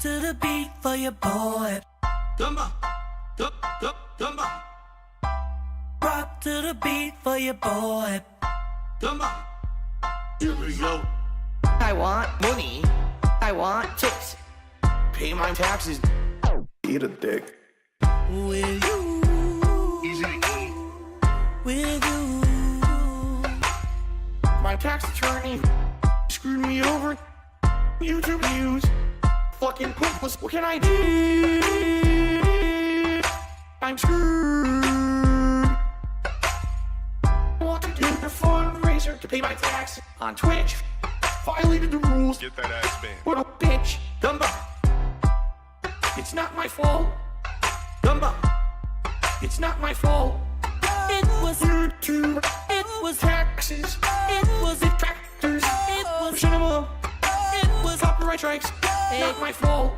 to the beat for your boy. Rock to the beat for your boy. Here we go. I want money. I want tips. Pay my taxes. Eat a dick. With you. Easy to eat. With you. My tax attorney screwed me over. YouTube views. Fucking hopeless. What can I do? I'm screwed. I want to do a fundraiser to pay my tax on Twitch. Violated the rules. Get that ass banned. What a bitch. Dumba. It's not my fault. Dumba. It's not my fault. It was YouTube. It was Taxes. It was Detractors. It was Cinema. It was Copyright strikes. Not my fault.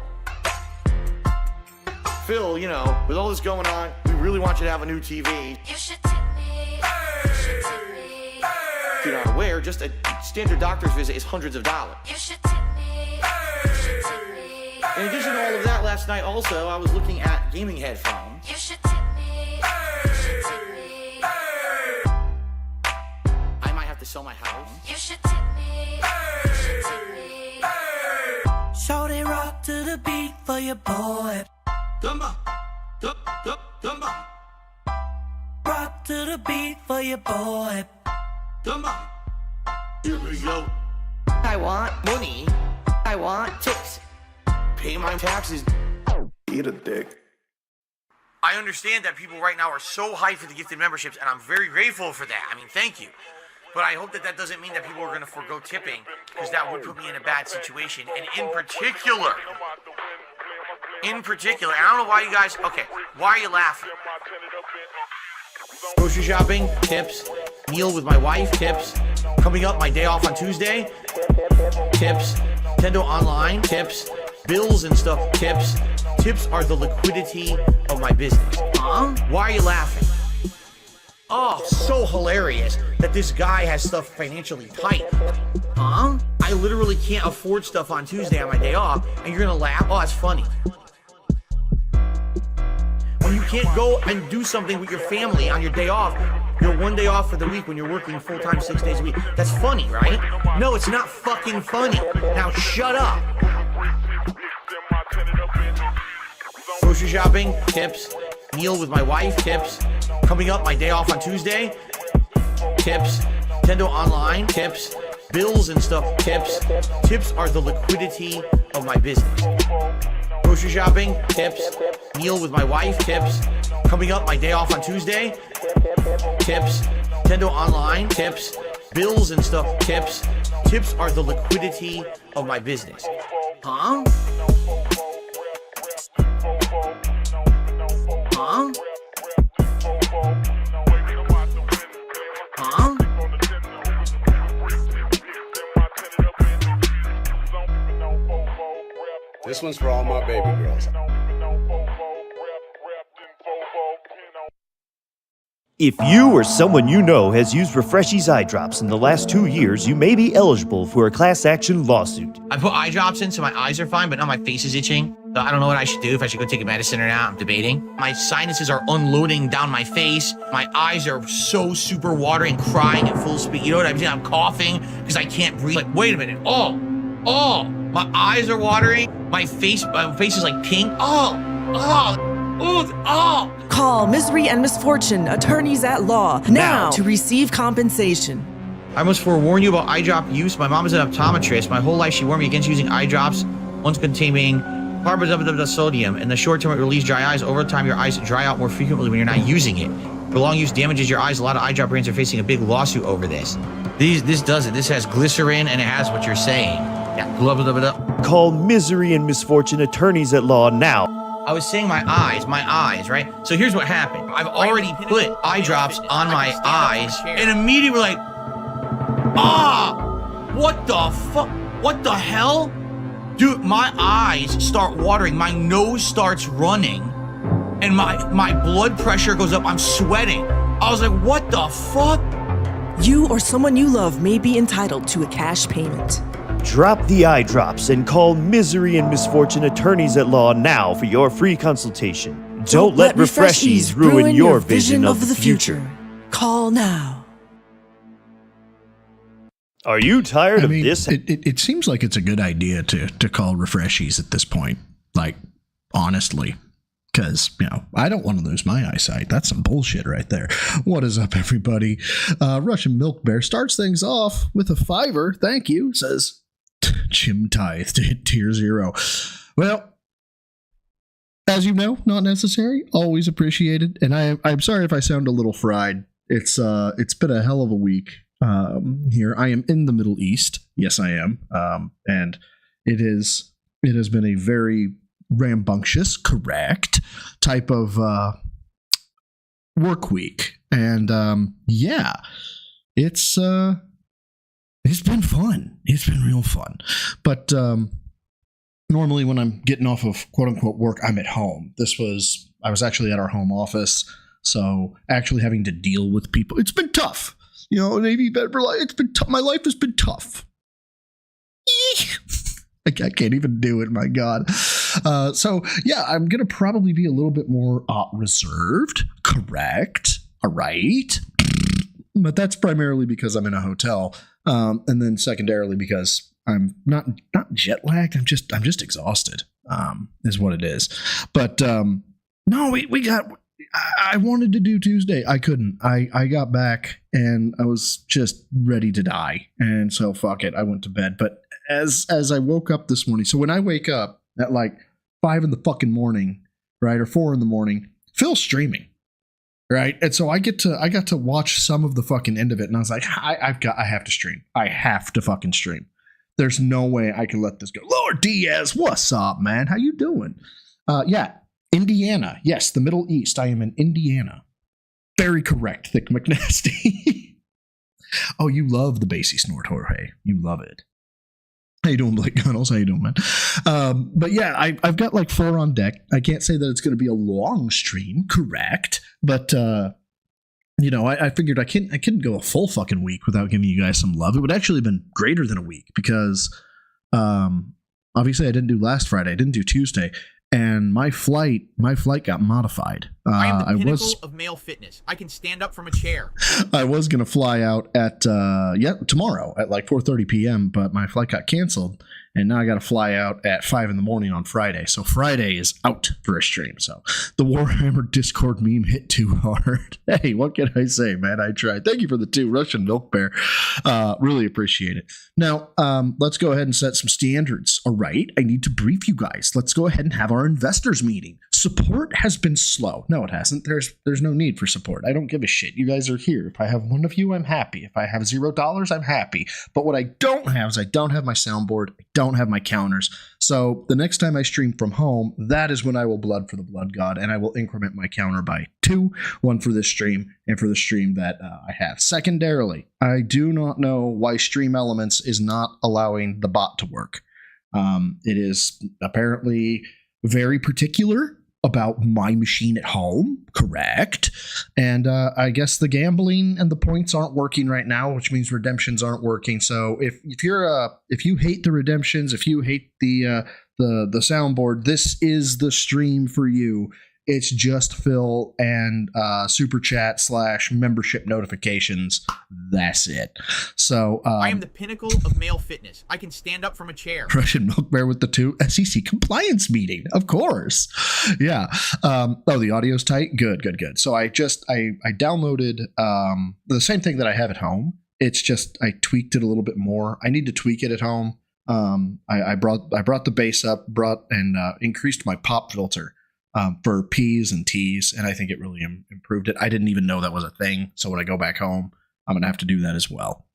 Phil, you know, with all this going on, we really want you to have a new TV. You should tip me. You should tip me. If you're not aware, just a standard doctor's visit is hundreds of dollars. You should tip me. You should tip me. In addition to all of that, last night also, I was looking at gaming headphones. You should tip me. You should tip me. I might have to sell my house. You should tip me. You should tip me. Shorty rock to the beat for your boy. Rock to the beat for your boy. Here we go. I want money. I want tips. Pay my taxes. Eat a dick. I understand that people right now are so hyped for the gifted memberships, and I'm very grateful for that. I mean, thank you. But I hope that that doesn't mean that people are going to forego tipping, because that would put me in a bad situation. And in particular, and I don't know why you guys, okay, why are you laughing? Grocery shopping, tips. Meal with my wife, tips. Coming up, my day off on Tuesday, tips. Nintendo Online, tips. Bills and stuff, tips. Tips are the liquidity of my business. Why are you laughing? Oh, so hilarious that this guy has stuff financially tight. I literally can't afford stuff on Tuesday on my day off, and you're gonna laugh? Oh, that's funny. When you can't go and do something with your family on your day off, your one day off for the week when you're working full-time 6 days a week, that's funny, right? No, it's not fucking funny. Now shut up. Grocery shopping, tips. Meal with my wife, tips. Coming up, my day off on Tuesday, tips. Nintendo Online, tips. Bills and stuff, tips. Tips are the liquidity of my business. Grocery shopping, tips. Meal with my wife, tips. Coming up, my day off on Tuesday, tips. Nintendo Online, tips. Bills and stuff, tips. Tips are the liquidity of my business. Huh? Huh? Huh? This one's for all my baby girls. If you or someone you know has used Refreshies eye drops in the last 2 years, you may be eligible for a class action lawsuit. I put eye drops in so my eyes are fine, but now my face is itching. So I don't know what I should do, if I should go take a medicine or not. I'm debating. My sinuses are unloading down my face. My eyes are so super watery and crying at full speed. You know what I'm saying? I'm coughing because I can't breathe. Like, wait a minute. Oh, my eyes are watering. My face is like pink. Oh. Call Misery and Misfortune, attorneys at law, now to receive compensation. I must forewarn you about eye drop use. My mom is an optometrist. My whole life she warned me against using eye drops, ones containing carbon sodium. In the short term, it relieves dry eyes. Over time, your eyes dry out more frequently when you're not using it. Prolonged use damages your eyes. A lot of eye drop brands are facing a big lawsuit over this. This does it. This has glycerin and it has what you're saying. Yeah, blah, blah, blah, blah. Call Misery and Misfortune, attorneys at law, now. I was saying my eyes, right? So here's what happened. I've already put eye drops on my eyes, and immediately like, what the fuck? What the hell? Dude, my eyes start watering, my nose starts running, and my blood pressure goes up, I'm sweating. I was like, what the fuck? You or someone you love may be entitled to a cash payment. Drop the eye drops and call Misery and Misfortune Attorneys at Law now for your free consultation. Don't let Refreshies ruin your vision of the future. Call now. Are you tired of this? It seems like it's a good idea to call Refreshies at this point. Like, honestly. Because, I don't want to lose my eyesight. That's some bullshit right there. What is up, everybody? Russian Milk Bear starts things off with a $5. Thank you. Says, Jim Tithe to hit tier 0. Well, as you know, not necessary. Always appreciated. And I'm sorry if I sound a little fried. It's been a hell of a week here. I am in the Middle East. Yes, I am. And it has been a very rambunctious, correct type of work week, and it's been fun. It's been real fun. But normally when I'm getting off of quote unquote work, I'm at home. I was actually at our home office, so actually having to deal with people, it's been tough. Navy better. It's been tough. My life has been tough. I can't even do it, my God. So, yeah, I'm going to probably be a little bit more reserved. Correct. All right. But that's primarily because I'm in a hotel. And then secondarily because I'm not jet lagged. I'm just exhausted, is what it is. But no, I wanted to do Tuesday. I couldn't. I got back and I was just ready to die. And so, fuck it. I went to bed. But as I woke up this morning, so when I wake up at like 5 in the fucking morning, right, or 4 in the morning, Phil's streaming, right, and so I got to watch some of the fucking end of it, and I was like, I have to stream. I have to fucking stream. There's no way I can let this go. Lord Diaz, what's up, man? How you doing? Yeah, Indiana. Yes, the Middle East. I am in Indiana. Very correct, Thick McNasty. Oh, you love the bassy snort, Jorge. You love it. How you doing, Blake Gunnels? How you doing, man? But yeah, I've got like 4 on deck. I can't say that it's going to be a long stream, correct? But I figured I couldn't go a full fucking week without giving you guys some love. It would actually have been greater than a week because obviously I didn't do last Friday. I didn't do Tuesday. And my flight got modified. I am the pinnacle of male fitness. I can stand up from a chair. I was going to fly out at tomorrow at like 4:30 p.m., but my flight got canceled, and now I got to fly out at 5 in the morning on Friday. So Friday is out for a stream. So the Warhammer Discord meme hit too hard. Hey, what can I say, man? I tried. Thank you for the 2, Russian Milk Bear. Really appreciate it. Now, let's go ahead and set some standards. All right, I need to brief you guys. Let's go ahead and have our investors meeting. Support has been slow. No, it hasn't. There's no need for support. I don't give a shit. You guys are here. If I have one of you, I'm happy. If I have $0, I'm happy. But what I don't have is I don't have my soundboard. I don't have my counters. So the next time I stream from home, that is when I will blood for the blood god, and I will increment my counter by 2, 1 for this stream and for the stream that I have. Secondarily, I do not know why Stream Elements is not allowing the bot to work. It is apparently very particular about my machine at home, correct? And I guess the gambling and the points aren't working right now, which means redemptions aren't working. So if you hate the redemptions, if you hate the soundboard, this is the stream for you. It's just Phil and super chat / membership notifications. That's it. So I am the pinnacle of male fitness. I can stand up from a chair. Russian Milk Bear with the 2 SEC compliance meeting, of course. Yeah. The audio's tight. Good. So I downloaded the same thing that I have at home. It's just I tweaked it a little bit more. I need to tweak it at home. I brought the bass up, and increased my pop filter. For P's and T's, and I think it really improved it. I didn't even know that was a thing, so when I go back home, I'm gonna have to do that as well.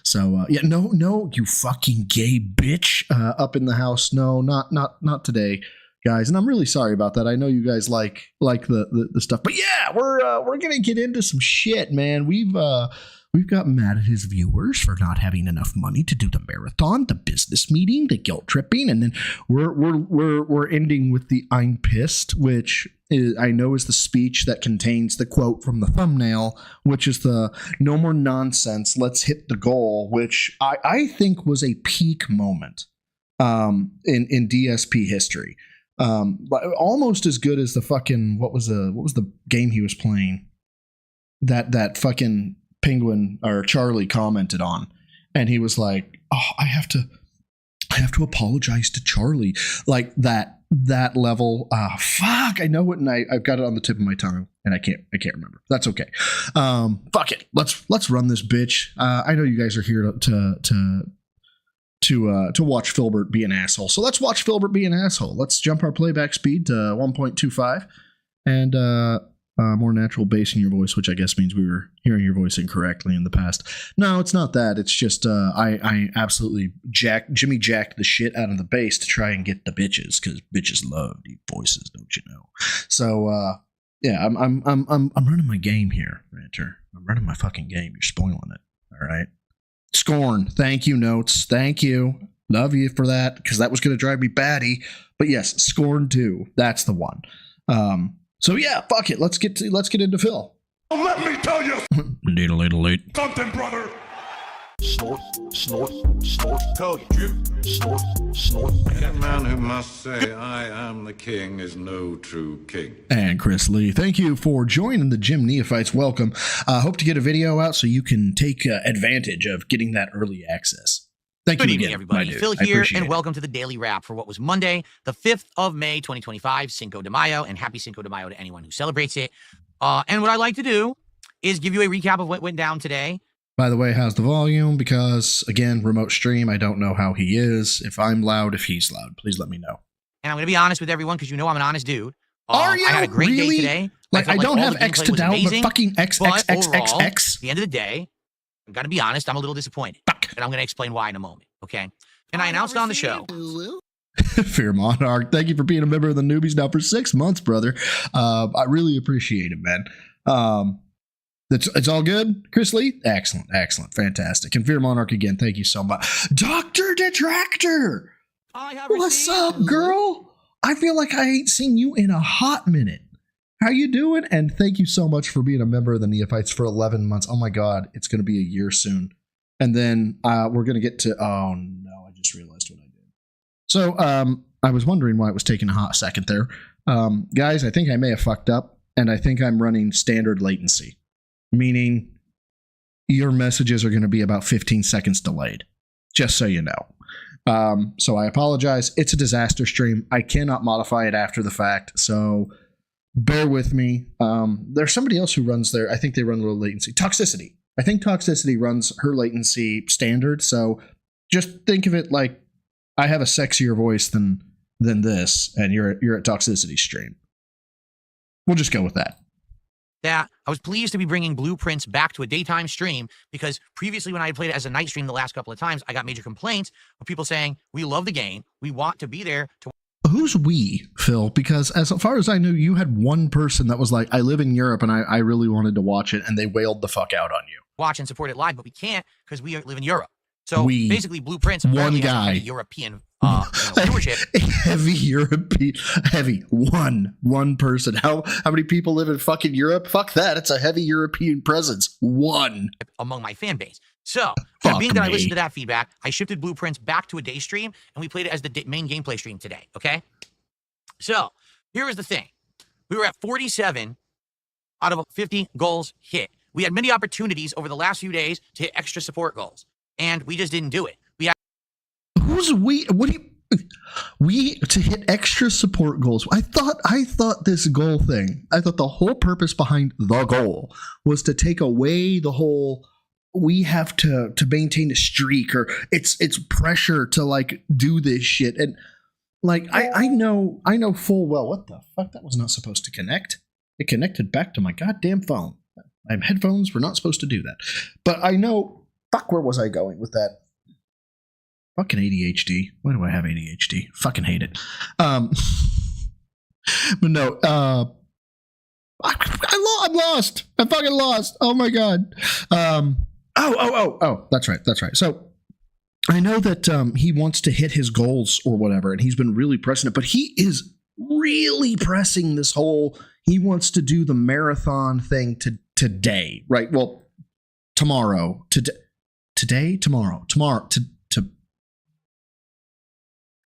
So no, you fucking gay bitch up in the house. No, not today, guys. And I'm really sorry about that. I know you guys like the stuff, but yeah, we're gonna get into some shit, man. We've got mad at his viewers for not having enough money to do the marathon, the business meeting, the guilt tripping, and then we're ending with the I'm pissed, which I know is the speech that contains the quote from the thumbnail, which is the no more nonsense, let's hit the goal, which I think was a peak moment in DSP history. Almost as good as the fucking what was the game he was playing that fucking Penguin or Charlie commented on, and he was like, oh, I have to apologize to Charlie, like that level. Fuck, I know it, and I've got it on the tip of my tongue, and I can't remember. That's okay. Fuck it, let's run this bitch. I know you guys are here to watch Filbert be an asshole, so let's watch Filbert be an asshole. Let's jump our playback speed to 1.25 and more natural bass in your voice, which I guess means we were hearing your voice incorrectly in the past. No, it's not that. It's just I absolutely Jimmy jacked the shit out of the bass to try and get the bitches, because bitches love deep voices, don't you know? So yeah, I'm running my game here, Ranter. I'm running my fucking game. You're spoiling it. All right. Scorn. Thank you, Notes. Thank you. Love you for that, because that was going to drive me batty. But yes, Scorn 2. That's the one. So yeah, fuck it. Let's get into Phil. Let me tell you Late. something, brother. Snort, snort, snort. Code. Drip. Snort, snort. That man who must say, I am the king, is no true king. And Chris Lee, thank you for joining the Gym Neophytes. Welcome. Hope to get a video out so you can take advantage of getting that early access. Thank Good you evening, again, everybody. my Phil dude. I here, appreciate and it. welcome to the Daily Wrap for what was Monday, the 5th of May, 2025, Cinco de Mayo, and happy Cinco de Mayo to anyone who celebrates it. And what I like to do is give you a recap of what went down today. By the way, how's the volume? Because, again, remote stream, I don't know how he is. If I'm loud, if he's loud, please let me know. And I'm going to be honest with everyone because you know I'm an honest dude. Are you? I had a great Really? day today. Like, I felt don't all have the X gameplay to was doubt, but amazing, fucking X. but overall, At the end of the day, I'm going to be honest, I'm a little disappointed. And I'm going to explain why in a moment, okay? And I announced on the show. Fear Monarch, thank you for being a member of the Newbies now for 6 months, brother. I really appreciate it, man. It's all good, Chris Lee? Excellent, fantastic. And Fear Monarch again, thank you so much. Dr. Detractor! What's up, girl? I feel like I ain't seen you in a hot minute. How you doing? And thank you so much for being a member of the Neophytes for 11 months. Oh my God, it's going to be a year soon. And then we're going to get to, oh no, I just realized what I did. So I was wondering why it was taking a hot second there. Guys, I think I may have fucked up, and I think I'm running standard latency, meaning your messages are going to be about 15 seconds delayed, just so you know. So I apologize. It's a disaster stream. I cannot modify it after the fact, so bear with me. There's somebody else who runs there. I think they run a little latency. Toxicity. I think Toxicity runs her latency standard, so just think of it like I have a sexier voice than this, and you're at Toxicity stream. We'll just go with that. That I was pleased to be bringing Blueprints back to a daytime stream, because previously when I had played it as a night stream the last couple of times, I got major complaints of people saying, we love the game, we want to be there to. Who's we, Phil? Because as far as I knew, you had one person that was like, I live in Europe and I really wanted to watch it, and they wailed the fuck out on you. Watch and support it live, but we can't because we live in Europe. So basically, Blueprints apparently has a European viewership. Heavy one person. How many people live in fucking Europe? Fuck that. It's a heavy European presence. One among my fan base. So being that I listened to that feedback, I shifted Blueprints back to a day stream, and we played it as the main gameplay stream today. Okay. So here is the thing: we were at 47 out of 50 goals hit. We had many opportunities over the last few days to hit extra support goals, and we just didn't do it. Who's we? What do you? We to hit extra support goals. I thought this goal thing. I thought the whole purpose behind the goal was to take away the whole. We have to maintain a streak, or it's pressure to like do this shit. And like I know full well what the fuck, that was not supposed to connect. It connected back to my goddamn phone. My headphones were not supposed to do that. But I know, fuck, where was I going with that? Fucking ADHD. Why do I have ADHD? Fucking hate it. But no, I'm lost. I'm fucking lost. Oh my God. Oh, that's right. So I know that he wants to hit his goals or whatever, and he's been really pressing it, but he is really pressing this whole, he wants to do the marathon thing today, right? Well, tomorrow, today,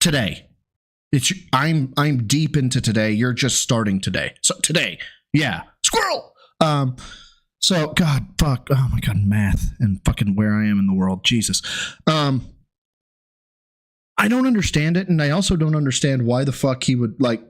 today. I'm deep into today. You're just starting today. So today, yeah, squirrel. So God, fuck, oh my God, math and fucking where I am in the world, Jesus. I don't understand it, and I also don't understand why the fuck he would like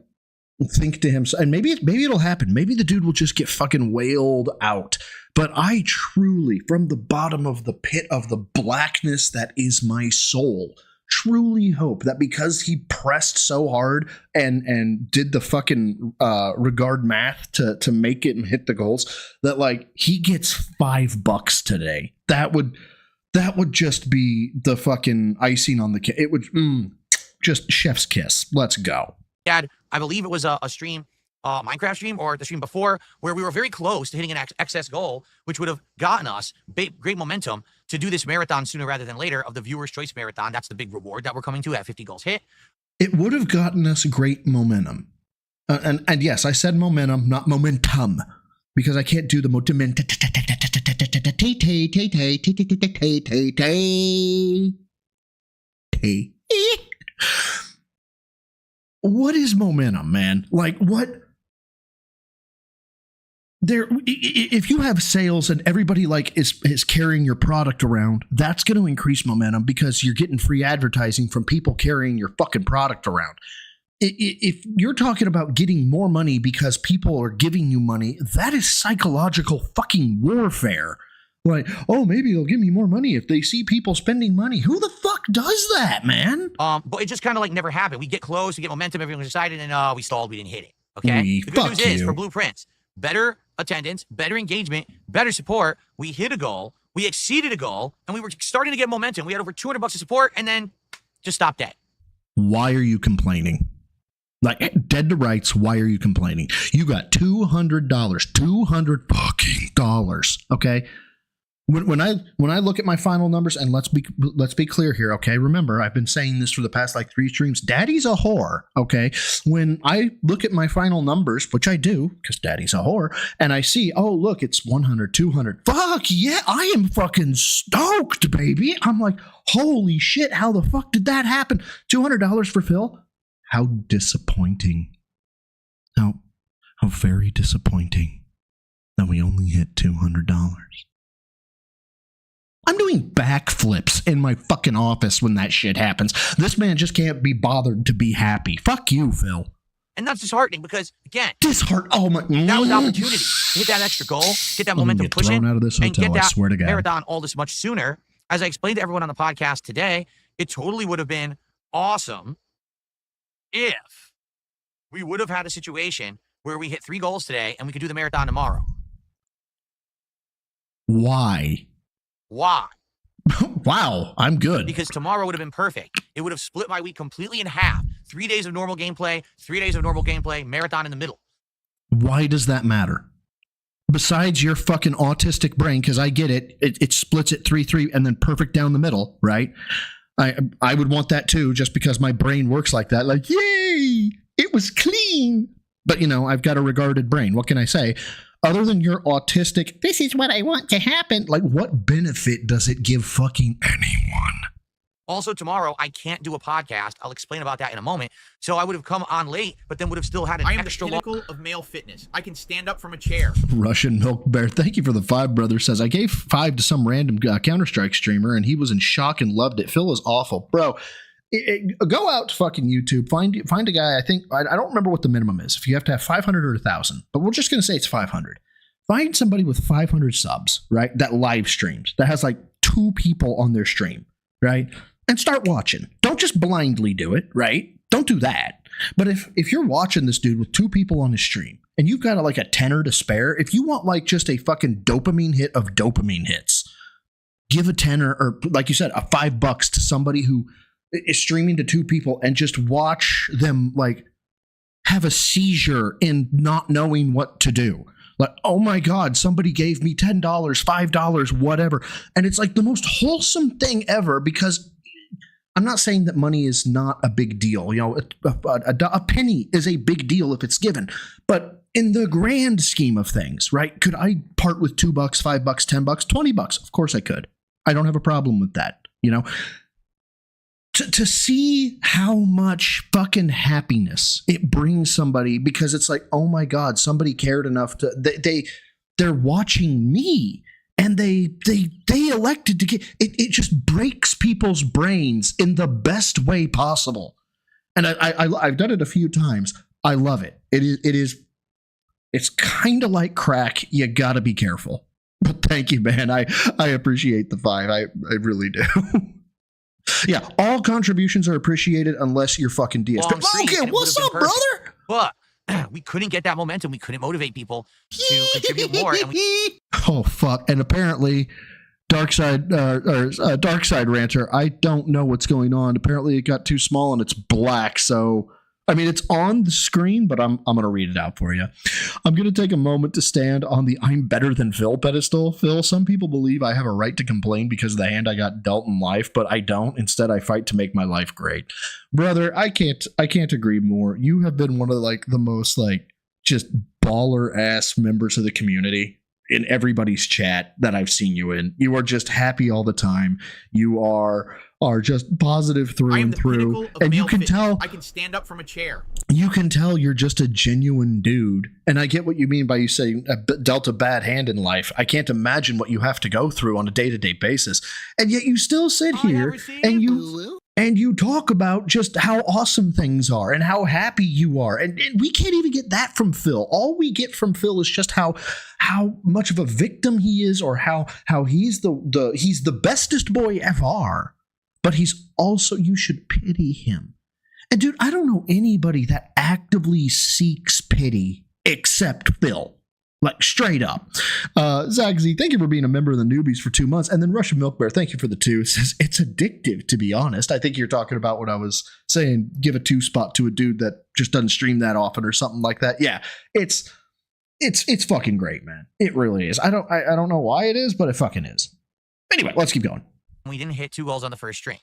think to himself. And maybe it'll happen. Maybe the dude will just get fucking wailed out. But I truly, from the bottom of the pit of the blackness that is my soul, truly hope that because he pressed so hard and did the fucking regard math to make it and hit the goals, that like he gets $5 today. That would just be the fucking icing on the cake. It would just chef's kiss. Let's go. Dad, I believe it was a stream, Minecraft stream or the stream before, where we were very close to hitting an excess goal, which would have gotten us great momentum to do this marathon sooner rather than later of the Viewer's Choice Marathon. That's the big reward that we're coming to at 50 goals hit. It would have gotten us great momentum. And yes, I said momentum, not momentum, because I can't do the momentum. What is momentum, man? Like what? There, if you have sales and everybody like is carrying your product around, that's going to increase momentum because you're getting free advertising from people carrying your fucking product around. If you're talking about getting more money because people are giving you money, that is psychological fucking warfare. Like, oh, maybe they'll give me more money if they see people spending money. Who the fuck does that, man? But it just kind of like never happened. We get close, we get momentum, everyone's excited, and we stalled, we didn't hit it. Okay. The good news is for Blueprints, better attendance, better engagement, better support. We hit a goal, we exceeded a goal, and we were starting to get momentum. We had over $200 of support, and then just stopped dead. Why are you complaining? Like, dead to rights, why are you complaining? You got $200, $200 fucking dollars, okay? When I look at my final numbers, and let's be clear here, okay? Remember, I've been saying this for the past like 3 streams. Daddy's a whore, okay? When I look at my final numbers, which I do, because Daddy's a whore, and I see, oh look, it's 100, 200. Fuck yeah, I am fucking stoked, baby. I'm like, holy shit, how the fuck did that happen? $200 for Phil? How disappointing. How very disappointing that we only hit $200. I'm doing backflips in my fucking office when that shit happens. This man just can't be bothered to be happy. Fuck you, Phil. And that's disheartening because, again, oh my, that was opportunity to hit that extra goal, get that momentum pushing, out of this hotel, and get that I swear to God. marathon all this much sooner. As I explained to everyone on the podcast today, it totally would have been awesome if we would have had a situation where we hit 3 goals today and we could do the marathon tomorrow. Why? Wow, I'm good. Because tomorrow would have been perfect. It would have split my week completely in half. 3 days of normal gameplay, 3 days of normal gameplay, marathon in the middle. Why does that matter? Besides your fucking autistic brain, because I get it, it splits it 3-3 and then perfect down the middle, right? I would want that too, just because my brain works like that. Like, yay, it was clean. But, you know, I've got a regarded brain. What can I say? Other than your autistic, this is what I want to happen. Like, what benefit does it give fucking anyone? Also, tomorrow, I can't do a podcast. I'll explain about that in a moment. So I would have come on late, but then would have still had an extra long... I am the pinnacle of male fitness. I can stand up from a chair. Russian Milk Bear, thank you for the 5, brother. Says, I gave 5 to some random Counter-Strike streamer, and he was in shock and loved it. Phil is awful. Bro, go out to fucking YouTube. Find a guy, I don't remember what the minimum is. If you have to have 500 or 1,000. But we're just going to say it's 500. Find somebody with 500 subs, right? That live streams. That has like 2 people on their stream, right? And start watching. Don't just blindly do it, right? Don't do that. But if you're watching this dude with 2 people on his stream and you've got like a tenner to spare, if you want like just a fucking dopamine hit of dopamine hits, give a tenner or like you said, a $5 to somebody who is streaming to 2 people and just watch them like have a seizure in not knowing what to do. Like, oh my God, somebody gave me $10, $5, whatever. And it's like the most wholesome thing ever, because I'm not saying that money is not a big deal. You know, a penny is a big deal if it's given. But in the grand scheme of things, right? Could I part with $2, $5, $10, $20? Of course I could. I don't have a problem with that. You know, to see how much fucking happiness it brings somebody, because it's like, oh my God, somebody cared enough to they're watching me. And they elected to get it. It just breaks people's brains in the best way possible. And I've done it a few times. I love it. It's kind of like crack. You got to be careful. But thank you, man. I appreciate the 5. I really do. Yeah, all contributions are appreciated unless you're fucking DSP. Okay, what's up, brother? But we couldn't get that momentum. We couldn't motivate people to contribute more. And oh fuck! And apparently, Darkside Ranter. I don't know what's going on. Apparently, it got too small and it's black. So I mean, it's on the screen, but I'm going to read it out for you. I'm going to take a moment to stand on the I'm better than Phil pedestal. Phil, some people believe I have a right to complain because of the hand I got dealt in life, but I don't. Instead, I fight to make my life great. Brother, I can't agree more. You have been one of like the most like just baller ass members of the community in everybody's chat that I've seen you in. You are just happy all the time. You are just positive through and through, and you can tell I can stand up from a chair. You can tell you're just a genuine dude. And I get what you mean by you saying dealt a bad hand in life. I can't imagine what you have to go through on a day-to-day basis, and yet you still sit here and you talk about just how awesome things are and how happy you are. And we can't even get that from Phil. All we get from Phil is just how much of a victim he is, or how he's the bestest boy ever. But he's also, you should pity him. And dude, I don't know anybody that actively seeks pity except Phil. Like, straight up. Zach Z, thank you for being a member of the Newbies for 2 months. And then Russian Milk Bear, thank you for the 2. It says, it's addictive, to be honest. I think you're talking about what I was saying, give a 2 spot to a dude that just doesn't stream that often or something like that. Yeah, it's fucking great, man. It really is. I don't know why it is, but it fucking is. Anyway, let's keep going. We didn't hit 2 goals on the first stream.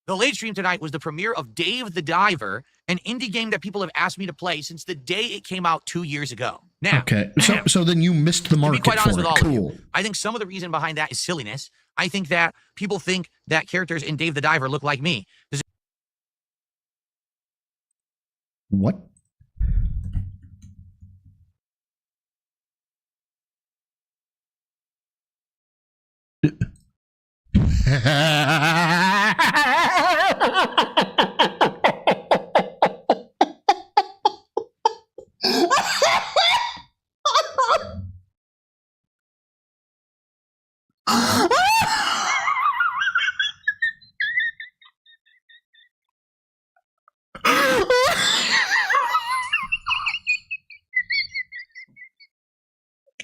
The late stream tonight was the premiere of Dave the Diver, an indie game that people have asked me to play since the day it came out 2 years ago. Now, okay, so then you missed the market. To be quite honest for with it. all Cool. of you, I think some of the reason behind that is silliness. I think that people think that characters in Dave the Diver look like me. What?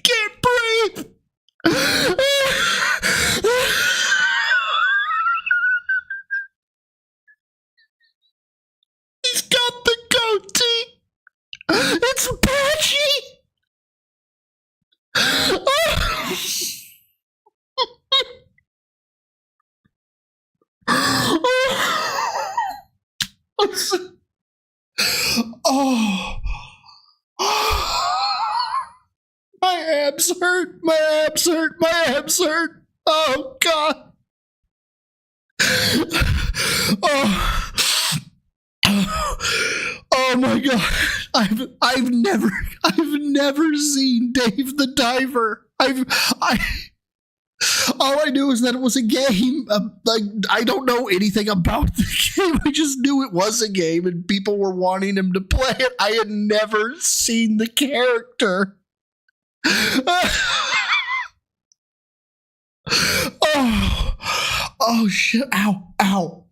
Can't breathe. He's got the goatee. It's patchy. Oh. My abs hurt. My abs hurt. My abs hurt. Oh God. Oh. Oh my God. I've never seen Dave the Diver. All I knew is that it was a game. Like, I don't know anything about the game. I just knew it was a game and people were wanting him to play it. I had never seen the character. Oh shit. Ow.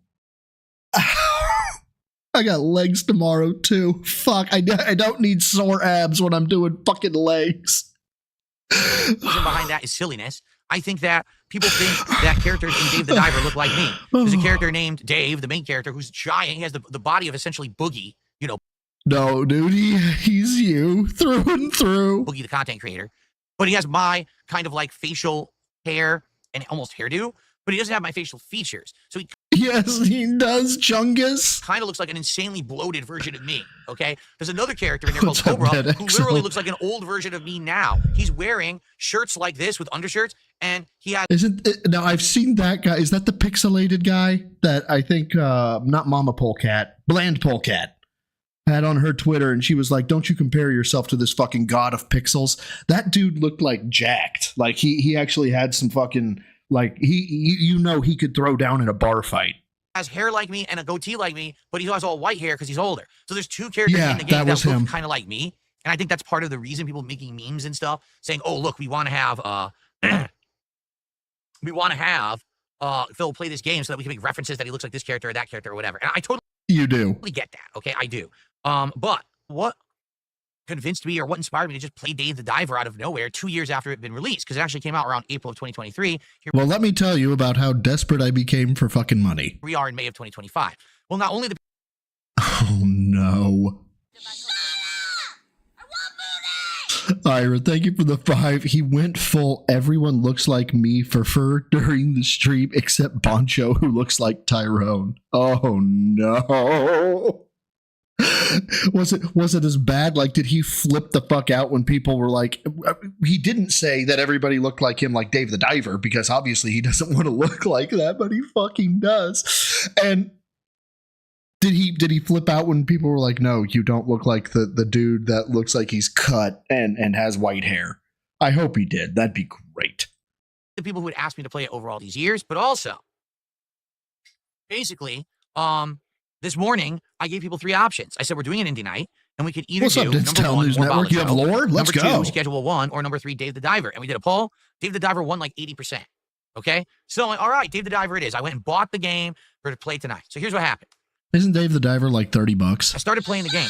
I got legs tomorrow too. Fuck, I don't need sore abs when I'm doing fucking legs. The reason behind that is silliness. I think that people think that characters in Dave the Diver look like me. There's a character named Dave, the main character, who's giant. He has the body of essentially Boogie, you know. No, dude, he's you through and through. Boogie, the content creator, but he has my kind of like facial hair and almost hairdo, but he doesn't have my facial features. So he Yes, he does, Chungus. kind of looks like an insanely bloated version of me, okay? There's another character in there called What's up, Cobra Ned? who literally Excellent. looks like an old version of me now. He's wearing shirts like this with undershirts, and he has Isn't it, now I've seen that guy. Is that the pixelated guy that I think not Mama Polecat, Bland Polecat had on her Twitter, and she was like, "Don't you compare yourself to this fucking god of pixels." That dude looked like jacked. Like he actually had some fucking like he could throw down in a bar fight. has hair like me and a goatee like me, but he has all white hair because he's older. So there's two characters Yeah, in the game that was that him. look kind of like me. And I think that's part of the reason people making memes and stuff saying, oh, look, we want to have Phil play this game so that we can make references that he looks like this character or that character or whatever. And I totally You do. get that. Okay, I do. But what convinced me or what inspired me to just play Dave the Diver out of nowhere 2 years after it had been released, because it actually came out around April of 2023. Here Well, let me tell you about how desperate I became for fucking money. we are in May of 2025. Well, not only the Oh no. Ira, thank you for the 5. He went full everyone looks like me for fur during the stream except Boncho, who looks like Tyrone. Oh no. Was it as bad? Like, did he flip the fuck out when people were like, he didn't say that everybody looked like him, like Dave the Diver, because obviously he doesn't want to look like that, but he fucking does. And did he flip out when people were like, no, you don't look like the dude that looks like he's cut and has white hair? I hope he did. That'd be great. people who had asked me to play it over all these years, but also, basically, this morning, I gave people 3 options. I said, we're doing an indie night, and we could either What's do up, Did's number 1, News more Network? You have Volatile, lore? Let's number go. 2, Schedule 1, or number 3, Dave the Diver. And we did a poll. Dave the Diver won like 80%. Okay? So I'm like, all right, Dave the Diver it is. I went and bought the game for to play tonight. So here's what happened. Isn't Dave the Diver like $30? I started playing the game.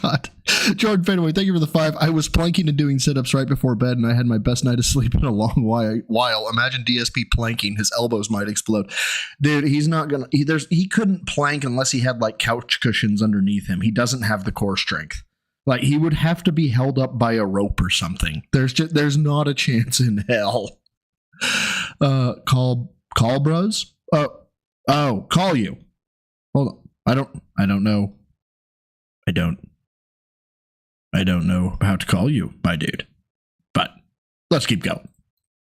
God. Jordan Fenway, thank you for the 5. I was planking and doing sit-ups right before bed, and I had my best night of sleep in a long while. Imagine DSP planking. His elbows might explode. Dude, he's not going to... He couldn't plank unless he had, like, couch cushions underneath him. He doesn't have the core strength. Like, he would have to be held up by a rope or something. There's not a chance in hell. Call bros? Call you. Hold on. I don't know. I don't know how to call you, my dude. But let's keep going.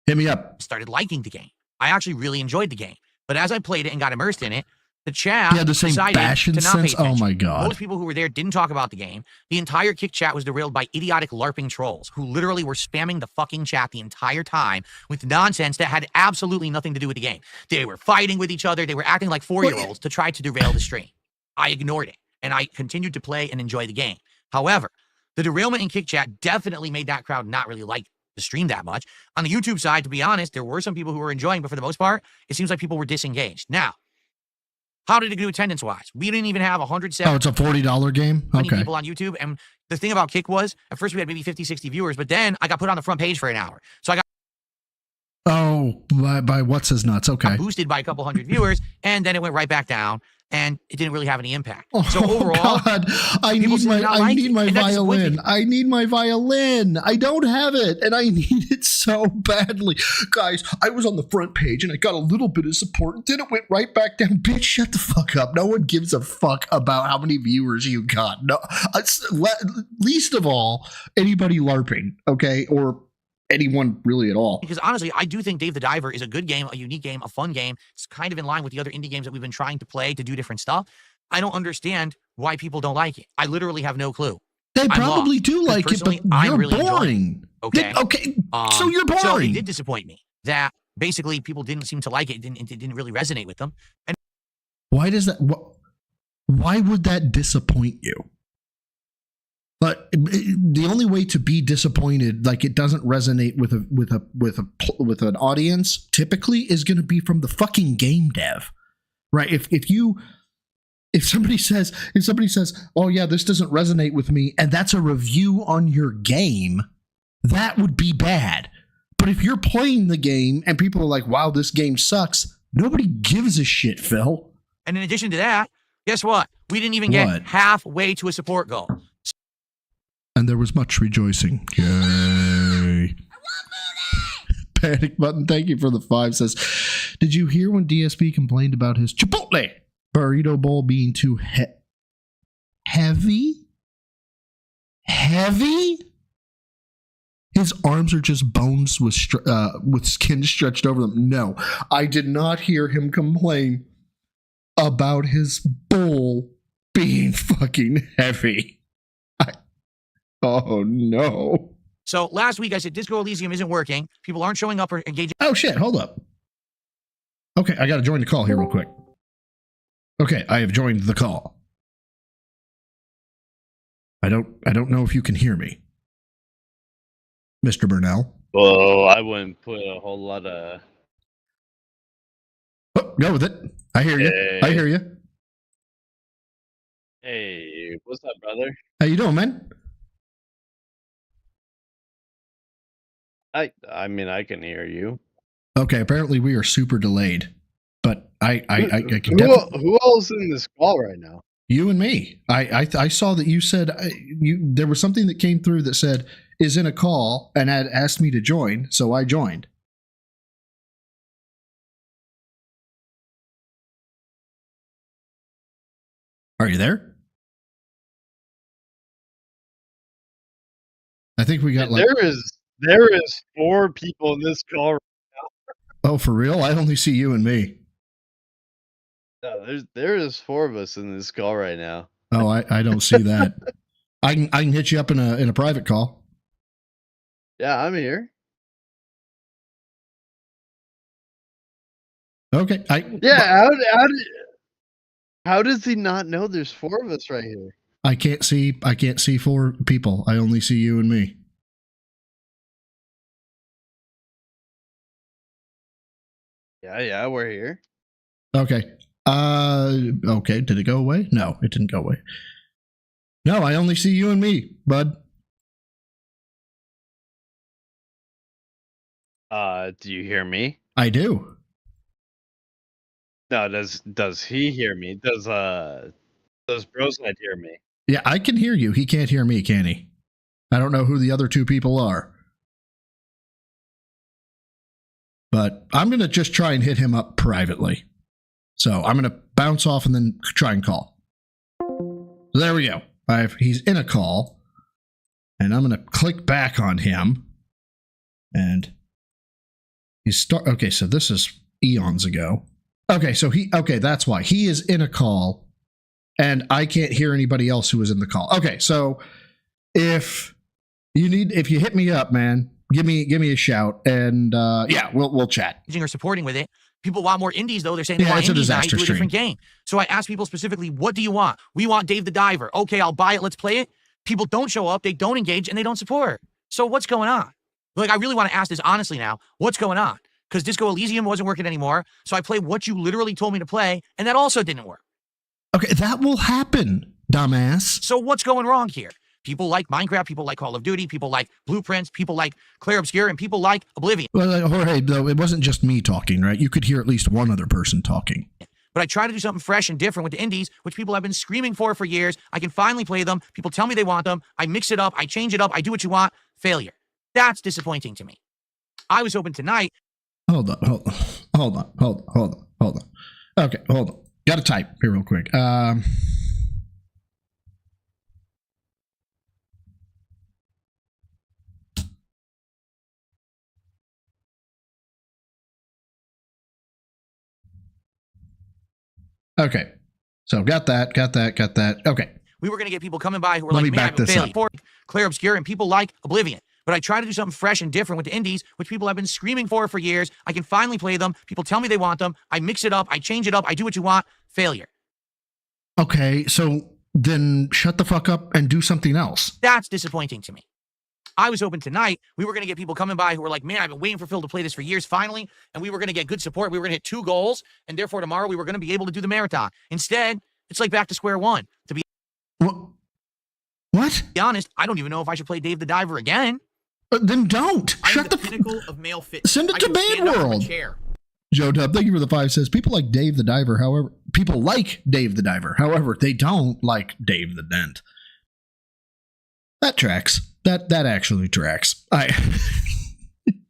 Hit me up. Started liking the game. I actually really enjoyed the game. But as I played it and got immersed in it, the chat Yeah, the same decided fashion to not pay sense. Oh attention. my God. Most people who were there didn't talk about the game. The entire Kick chat was derailed by idiotic LARPing trolls who literally were spamming the fucking chat the entire time with nonsense that had absolutely nothing to do with the game. They were fighting with each other. They were acting like 4-year-olds to try to derail the stream. I ignored it, and I continued to play and enjoy the game. However, the derailment in Kick chat definitely made that crowd not really like the stream that much. On the YouTube side, to be honest, there were some people who were enjoying, but for the most part, it seems like people were disengaged. Now, how did it do attendance-wise? We didn't even have 170 Oh, it's a $40 game? Okay. people on YouTube. And the thing about Kick was, at first we had maybe 50, 60 viewers, but then I got put on the front page for an hour. So I got Oh, by what's his nuts? Okay. boosted by a couple hundred viewers, and then it went right back down, and it didn't really have any impact. Oh, So overall, God. I people need seem to not I like need it, my and that disappoints violin. me. I need my violin. I don't have it, and I need it so badly. Guys, I was on the front page, and I got a little bit of support, and then it went right back down. Bitch, shut the fuck up. No one gives a fuck about how many viewers you got. No, least of all, anybody LARPing, okay? Or anyone really at all. because honestly, I do think Dave the Diver is a good game, a unique game, a fun game. It's kind of in line with the other indie games that we've been trying to play to do different stuff. I don't understand why people don't like it. I literally have no clue. They I'm probably lost. do Because like it, but personally, I'm you're really enjoying boring. Okay. Okay, so you're So it boring. did disappoint me that basically people didn't seem to like it. It didn't really resonate with them. And Why does that? Why would that disappoint you? But the only way to be disappointed, like it doesn't resonate with an audience, typically is going to be from the fucking game dev, right? If somebody says, oh yeah, this doesn't resonate with me, and that's a review on your game, that would be bad. But if you're playing the game and people are like, wow, this game sucks, nobody gives a shit, Phil. in addition to that, Guess what? We didn't even What? get halfway to a support goal. And there was much rejoicing. Yay. Panic button, thank you for the 5, says, did you hear when DSP complained about his Chipotle burrito bowl being too heavy? Heavy? His arms are just bones with skin stretched over them. No, I did not hear him complain about his bowl being fucking heavy. Oh no. So last week I said Disco Elysium isn't working. People aren't showing up or engaging. Oh shit, hold up. Okay, I gotta join the call here real quick. Okay, I have joined the call. I don't know if you can hear me, Mr. Burnell. Well, I wouldn't put a whole lot of. Oh, go with it. I hear you. Hey. I hear you. Hey, what's up, brother? How you doing, man? I mean, I can hear you. Okay, apparently we are super delayed, but I can definitely. Who else in this call right now? You and me. I saw that you said there was something that came through that said is in a call and had asked me to join, so I joined. Are you there? I think we got like There is 4 people in this call. Oh, for real? I only see you and me. No, there is 4 of us in this call right now. Oh, I don't see that. I can hit you up in a private call. Yeah, I'm here. Okay. Yeah, how does he not know there's 4 of us right here? I can't see 4 people. I only see you and me. Yeah, we're here. Okay. Okay. Did it go away? No, it didn't go away. No, I only see you and me, bud. Do you hear me? I do. No, does he hear me? Does Broside hear me? Yeah, I can hear you. He can't hear me, can he? I don't know who the other 2 people are. But I'm going to just try and hit him up privately. So I'm going to bounce off and then try and call. There we go. He's in a call. And I'm going to click back on him. And okay, so this is eons ago. Okay, so that's why. He is in a call. And I can't hear anybody else who was in the call. Okay, so if you hit me up, man, give me a shout, and yeah, we'll chat. Or supporting with it. People want more indies, though. They're saying they Yeah, want it's a indies, and I disaster do a stream. different game. So I ask people specifically, what do you want? We want Dave the Diver. Okay, I'll buy it. Let's play it. People don't show up. They don't engage, and they don't support. So what's going on? Like, I really want to ask this honestly now. What's going on? Because Disco Elysium wasn't working anymore. So I played what you literally told me to play, and that also didn't work. Okay, that will happen, dumbass. So what's going wrong here? People like Minecraft, people like Call of Duty, people like Blueprints, people like Claire Obscure, and people like Oblivion. Well, Jorge, though, it wasn't just me talking, right? You could hear at least one other person talking. But I try to do something fresh and different with the indies, which people have been screaming for years. I can finally play them. People tell me they want them. I mix it up. I change it up. I do what you want. Failure. That's disappointing to me. I was hoping tonight. Hold on. Okay, hold on. Got to type here real quick. Okay, so got that. Okay. We were going to get people coming by who were Let like, me man, back this up. For Claire Obscure, and people like Oblivion. But I try to do something fresh and different with the indies, which people have been screaming for years. I can finally play them. People tell me they want them. I mix it up. I change it up. I do what you want. Failure. Okay, so then shut the fuck up and do something else. That's disappointing to me. I was hoping tonight we were going to get people coming by who were like, man, I've been waiting for Phil to play this for years, finally. And we were going to get good support. We were going to hit 2 goals. And therefore, tomorrow we were going to be able to do the marathon. Instead, it's like back to square one. To be What? honest, I don't even know if I should play Dave the Diver again. Then don't. Shut the pinnacle of male fitness. Send it to Band World. Joe Dub, thank you for the 5, says people like Dave the Diver, however, people like Dave the Diver. However, they don't like Dave the Dent. That tracks. That actually tracks.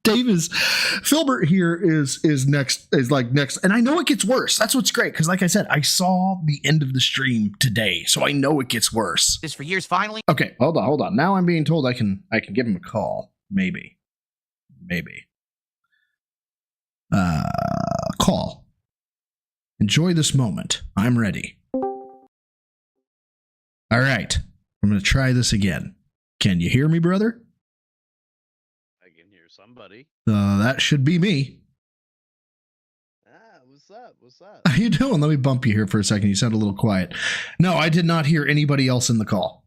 Dave is Filbert here is next, and I know it gets worse. That's what's great, because like I said, I saw the end of the stream today, so I know it gets worse. This for years, finally. Okay, hold on. Now I'm being told I can give him a call. Maybe. Call. Enjoy this moment. I'm ready. All right. I'm going to try this again. Can you hear me, brother? I can hear somebody. That should be me. What's up? What's up? How you doing? Let me bump you here for a second. You sound a little quiet. No, I did not hear anybody else in the call.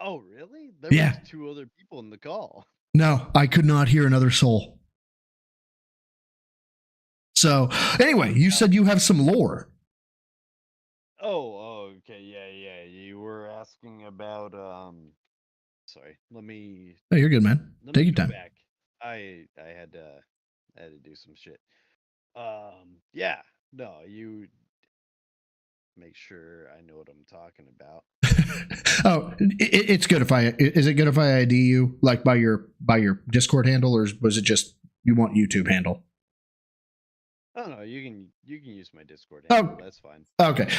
Oh, really? There was 2 other people in the call. No, I could not hear another soul. So, anyway, you said you have some lore. Oh, okay. Yeah. You were asking about, sorry, let me... Hey, you're good, man. Take your time. Back. I had to do some shit. Yeah, no, you make sure I know what I'm talking about. Oh, it's good if is it good if I ID you like by your Discord handle, or was it just you want YouTube handle? Oh no, you can use my Discord handle. That's fine. Okay.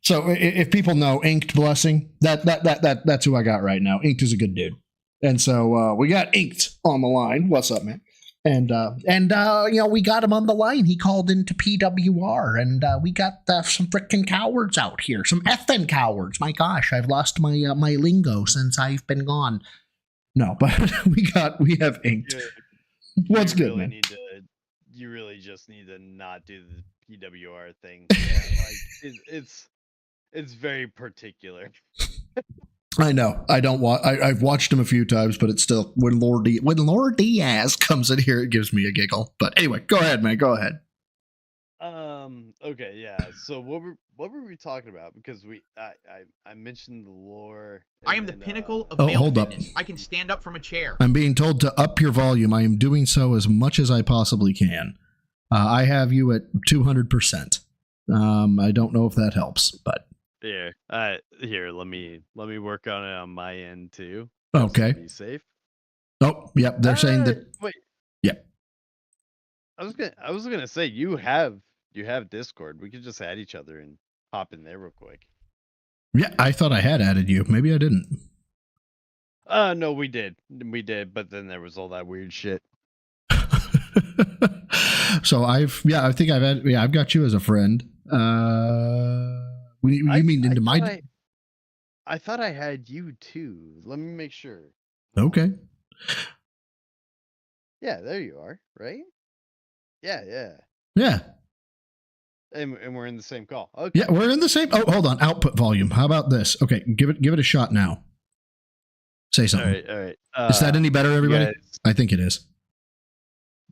So if people know Inked Blessing, that's who I got right now. Inked is a good dude. And so we got Inked on the line. What's up, man? And we got him on the line. He called into PWR, and we got some freaking cowards out here. Some effing cowards. My gosh, I've lost my lingo since I've been gone. No, but we have Inked. What's good, man? You really just need to not do the PWR thing. Yeah, it's very particular. I know. I don't want. I've watched him a few times, but it's still when Lord Diaz comes in here, it gives me a giggle. But anyway, go ahead, man. Go ahead. Okay. Yeah. So what were we talking about? Because I mentioned the lore. I am the pinnacle of male hold fitness. up. I can stand up from a chair. I'm being told to up your volume. I am doing so as much as I possibly can. I have you at 200%. I don't know if that helps, but. Here, let me work on it on my end too. Okay. Be safe. Oh, yep. They're saying that. Wait. Yep. I was gonna say you have Discord. We could just add each other and hop in there real quick. Yeah, I thought I had added you. Maybe I didn't. No, we did, but then there was all that weird shit. So I've got you as a friend. You mean into my? I thought I had you too. Let me make sure. Okay. Yeah, there you are. Right? Yeah. Yeah. And we're in the same call. Okay. Yeah, we're in the same. Oh, hold on. Output volume. How about this? Okay, give it a shot now. Say something. All right. Is that any better, everybody? Guys, I think it is.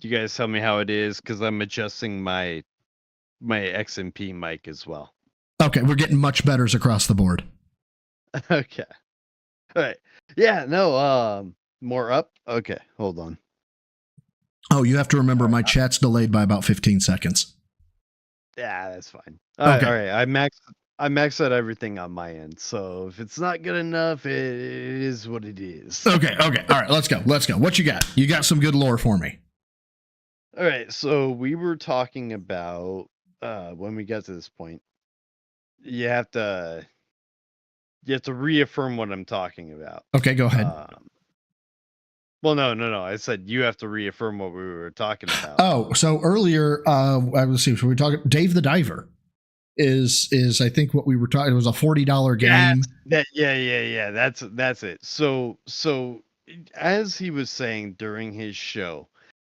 You guys tell me how it is, because I'm adjusting my XMP mic as well. Okay, we're getting much betters across the board. Okay. All right. Yeah, no, more up? Okay, hold on. Oh, you have to remember my chat's delayed by about 15 seconds. Yeah, that's fine. Okay. All right. I maxed out everything on my end, so if it's not good enough, it is what it is. Okay. All right, let's go. What you got? You got some good lore for me. All right, so we were talking about when we got to this point, you have to reaffirm what I'm talking about. Okay, go ahead. Well, no. I said you have to reaffirm what we were talking about. Oh, so earlier, let's see. So we were talking. Dave the Diver is I think what we were talking. It was a $40 game. Yeah. That's it. So as he was saying during his show,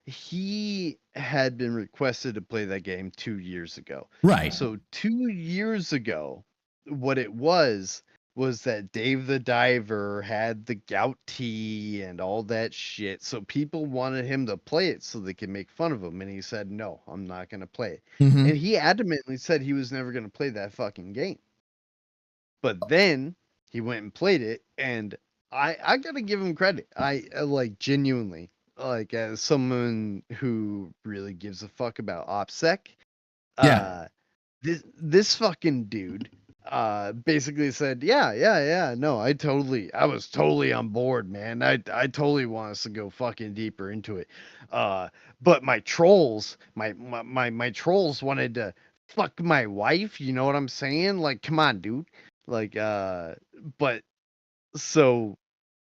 he had been requested to play that game 2 years ago. Right. So 2 years ago, what it was that Dave the Diver had the gout tea and all that shit. So people wanted him to play it so they could make fun of him. And he said, no, I'm not going to play it. Mm-hmm. And he adamantly said he was never going to play that fucking game. But then he went and played it. And I got to give him credit. I genuinely, as someone who really gives a fuck about OPSEC, yeah. this fucking dude basically said, yeah, no, I was totally on board, man. I totally want us to go fucking deeper into it. But my trolls, my trolls wanted to fuck my wife, you know what I'm saying? Like, come on, dude. Like, but so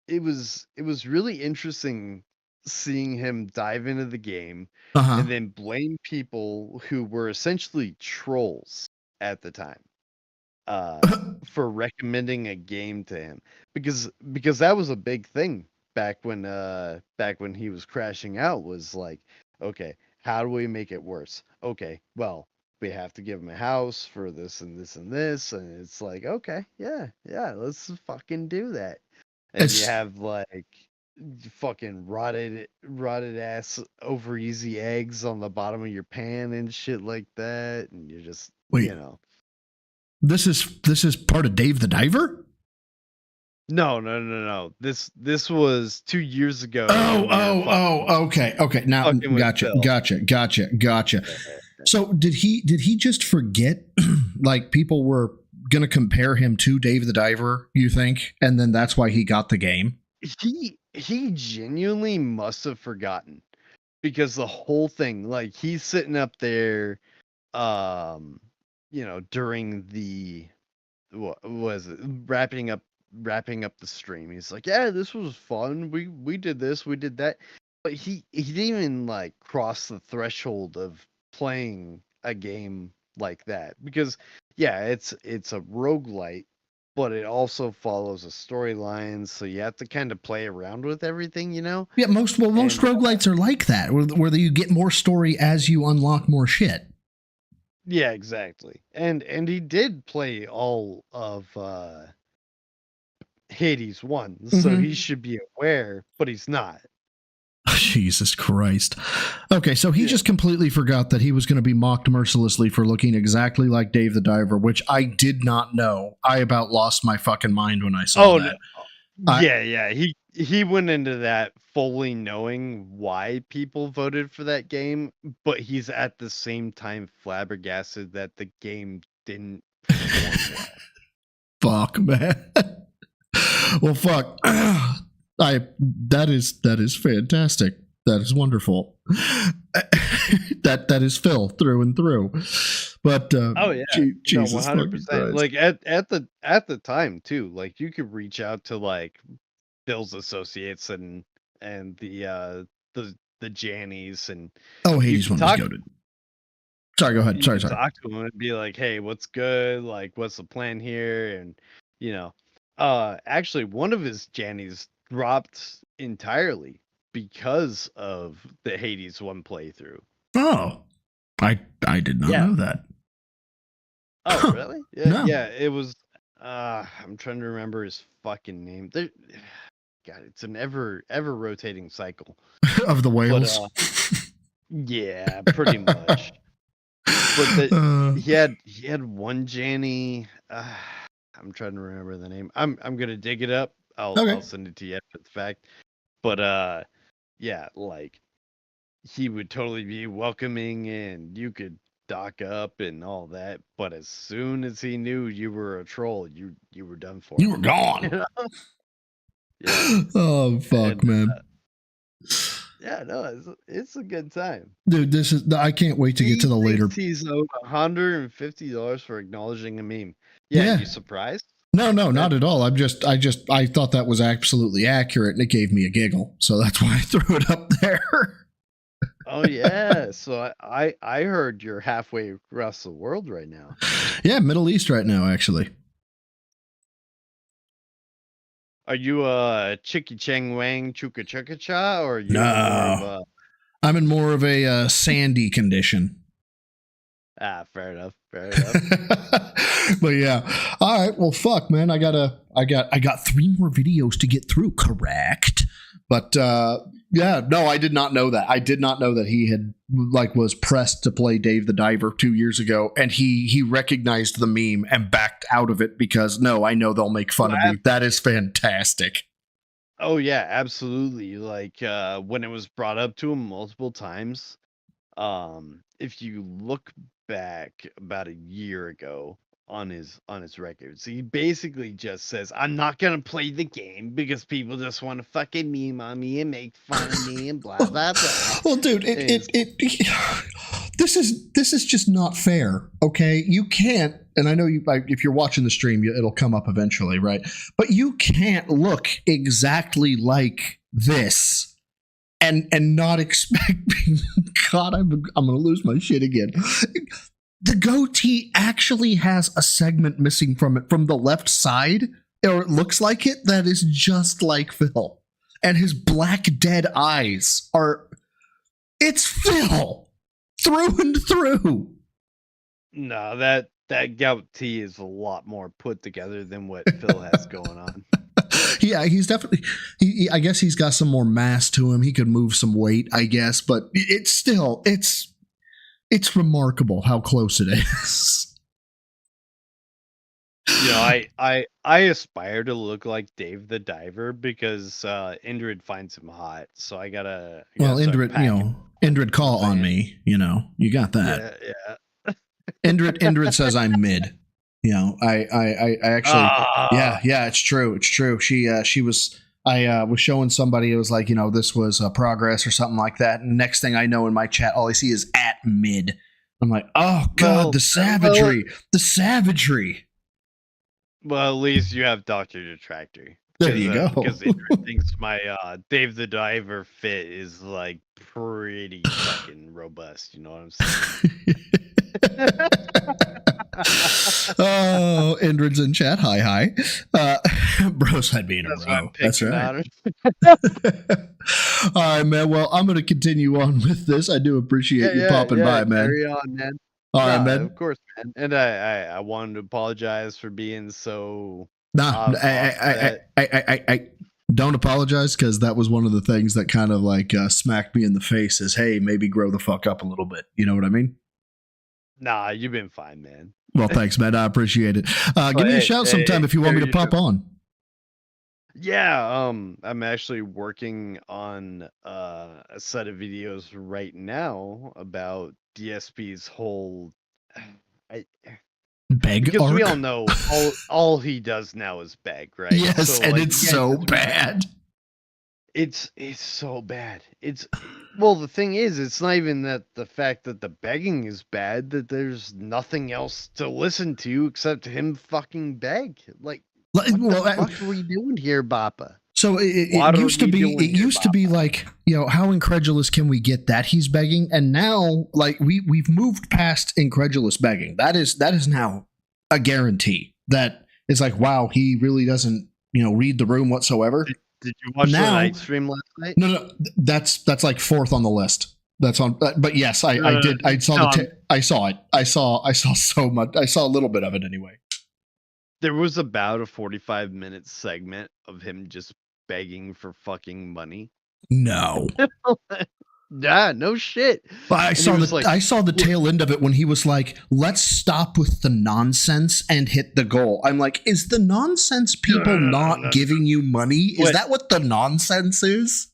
it was really interesting seeing him dive into the game Uh-huh. and then blame people who were essentially trolls at the time for recommending a game to him because that was a big thing back when he was crashing out was like, okay, how do we make it worse? Okay, well, we have to give him a house for this and this and this, and it's like, okay, yeah, let's fucking do that. And you It's have like fucking rotted ass over easy eggs on the bottom of your pan and shit like that, and you're just wait. you know. This is part of Dave the Diver? No. This was 2 years ago. Okay. Now fucking with Phil. Gotcha. So did he just forget like people were gonna compare him to Dave the Diver, you think? And then that's why he got the game? He genuinely must have forgotten because the whole thing, like he's sitting up there during the what was it wrapping up the stream. He's like, yeah, this was fun, we did this, we did that, but he didn't even like cross the threshold of playing a game like that because yeah, it's a roguelite, but it also follows a storyline, so you have to kind of play around with everything, Yeah, most roguelites are like that, where you get more story as you unlock more shit. Yeah, exactly. And he did play all of Hades 1, so he should be aware, but he's not. Jesus Christ. Okay, so he just completely forgot that he was going to be mocked mercilessly for looking exactly like Dave the Diver, which I did not know. I about lost my fucking mind when I saw that. Yeah. He went into that fully knowing why people voted for that game, but he's at the same time flabbergasted that the game didn't perform well. Fuck, man. Well, fuck. That is fantastic. That is wonderful. that is Phil through and through. But oh yeah, Jesus, 100%. Like at the time too, like you could reach out to like Bill's associates and the Jannies and Hades one was goated. Sorry, go ahead. Sorry. Talk to him and be like, hey, what's good? Like, what's the plan here? And actually, one of his Jannies dropped entirely because of the Hades 1 playthrough. Oh, I did not know that. Oh, really? Yeah, No. Yeah, it was. I'm trying to remember his fucking name. God, it's an ever rotating cycle of the whales. Yeah, pretty much. But he had one Janny. I'm trying to remember the name. I'm gonna dig it up. I'll send it to you after the fact. But yeah, like he would totally be welcoming and you could dock up and all that. But as soon as he knew you were a troll, you were done for. You were gone. You know? Yeah. Oh fuck, man. Yeah, no, it's a good time, dude. I can't wait to get to the later. He's owed $150 for acknowledging a meme. Yeah, you surprised? No, not at all. I thought that was absolutely accurate, and it gave me a giggle, so that's why I threw it up there. Oh yeah, so I heard you're halfway across the world right now. Yeah, Middle East right now, actually. Are you a chicky chang wang chuka chuka cha, or are you? No, I'm in more of a sandy condition. Fair enough. But yeah, all right. Well, fuck, man. I got 3 more videos to get through. Correct. But yeah, no, I did not know that. I did not know that he had was pressed to play Dave the Diver 2 years ago, and he recognized the meme and backed out of it because no, I know they'll make fun of me. That is fantastic. Oh yeah, absolutely. Like when it was brought up to him multiple times, if you look back about a year ago on his records. He basically just says, "I'm not gonna play the game because people just want to fucking meme on me and make fun of me and blah blah blah." Well, dude, this is just not fair. Okay, you can't, and I know you. If you're watching the stream, it'll come up eventually, right? But you can't look exactly like this and not expect. God, I'm gonna lose my shit again. The goatee actually has a segment missing from it from the left side, or it looks like it, that is just like Phil. And his black dead eyes are... It's Phil! Through and through! No, that goatee is a lot more put together than what Phil has going on. Yeah, he's definitely... I guess he's got some more mass to him. He could move some weight, I guess. But it's still... It's remarkable how close it is. You know, I aspire to look like Dave the Diver because Indrid finds him hot. So I gotta Well, start Indrid, packing. Indrid call on me. You got that. Yeah. Indrid says I'm mid. I actually, yeah, it's true. It's true. She was, I was showing somebody, it was like, this was progress or something like that. And next thing I know in my chat, all I see is at mid. I'm like, oh God, the savagery. Well, at least you have Dr. Detractor. There you go. Because Indrid thinks my Dave the Diver fit is like pretty fucking robust. You know what I'm saying? Oh, Indrid's in chat. Hi. Bros, I'd be in a row. That's right. All right, man. Well, I'm going to continue on with this. I do appreciate you popping by, man. Carry on, man. All right, man. Of course, man. And I wanted to apologize for being so... Nah, I don't apologize, because that was one of the things that kind of like smacked me in the face is, hey, maybe grow the fuck up a little bit. You know what I mean? Nah, you've been fine, man. Well, thanks, man. I appreciate it. Give me a shout sometime if you want me to pop on. Yeah, I'm actually working on a set of videos right now about DSP's whole beg because arc? we all know all he does now is beg, right? Yes, So, and like, it's yeah, so bad. It's so bad. Well, the thing is, it's not even that the fact that the begging is bad, that there's nothing else to listen to except him fucking beg. Like, what the fuck are we doing here, Bappa? So it used to be like, how incredulous can we get that he's begging? And now, like, we've moved past incredulous begging. That is now a guarantee. That is like, wow, he really doesn't, read the room whatsoever. Did you watch the night stream last night? No, that's like fourth on the list. That's on, but yes, I did. I saw I saw it. I saw so much. I saw a little bit of it anyway. There was about a 45-minute segment of him just begging for fucking money. No. Yeah, no shit. But I saw the tail end of it when he was like, "Let's stop with the nonsense and hit the goal." I'm like, is the nonsense people not giving you money? Is that what the nonsense is?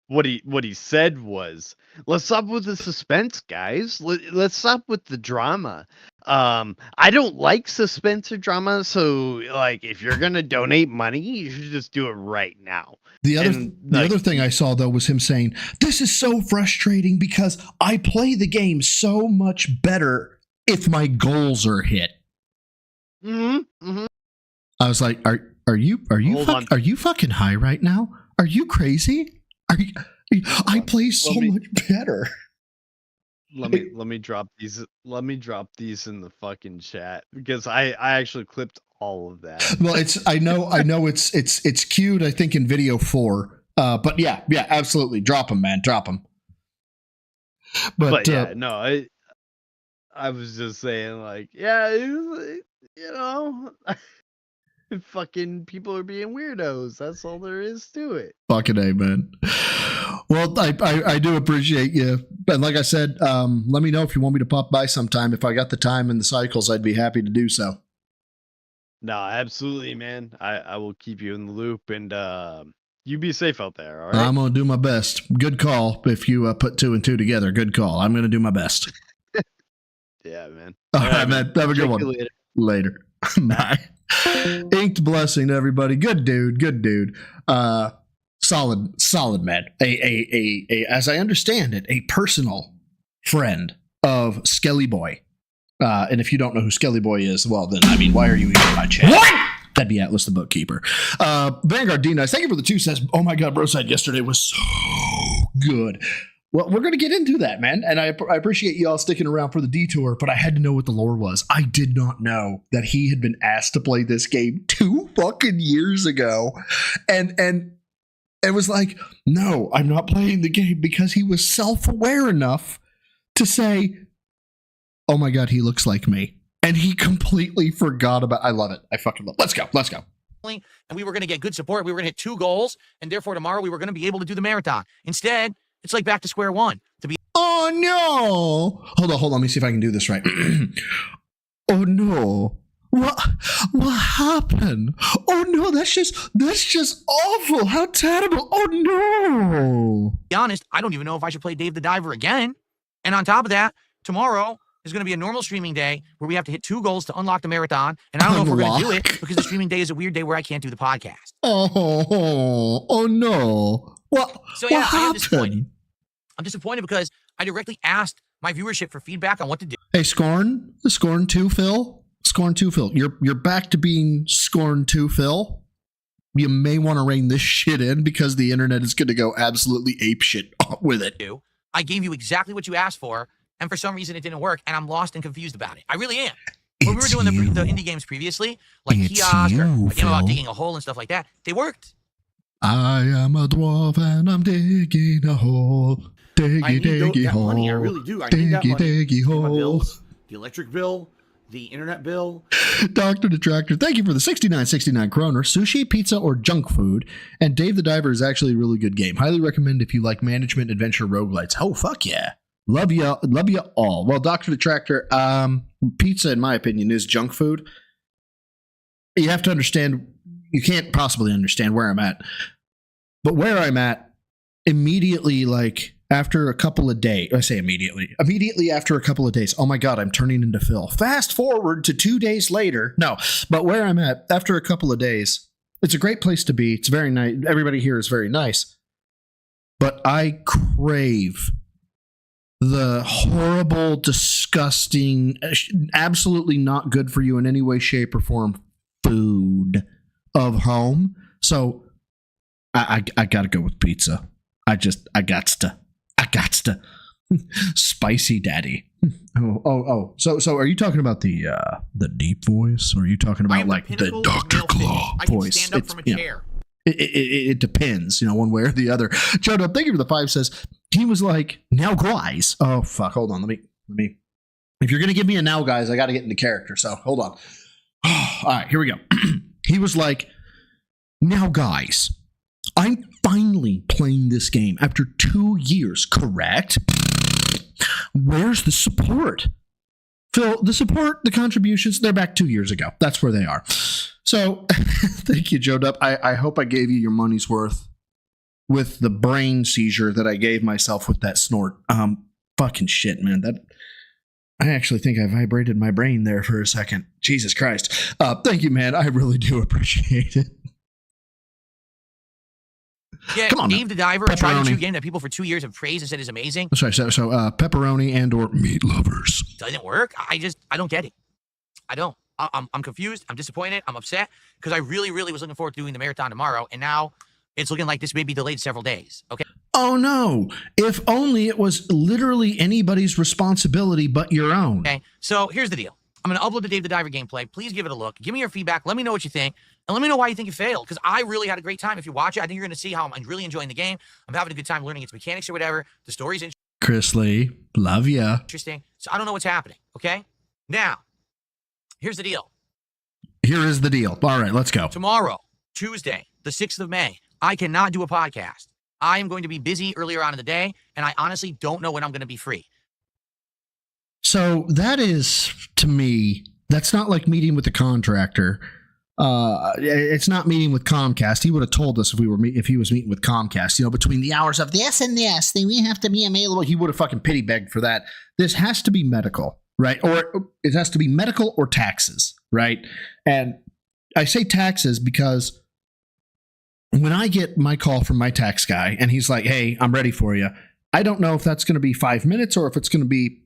What he said was, let's stop with the suspense, guys. Let's stop with the drama. I don't like suspense or drama, so like if you're gonna donate money, you should just do it right now. The other thing I saw though was him saying, "This is so frustrating because I play the game so much better if my goals are hit." Mm-hmm. I was like, "Are you fucking high right now? Are you crazy? I play so much better." Let me drop these. Let me drop these in the fucking chat because I actually clipped all of that. Well, I know it's queued, I think, in video 4. But yeah, absolutely, drop them, man, drop them. But yeah, no, I was just saying, like, yeah, fucking people are being weirdos. That's all there is to it. Fucking A, man. Well, I do appreciate you. And like I said, let me know if you want me to pop by sometime. If I got the time and the cycles, I'd be happy to do so. No, absolutely, man. I will keep you in the loop, and you be safe out there, all right? I'm going to do my best. Good call if you put 2 and 2 together. Good call. I'm going to do my best. Yeah, man. All right, man. Have a good Check one. you Later. Bye. Inked blessing to everybody. Good dude. Good dude. Solid man. A as I understand it, a personal friend of Skelly Boy. And if you don't know who Skelly Boy is, well, then, I mean, why are you even in my chat? What? That'd be Atlas the Bookkeeper. Vanguard D-Nice, thank you for the 2 says, oh my God, Broside yesterday was so good. Well, we're going to get into that, man. And I appreciate you all sticking around for the detour, but I had to know what the lore was. I did not know that he had been asked to play this game 2 fucking years ago. And it was like, no, I'm not playing the game, because he was self-aware enough to say, oh my God, he looks like me. And he completely forgot about. I love it. I fucking love it. Let's go. And we were going to get good support. We were going to hit 2 goals, and therefore tomorrow we were going to be able to do the marathon. Instead, it's like back to square one. Oh no! Hold on. Let me see if I can do this right. Oh no! What happened? Oh no! That's just awful. How terrible! Oh no! To be honest, I don't even know if I should play Dave the Diver again. And on top of that, tomorrow is going to be a normal streaming day where we have to hit 2 goals to unlock the marathon. And I don't know if we're going to do it, because the streaming day is a weird day where I can't do the podcast. Oh no! What happened? I'm disappointed because I directly asked my viewership for feedback on what to do. Hey, Scorn 2 Phil. You're back to being Scorn 2 Phil. You may want to rein this shit in, because the internet is going to go absolutely apeshit with it. I gave you exactly what you asked for, and for some reason it didn't work, and I'm lost and confused about it. I really am. When we were doing the indie games previously, like Kiosk or a game about digging a hole and stuff like that, they worked. I am a dwarf and I'm digging a hole. Diggy hole. Money. I really do. I need that money. Diggy My hole. bills, the electric bill, the internet bill. Dr. Detractor, thank you for the 69.69 kroner. Sushi, pizza, or junk food. And Dave the Diver is actually a really good game. Highly recommend if you like management adventure roguelites. Oh, fuck yeah. Love you all. Well, Dr. Detractor, pizza, in my opinion, is junk food. You have to understand, you can't possibly understand where I'm at. But where I'm at, immediately, like, after a couple of days, I say immediately after a couple of days, oh my God, I'm turning into Phil. Fast forward to 2 days later. No, but where I'm at, after a couple of days, it's a great place to be. It's very nice. Everybody here is very nice. But I crave the horrible, disgusting, absolutely not good for you in any way, shape, or form food of home. So I got to go with pizza. I got to. Spicy Daddy. Oh. So are you talking about the deep voice, or are you talking about like the Dr. Claw voice? Stand up from a chair. It depends, one way or the other. Jodo, thank you for the 5 says. He was like, now guys. Oh fuck, hold on. Let me. If you're gonna give me a now guys, I got to get into character. So hold on. All right, here we go. He was like, now guys, I'm finally playing this game after 2 years, correct? Where's the support? Phil, the support, the contributions, they're back 2 years ago. That's where they are. So, thank you, Joe Dup. I hope I gave you your money's worth with the brain seizure that I gave myself with that snort. Fucking shit, man. I actually think I vibrated my brain there for a second. Jesus Christ. Thank you, man. I really do appreciate it. Yeah, come on, Dave the Diver, a tried and true game that people for 2 years have praised and said is amazing. Sorry, so pepperoni and or meat lovers. Doesn't work. I don't get it. I don't. I'm confused. I'm disappointed. I'm upset because I really, really was looking forward to doing the marathon tomorrow, and now it's looking like this may be delayed several days. Okay. Oh no! If only it was literally anybody's responsibility but your own. Okay. So here's the deal. I'm going to upload the Dave the Diver gameplay. Please give it a look. Give me your feedback. Let me know what you think. And let me know why you think you failed, because I really had a great time. If you watch it, I think you're going to see how I'm really enjoying the game. I'm having a good time learning its mechanics or whatever. The story's interesting. Chris Lee, love ya. Interesting. So I don't know what's happening, okay? Now, here's the deal. Here is the deal. All right, let's go. Tomorrow, Tuesday, the 6th of May, I cannot do a podcast. I am going to be busy earlier on in the day, and I honestly don't know when I'm going to be free. So that is, to me, that's not like meeting with the contractor. It's not meeting with Comcast. He would have told us if he was meeting with Comcast, between the hours of this and this, then we have to be available. He would have fucking pity begged for that. This has to be medical. right? Or it has to be medical or taxes, right? And I say taxes because when I get my call from my tax guy and he's like, hey, I'm ready for you, I don't know if that's going to be 5 minutes or if it's going to be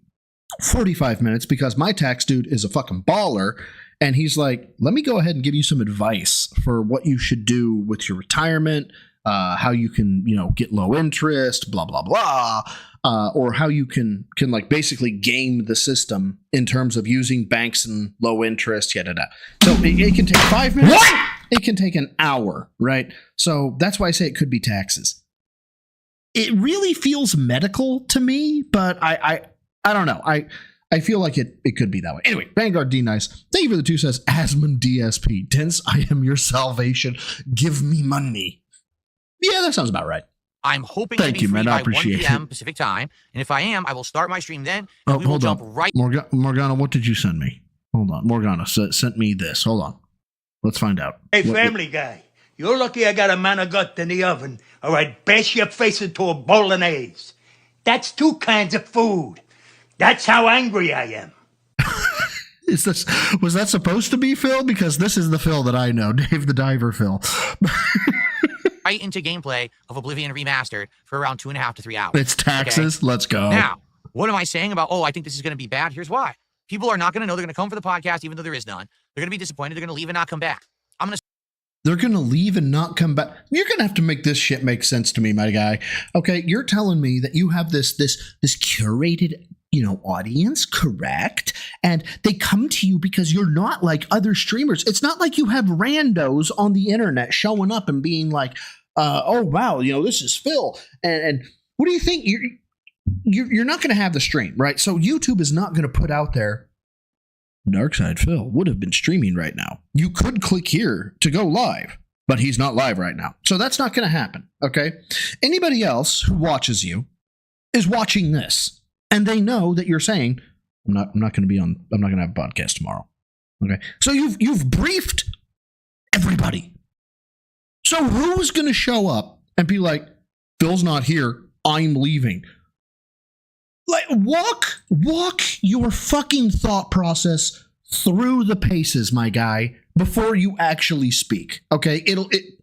45 minutes because my tax dude is a fucking baller. And he's like, let me go ahead and give you some advice for what you should do with your retirement, how you can, get low interest, blah, blah, blah. Or how you can like basically game the system in terms of using banks and low interest, yada, yada. So it can take 5 minutes. What? It can take an hour, right? So that's why I say it could be taxes. It really feels medical to me, but I don't know. I feel like it could be that way. Anyway, Vanguard D Nice, thank you for the 2 says, Asmon DSP. Dense, I am your salvation. Give me money. Yeah, that sounds about right. I'm hoping Thank to be you, free man. I by 1 appreciate p.m. it. Pacific time. And if I am, I will start my stream then. And we will Hold jump on. right Morgana, what did you send me? Hold on. Morgana sent me this. Hold on. Let's find out. Hey, Family Guy, you're lucky I got a man of gut in the oven, or I'd bash your face into a bolognese. That's 2 kinds of food. That's how angry I am. Was that supposed to be Phil? Because this is the Phil that I know, Dave the Diver Phil. right into gameplay of Oblivion Remastered for around 2.5 to 3 hours. It's taxes. Okay? Let's go. Now, what am I saying about, I think this is going to be bad? Here's why. People are not going to know. They're going to come for the podcast, even though there is none. They're going to be disappointed. They're going to leave and not come back. They're going to leave and not come back. You're going to have to make this shit make sense to me, my guy. Okay, you're telling me that you have this curated, audience, correct? And they come to you because you're not like other streamers. It's not like you have randos on the internet showing up and being like, oh, wow, this is Phil. And what do you think? You're not going to have the stream, right? So YouTube is not going to put out there, Darkside Phil would have been streaming right now. You could click here to go live, but he's not live right now. So that's not going to happen, okay? Anybody else who watches you is watching this, and they know that you're saying, I'm not going to have a podcast tomorrow. Okay? So you've briefed everybody. So who's going to show up and be like, Phil's not here, I'm leaving? Like, walk your fucking thought process through the paces, my guy, before you actually speak. Okay,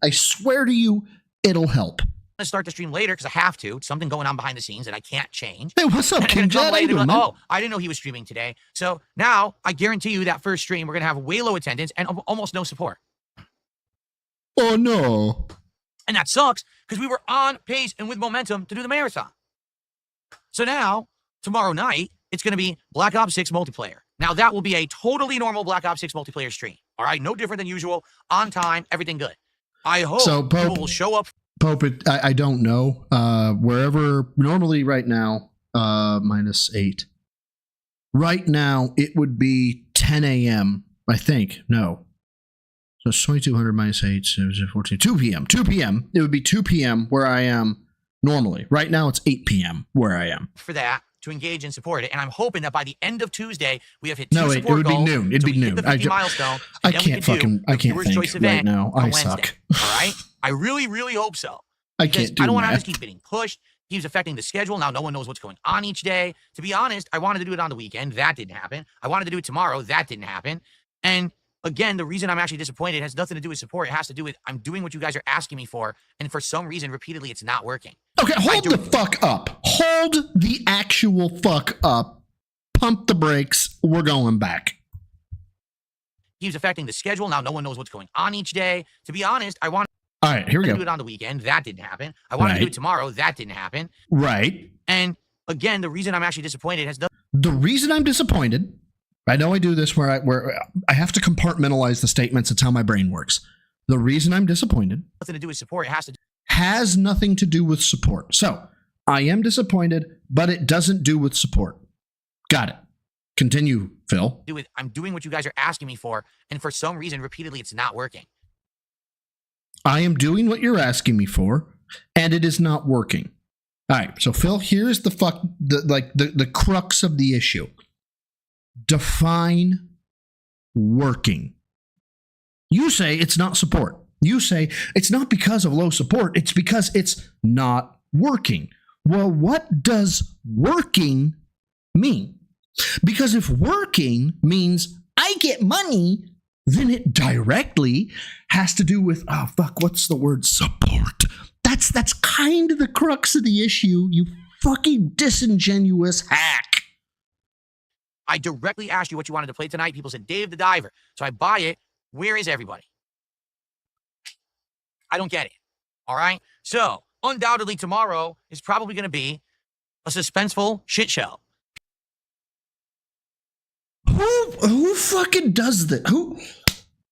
I swear to you, it'll help. I'm gonna start the stream later because I have to. It's something going on behind the scenes that I can't change. Hey, what's up, King Jad? How you doing, man? I didn't know he was streaming today. So now I guarantee you that first stream we're gonna have way low attendance and almost no support. Oh no! And that sucks because we were on pace and with momentum to do the marathon. So now, tomorrow night, it's going to be Black Ops 6 multiplayer. Now, that will be a totally normal Black Ops 6 multiplayer stream. All right? No different than usual. On time. Everything good. I hope people will show up. Pope, I don't know. Wherever, normally right now, -8. Right now, it would be 10 a.m., I think. No. So it's 2200 -8, 14, 2 p.m. 2 p.m. It would be 2 p.m. where I am normally. Right now, it's 8 p.m. where I am. For that, to engage and support it. And I'm hoping that by the end of Tuesday, we have hit 2 it support would goals. be noon. It'd be noon. Milestone, I can't think right now. I suck. All right? I really, really hope so. I can't do I don't want to math. just keep getting pushed. Keeps affecting the schedule. Now no one knows what's going on each day. To be honest, I wanted to do it on the weekend. That didn't happen. I wanted to do it tomorrow. That didn't happen. And again, the reason I'm actually disappointed has nothing to do with support. It has to do with I'm doing what you guys are asking me for. And for some reason, repeatedly, it's not working. Okay, hold the fuck up. Hold the actual fuck up. Pump the brakes. We're going back. Keeps affecting the schedule. Now no one knows what's going on each day. To be honest, I wanted All right, here we to go. do it on the weekend. That didn't happen. I wanted to do it tomorrow. That didn't happen. Right. And again, the reason I'm actually disappointed has nothing. The reason I'm disappointed, I know I do this where I have to compartmentalize the statements. It's how my brain works. The reason I'm disappointed Nothing to do with support. It has nothing to do with support. So I am disappointed, but it doesn't do with support. Got it. Continue, Phil. I'm doing what you guys are asking me for, and for some reason, repeatedly, it's not working. I am doing what you're asking me for, and it is not working. All right, so Phil, here's the crux of the issue. Define working. You say it's not support. You say it's not because of low support. It's because it's not working. Well, what does working mean? Because if working means I get money, then it directly has to do with, oh, fuck, what's the word? Support. That's kind of the crux of the issue, you fucking disingenuous hack. I directly asked you what you wanted to play tonight. People said Dave the Diver. So I buy it. Where is everybody? I don't get it. All right? So, undoubtedly tomorrow is probably going to be a suspenseful shit show. Who fucking does that?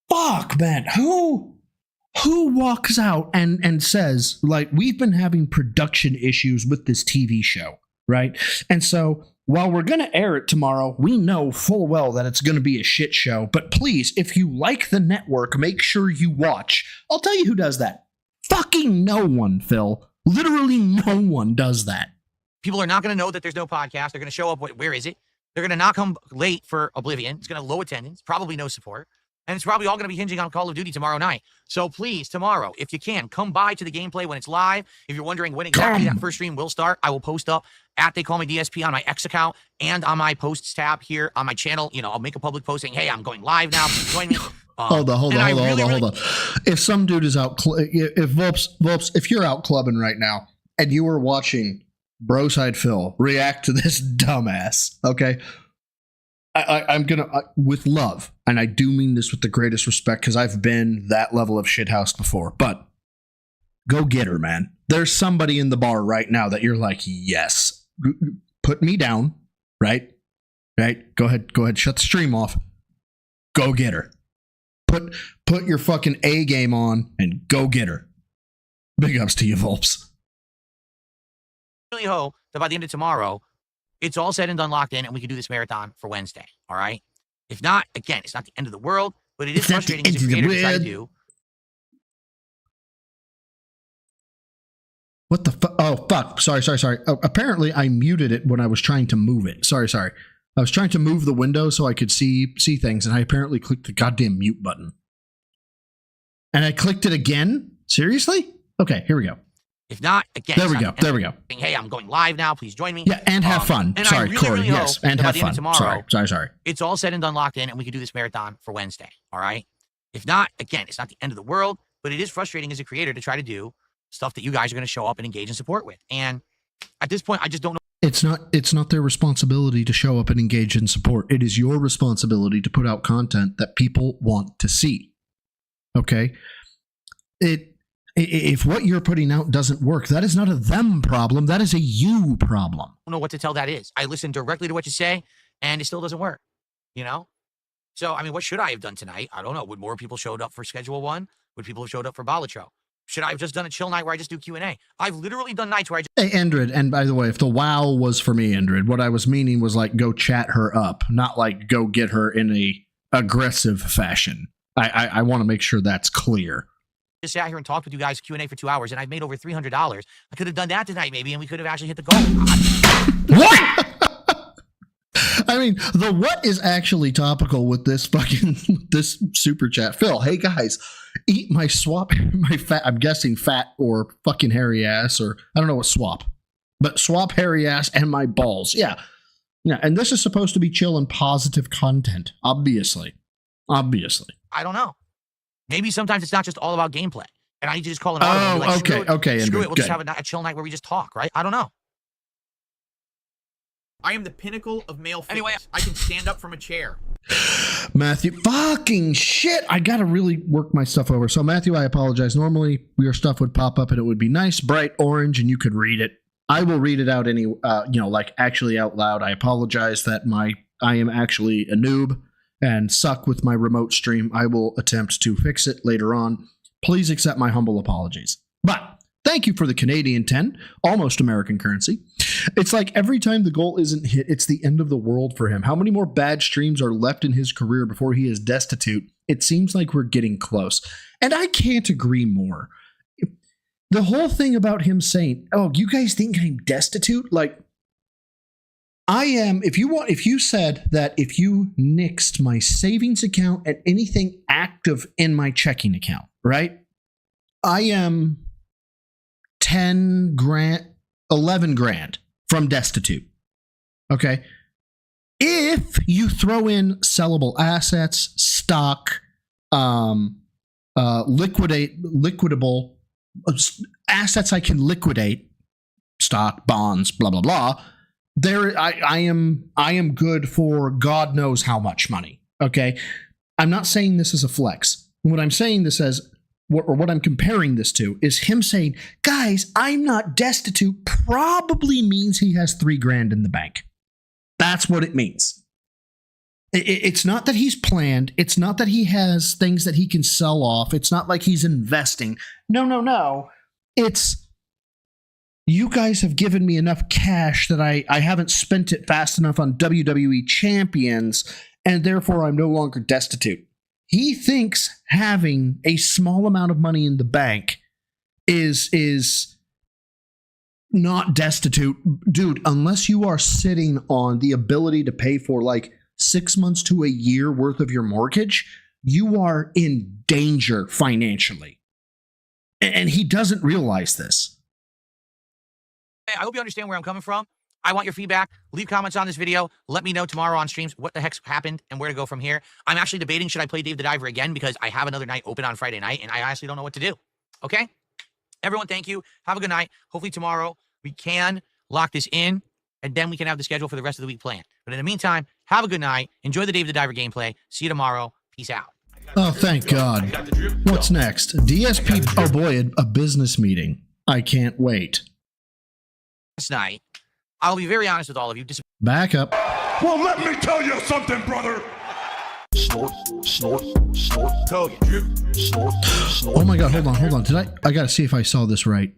Fuck, man. Who walks out and says, like, we've been having production issues with this TV show, right? And so while we're going to air it tomorrow, we know full well that it's going to be a shit show. But please, if you like the network, make sure you watch. I'll tell you who does that. Fucking no one, Phil. Literally no one does that. People are not going to know that there's no podcast. They're going to show up. Where is it? They're going to not come late for Oblivion. It's going to low attendance, probably no support. And it's probably all going to be hinging on Call of Duty tomorrow night. So please, tomorrow, if you can, come by to the gameplay when it's live. If you're wondering when exactly that first stream will start, I will post up at They Call Me DSP on my X account and on my posts tab here on my channel. You know, I'll make a public post saying, hey, I'm going live now. Please join me. Hold on. If some dude is out, if Volps, if you're out clubbing right now and you were watching Broside Phil react to this dumbass, okay? I'm gonna, with love, and I do mean this with the greatest respect because I've been that level of shithouse before, but go get her, man. There's somebody in the bar right now that you're like, yes, put me down, right? Go ahead, shut the stream off. Go get her. Put your fucking A game on and go get her. Big ups to you, Volps. I really hope that by the end of tomorrow, it's all said and done, locked in, and we can do this marathon for Wednesday. All right. If not, again, it's not the end of the world, but it is frustrating as a creator to try to do. What the fuck? Oh, fuck. Sorry. Oh, apparently, I muted it when I was trying to move it. Sorry. I was trying to move the window so I could see things, and I apparently clicked the goddamn mute button. And I clicked it again? Seriously? Okay, here we go. If not, again, there we go. Hey, I'm going live now. Please join me. Yeah, and have fun. And sorry, really, Corey. Really yes, and have fun. Tomorrow, sorry. It's all said and done, locked in, and we can do this marathon for Wednesday. All right. If not, again, it's not the end of the world, but it is frustrating as a creator to try to do stuff that you guys are going to show up and engage and support with. And at this point, I just don't know. It's not their responsibility to show up and engage in support. It is your responsibility to put out content that people want to see. Okay? If what you're putting out doesn't work, that is not a them problem. That is a you problem. I don't know what to tell that is. I listen directly to what you say, and it still doesn't work. You know? So, I mean, what should I have done tonight? I don't know. Would more people showed up for Schedule 1? Would people have showed up for Balatro? Should I have just done a chill night where I just do Q&A? I've literally done nights where I just... Hey, Endred, and by the way, if the wow was for me, Endred, what I was meaning was like go chat her up, not like go get her in a aggressive fashion. I want to make sure that's clear. Just sat here and talked with you guys Q&A for 2 hours, and I've made over $300. I could have done that tonight maybe, and we could have actually hit the goal. What? I mean, the what is actually topical with this this super chat. Phil, hey guys, eat my fat, I'm guessing fat or fucking hairy ass, or I don't know what swap, but swap hairy ass and my balls. Yeah. And this is supposed to be chill and positive content. Obviously. I don't know. Maybe sometimes it's not just all about gameplay, and I need to just call an audible. Oh, like, okay. Screw Andrew, it. We'll just have a chill night where we just talk, right? I don't know. I am the pinnacle of male fitness. Anyway, I can stand up from a chair. Matthew, fucking shit. I gotta really work my stuff over. So Matthew, I apologize. Normally your stuff would pop up and it would be nice, bright orange, and you could read it. I will read it out like actually out loud. I apologize that I am actually a noob and suck with my remote stream. I will attempt to fix it later on. Please accept my humble apologies. But thank you for the Canadian 10, almost American currency. It's like every time the goal isn't hit, it's the end of the world for him. How many more bad streams are left in his career before he is destitute? It seems like we're getting close. And I can't agree more. The whole thing about him saying, oh, you guys think I'm destitute? Like, I am, if you said that if you nixed my savings account and anything active in my checking account, right? I am 10 grand, 11 grand from destitute. Okay. If you throw in sellable assets, stock, liquidable assets I can liquidate, stock, bonds, blah blah blah. I am good for God knows how much money. Okay, I'm not saying this is a flex. What I'm saying this as, or what I'm comparing this to, is him saying, "Guys, I'm not destitute." Probably means he has $3,000 in the bank. That's what it means. It's not that he's planned. It's not that he has things that he can sell off. It's not like he's investing. No. It's, you guys have given me enough cash that I haven't spent it fast enough on WWE champions, and therefore I'm no longer destitute. He thinks having a small amount of money in the bank is not destitute. Dude, unless you are sitting on the ability to pay for like 6 months to a year worth of your mortgage, you are in danger financially. And he doesn't realize this. I hope you understand where I'm coming from. I want your feedback. Leave comments on this video. Let me know tomorrow on streams what the heck's happened and where to go from here. I'm actually debating, should I play Dave the Diver again, because I have another night open on Friday night and I honestly don't know what to do. Okay? Everyone, thank you. Have a good night. Hopefully tomorrow we can lock this in and then we can have the schedule for the rest of the week planned. But in the meantime, have a good night. Enjoy the Dave the Diver gameplay. See you tomorrow. Peace out. Oh, thank God. What's next? DSP. Oh boy, a business meeting. I can't wait. Last night, I'll be very honest with all of you. Back up. Well, let me tell you something, brother. Snort, snort, snort, Cody. Drip, snort, snort. Oh my God, hold on. I gotta see if I saw this right.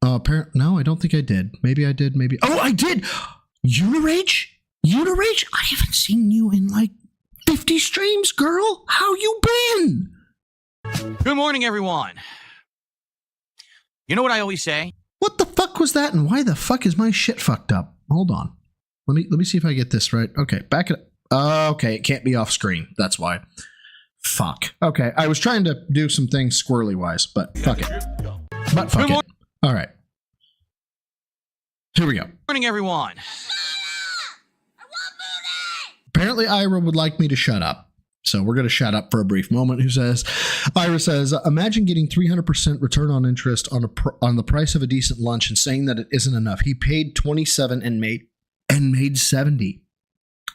No, I don't think I did. Maybe I did, maybe. Oh, I did! Unirage? I haven't seen you in like 50 streams, girl. How you been? Good morning, everyone. You know what I always say? What the fuck was that, and why the fuck is my shit fucked up? Hold on. Let me see if I get this right. Okay, back it up. Okay, it can't be off screen. That's why. Fuck. Okay, I was trying to do some things squirrely wise, but fuck it. But fuck it. All right. Here we go. Good morning, everyone. Apparently, Ira would like me to shut up. So we're going to shut up for a brief moment. Ira says, imagine getting 300% return on interest on the price of a decent lunch and saying that it isn't enough. He paid 27 and made 70.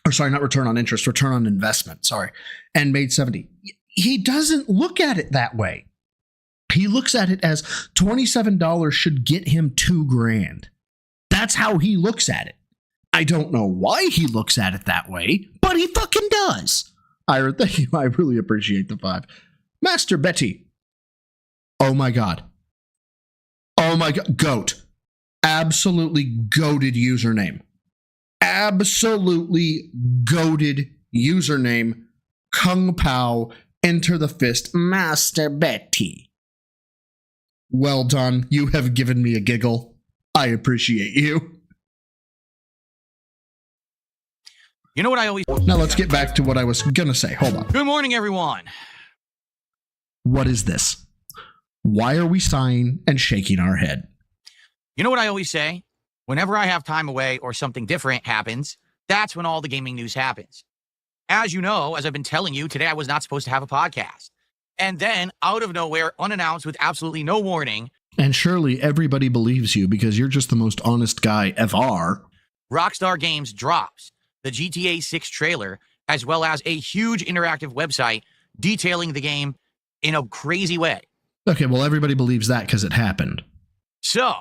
Or sorry, not return on interest, return on investment. Sorry. And made 70. He doesn't look at it that way. He looks at it as $27 should get him $2,000. That's how he looks at it. I don't know why he looks at it that way, but he fucking does. Ira, thank you. I really appreciate the 5. Master Betty. Oh my God. Oh my God. Goat. Absolutely goated username. Absolutely goated username. Kung Pao. Enter the fist. Master Betty. Well done. You have given me a giggle. I appreciate you. You know what I always... Now let's get back to what I was going to say. Hold on. Good morning, everyone. What is this? Why are we sighing and shaking our head? You know what I always say? Whenever I have time away or something different happens, that's when all the gaming news happens. As you know, as I've been telling you, today I was not supposed to have a podcast. And then, out of nowhere, unannounced with absolutely no warning... And surely everybody believes you because you're just the most honest guy ever. Rockstar Games drops the GTA 6 trailer, as well as a huge interactive website detailing the game in a crazy way. Okay, well, everybody believes that because it happened. So,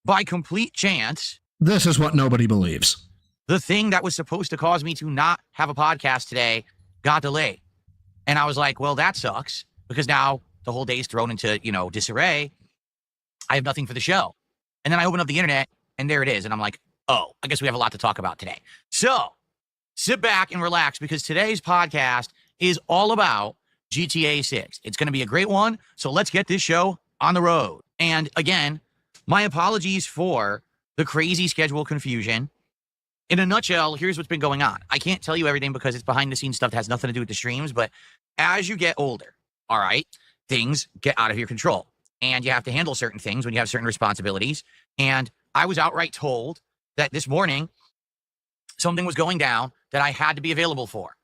by complete chance... This is what nobody believes. The thing that was supposed to cause me to not have a podcast today got delayed. And I was like, well, that sucks, because now the whole day is thrown into, disarray. I have nothing for the show. And then I open up the internet, and there it is. And I'm like, oh, I guess we have a lot to talk about today. So, sit back and relax, because today's podcast is all about GTA 6. It's going to be a great one, so let's get this show on the road. And again, my apologies for the crazy schedule confusion. In a nutshell, here's what's been going on. I can't tell you everything because it's behind-the-scenes stuff that has nothing to do with the streams, but as you get older, all right, things get out of your control. And you have to handle certain things when you have certain responsibilities. And I was outright told that this morning something was going down that I had to be available for.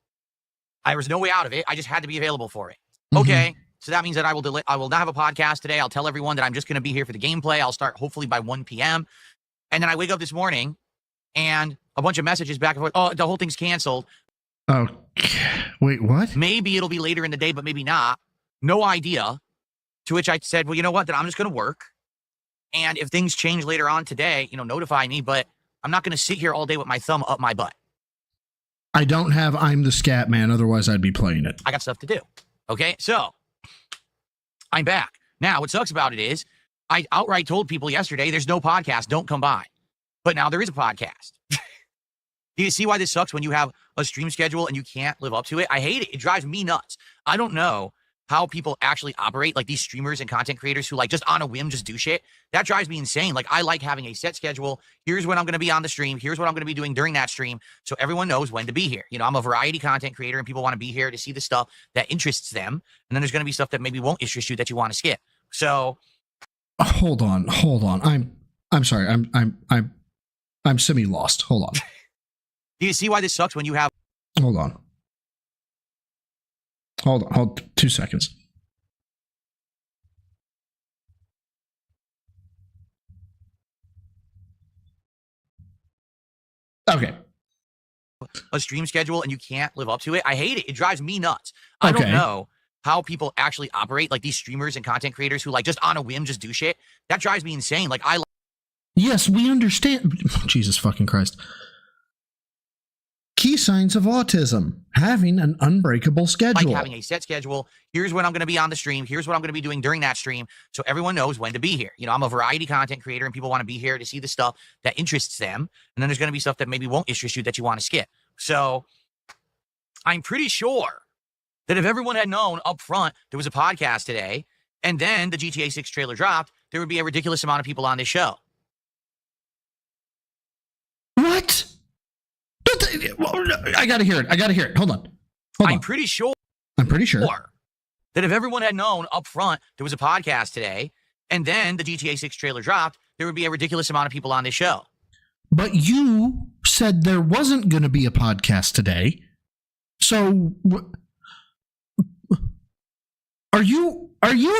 There was no way out of it. I just had to be available for it. Okay, so that means that I will not have a podcast today. I'll tell everyone that I'm just going to be here for the gameplay. I'll start hopefully by 1 p.m. And then I wake up this morning and a bunch of messages back and forth. Oh, the whole thing's canceled. Oh, wait, what? Maybe it'll be later in the day, but maybe not. No idea. To which I said, well, you know what? Then I'm just going to work. And if things change later on today, notify me. But I'm not going to sit here all day with my thumb up my butt. I don't have I'm the Scat Man. Otherwise, I'd be playing it. I got stuff to do. Okay, so I'm back. Now, what sucks about it is I outright told people yesterday, there's no podcast. Don't come by. But now there is a podcast. Do you see why this sucks when you have a stream schedule and you can't live up to it? I hate it. It drives me nuts. I don't know how people actually operate, like these streamers and content creators who just on a whim just do shit. That drives me insane. Like, I like having a set schedule. Here's when I'm going to be on the stream. Here's what I'm going to be doing during that stream, so everyone knows when to be here. I'm a variety content creator and people want to be here to see the stuff that interests them. And then there's going to be stuff that maybe won't interest you that you want to skip. So hold on. I'm sorry. I'm semi lost. Hold on. Do you see why this sucks when you have Hold on. Hold 2 seconds. Okay. a stream schedule and you can't live up to it? I hate it. It drives me nuts. I don't know how people actually operate, like these streamers and content creators who just on a whim just do shit. That drives me insane. Yes, we understand. Jesus fucking Christ. Key signs of autism: having an unbreakable schedule. Like having a set schedule. Here's when I'm going to be on the stream. Here's what I'm going to be doing during that stream, so everyone knows when to be here. I'm a variety content creator and people want to be here to see the stuff that interests them. And then there's going to be stuff that maybe won't interest you that you want to skip. So I'm pretty sure that if everyone had known up front there was a podcast today and then the GTA 6 trailer dropped, there would be a ridiculous amount of people on this show. What? I gotta hear it. Hold on. I'm pretty sure that if everyone had known up front there was a podcast today and then the GTA 6 trailer dropped, there would be a ridiculous amount of people on this show. But you said there wasn't going to be a podcast today. So are you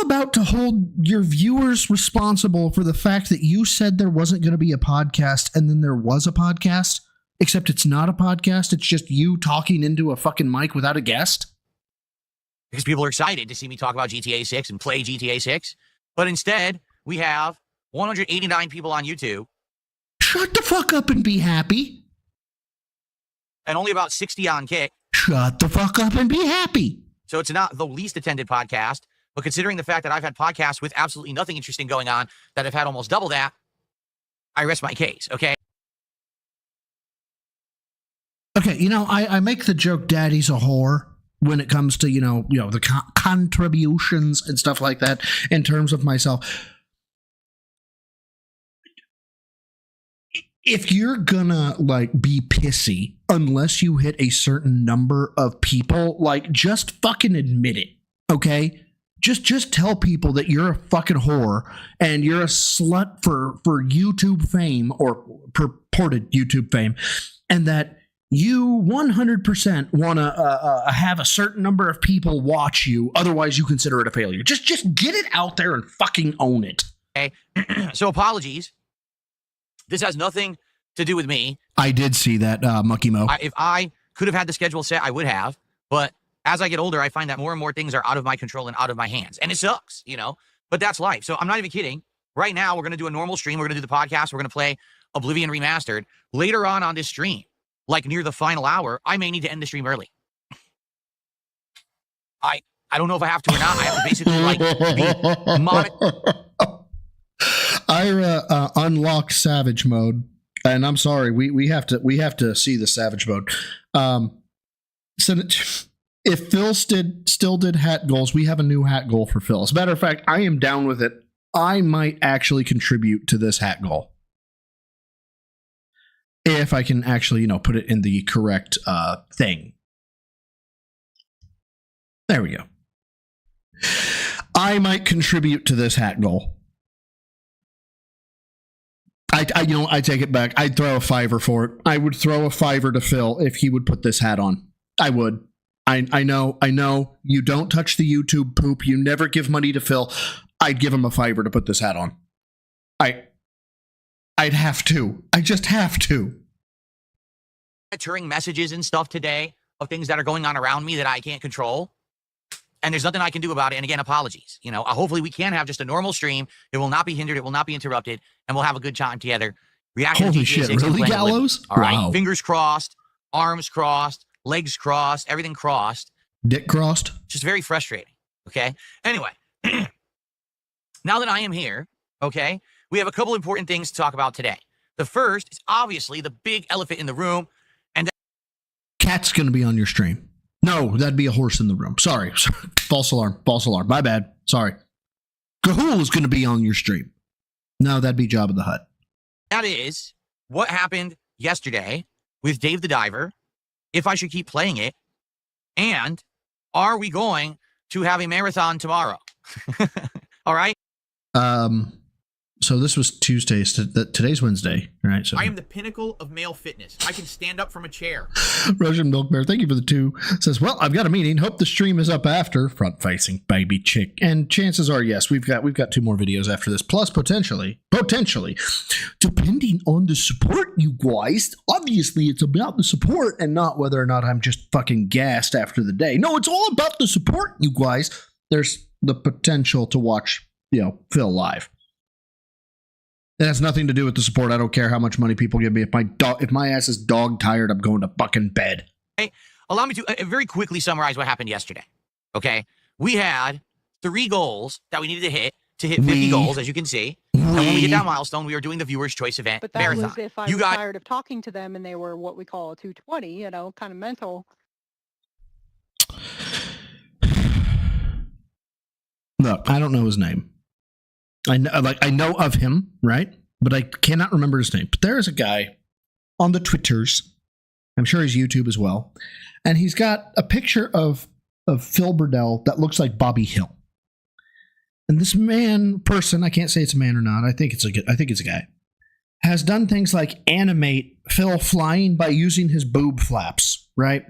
about to hold your viewers responsible for the fact that you said there wasn't going to be a podcast and then there was a podcast? Except it's not a podcast. It's just you talking into a fucking mic without a guest. Because people are excited to see me talk about GTA 6 and play GTA 6. But instead, we have 189 people on YouTube. Shut the fuck up and be happy. And only about 60 on Kick. Shut the fuck up and be happy. So it's not the least attended podcast. But considering the fact that I've had podcasts with absolutely nothing interesting going on that have had almost double that, I rest my case, okay? Okay, I make the joke daddy's a whore when it comes to, the contributions and stuff like that in terms of myself. If you're gonna, be pissy unless you hit a certain number of people, just fucking admit it, okay? Just tell people that you're a fucking whore and you're a slut for YouTube fame or purported YouTube fame, and that you 100% want to have a certain number of people watch you. Otherwise, you consider it a failure. Just get it out there and fucking own it. Okay. So apologies. This has nothing to do with me. I did see that, Mucky Mo. If I could have had the schedule set, I would have. But as I get older, I find that more and more things are out of my control and out of my hands. And it sucks, But that's life. So I'm not even kidding. Right now, we're going to do a normal stream. We're going to do the podcast. We're going to play Oblivion Remastered. Later on this stream, near the final hour, I may need to end the stream early. I don't know if I have to or not. I have to basically be Ira unlocked Savage mode, and I'm sorry, we have to see the Savage mode. So if Phil still did hat goals, we have a new hat goal for Phil. As a matter of fact, I am down with it. I might actually contribute to this hat goal. If I can actually, put it in the correct thing. There we go. I might contribute to this hat goal. I take it back. I'd throw a $5 for it. I would throw a $5 to Phil if he would put this hat on. I would. I know. You don't touch the YouTube poop. You never give money to Phil. I'd give him a $5 to put this hat on. I'd have to. I just have to. Monitoring messages and stuff today of things that are going on around me that I can't control. And there's nothing I can do about it. And again, apologies. Hopefully we can have just a normal stream. It will not be hindered. It will not be interrupted. And we'll have a good time together. Reaction Holy to GTA shit, 6 and really, playing the Gallows? Limit. All right. Wow. Fingers crossed, arms crossed, legs crossed, everything crossed. Dick crossed? Just very frustrating. Okay. Anyway, now that I am here, okay, we have a couple important things to talk about today. The first is obviously the big elephant in the room. And Cat's going to be on your stream. No, that'd be a horse in the room. Sorry. False alarm. My bad. Sorry. Gahul is going to be on your stream. No, that'd be Jabba the Hutt. that is what happened yesterday with Dave the Diver, if I should keep playing it, and are we going to have a marathon tomorrow? All right. So this was Tuesday. Today's Wednesday, right? So I am the pinnacle of male fitness. I can stand up from a chair. Russian Milk Bear, thank you for the 2. Says, well, I've got a meeting. Hope the stream is up after. Front facing baby chick. And chances are, yes, we've got 2 more videos after this. Plus, potentially, depending on the support, you guys. Obviously, it's about the support and not whether or not I'm just fucking gassed after the day. No, it's all about the support, you guys. There's the potential to watch, Phil live. It has nothing to do with the support. I don't care how much money people give me. If my ass is dog tired, I'm going to fucking bed. Okay. Allow me to very quickly summarize what happened yesterday. Okay. We had 3 goals that we needed to hit 50 goals, as you can see. And when we hit that milestone, we were doing the viewer's choice event But that marathon. was if I was tired of talking to them and they were what we call a 220, kind of mental. Look, I don't know his name. I know of him, right? But I cannot remember his name. But there is a guy on the Twitters. I'm sure he's YouTube as well. And he's got a picture of Phil Burdell that looks like Bobby Hill. And this person, I can't say it's a man or not. I think it's a guy. Has done things like animate Phil flying by using his boob flaps, right?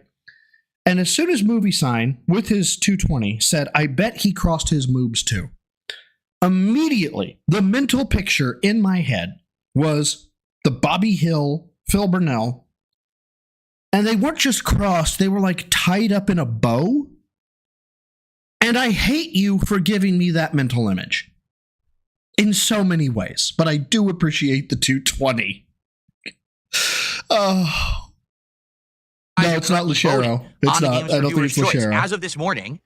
And as soon as Movie Sign with his 220 said, I bet he crossed his moobs too. Immediately, the mental picture in my head was the Bobby Hill, Phil Burnell, and they weren't just crossed, they were like tied up in a bow. And I hate you for giving me that mental image in so many ways, but I do appreciate the 220. Oh. No, it's not Lucero. It's not. I don't think it's Lucero. As of this morning,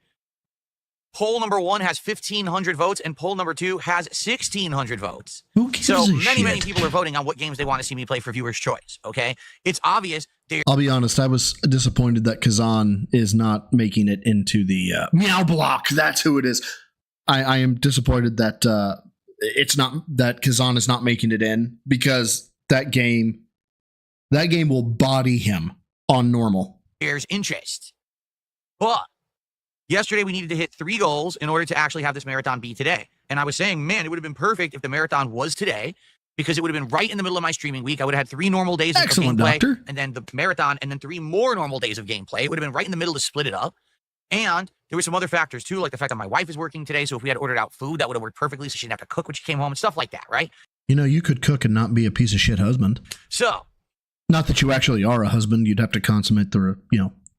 poll number 1 has 1,500 votes, and poll number 2 has 1,600 votes. Who gives so a many shit? people are voting on what games they want to see me play for viewers' choice. Okay, it's obvious. I'll be honest. I was disappointed that Kazan is not making it into the Meow Block. That's who it is. I am disappointed that it's not that Kazan is not making it in, because that game will body him on normal. There's interest, but yesterday we needed to hit 3 goals in order to actually have this marathon be today. And I was saying, man, it would have been perfect if the marathon was today, because it would have been right in the middle of my streaming week. I would have had 3 normal days of gameplay, doctor. And then the marathon, and then 3 more normal days of gameplay. It would have been right in the middle to split it up. And there were some other factors too, like the fact that my wife is working today. So if we had ordered out food, that would have worked perfectly. So she didn't have to cook when she came home and stuff like that, right? You could cook and not be a piece of shit husband. So, not that you actually are a husband. You'd have to consummate the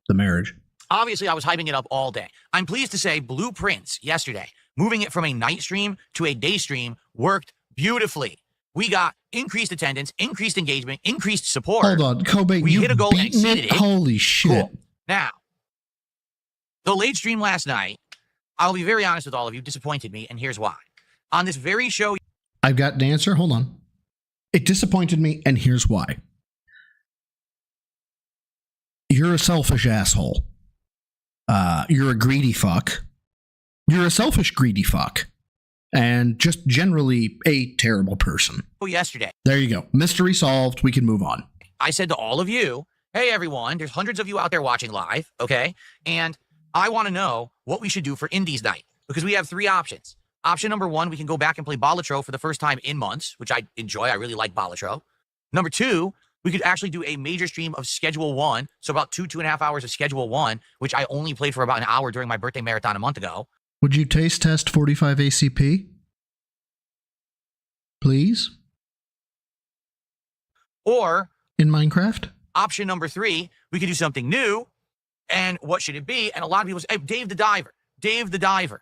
marriage. Obviously, I was hyping it up all day. I'm pleased to say Blueprints yesterday, moving it from a night stream to a day stream, worked beautifully. We got increased attendance, increased engagement, increased support. Hold on, Kobe, we hit a goal and exceeded it. Holy shit. Cool. Now, the late stream last night, I'll be very honest with all of you, disappointed me, and here's why. On this very show... I've got an answer. Hold on. It disappointed me, and here's why. You're a selfish asshole. You're a greedy fuck. You're a selfish, greedy fuck. And just generally a terrible person. Yesterday. There you go. Mystery solved. We can move on. I said to all of you, hey, everyone, there's hundreds of you out there watching live, okay? And I want to know what we should do for Indies Night, because we have 3 options. Option number 1, we can go back and play Balatro for the first time in months, which I enjoy. I really like Balatro. Number 2, we could actually do a major stream of Schedule 1, so about 2.5 hours of Schedule 1, which I only played for about an hour during my birthday marathon a month ago. Would you taste test 45 ACP? Please? Or in Minecraft? Option number 3, we could do something new. And what should it be? And a lot of people say, hey, Dave the Diver. Dave the Diver.